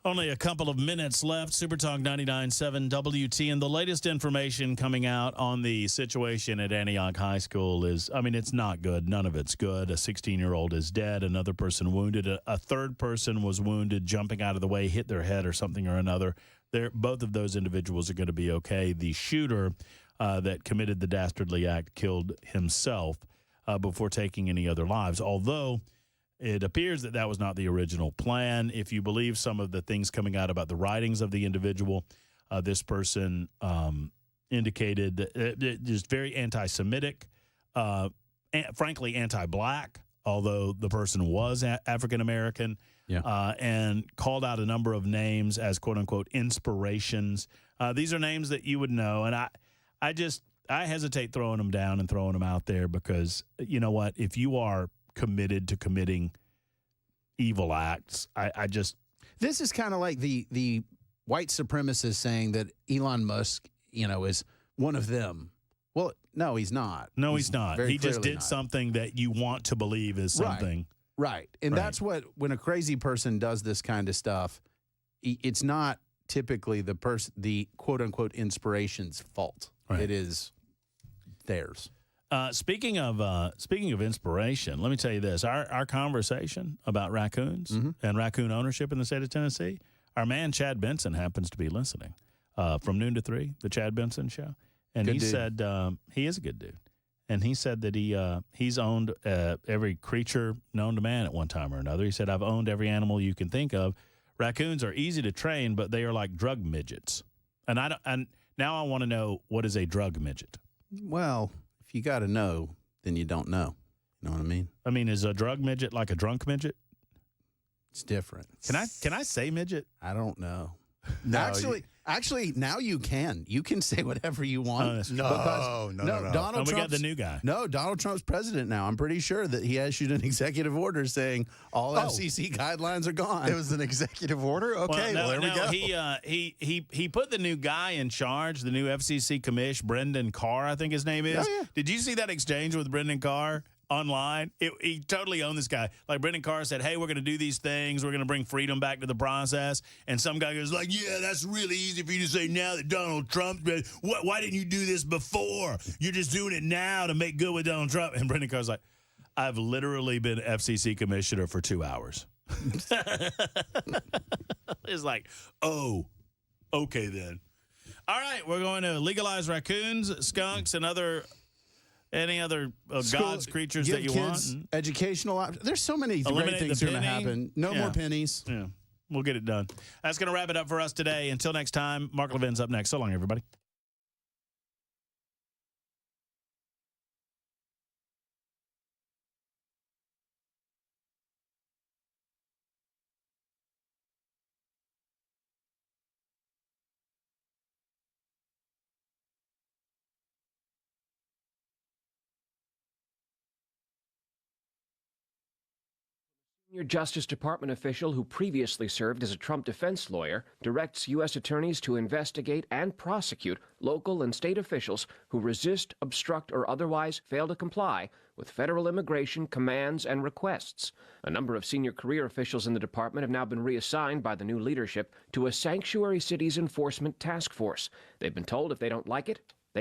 Speaker 1: Only a couple of minutes left. Supertalk 99.7 WT. And the latest information coming out on the situation at Antioch High School is, I mean, it's not good. None of it's good. A 16-year-old is dead. Another person wounded. A third person was wounded, jumping out of the way, hit their head or something or another. Both of those individuals are going to be okay. The shooter that committed the dastardly act killed himself before taking any other lives, although it appears that was not the original plan. If you believe some of the things coming out about the writings of the individual, this person indicated that just very anti-Semitic, frankly anti-black, although the person was African-American, and called out a number of names as quote-unquote inspirations. These are names that you would know, and I hesitate throwing them down and throwing them out there because, you know what, if you are committed to committing evil acts,
Speaker 18: This is kind of like the white supremacists saying that Elon Musk, is one of them. Well, no, he's not.
Speaker 1: No, he's not. He just did
Speaker 18: not.
Speaker 1: something that you want to believe is something.
Speaker 18: Right. And that's when a crazy person does this kind of stuff, it's not typically the quote unquote inspiration's fault. Right. It is theirs.
Speaker 1: Speaking of inspiration, let me tell you this. Our conversation about raccoons and raccoon ownership in the state of Tennessee, our man Chad Benson happens to be listening from noon to 3, the Chad Benson Show. And he said he is a good dude. And he said that he's owned every creature known to man at one time or another. He said, I've owned every animal you can think of. Raccoons are easy to train, but they are like drug midgets. And now I want to know, what is a drug midget?
Speaker 18: Well, if you got to know, then you don't know. You know what I mean?
Speaker 1: I mean, is a drug midget like a drunk midget?
Speaker 18: It's different.
Speaker 1: Can I say midget?
Speaker 18: I don't know.
Speaker 2: No,
Speaker 18: actually, now you can. You can say whatever you want.
Speaker 2: No.
Speaker 18: Donald
Speaker 1: we got the new guy.
Speaker 18: No, Donald Trump's president now. I'm pretty sure that he issued an executive order saying all FCC guidelines are gone.
Speaker 2: It was an executive order? Okay, there we go.
Speaker 1: He put the new guy in charge, the new FCC commish, Brendan Carr, I think his name is.
Speaker 18: Oh, yeah.
Speaker 1: Did you see that exchange with Brendan Carr online? He totally owned this guy. Like, Brendan Carr said, hey, we're going to do these things. We're going to bring freedom back to the process. And some guy goes like, yeah, that's really easy for you to say now that Donald Trump, why didn't you do this before? You're just doing it now to make good with Donald Trump. And Brendan Carr's like, I've literally been FCC commissioner for 2 hours. It's like, oh, okay then. All right, we're going to legalize raccoons, skunks, and any other God's creatures that you want.
Speaker 18: Educational options. There's so many great things going to happen. No more pennies.
Speaker 1: Yeah, we'll get it done. That's going to wrap it up for us today. Until next time, Mark Levin's up next. So long, everybody.
Speaker 17: Senior Justice Department official who previously served as a Trump defense lawyer directs U.S. attorneys to investigate and prosecute local and state officials who resist, obstruct, or otherwise fail to comply with federal immigration commands and requests. A number of senior career officials in the department have now been reassigned by the new leadership to a sanctuary cities enforcement task force. They've been told if they don't like it,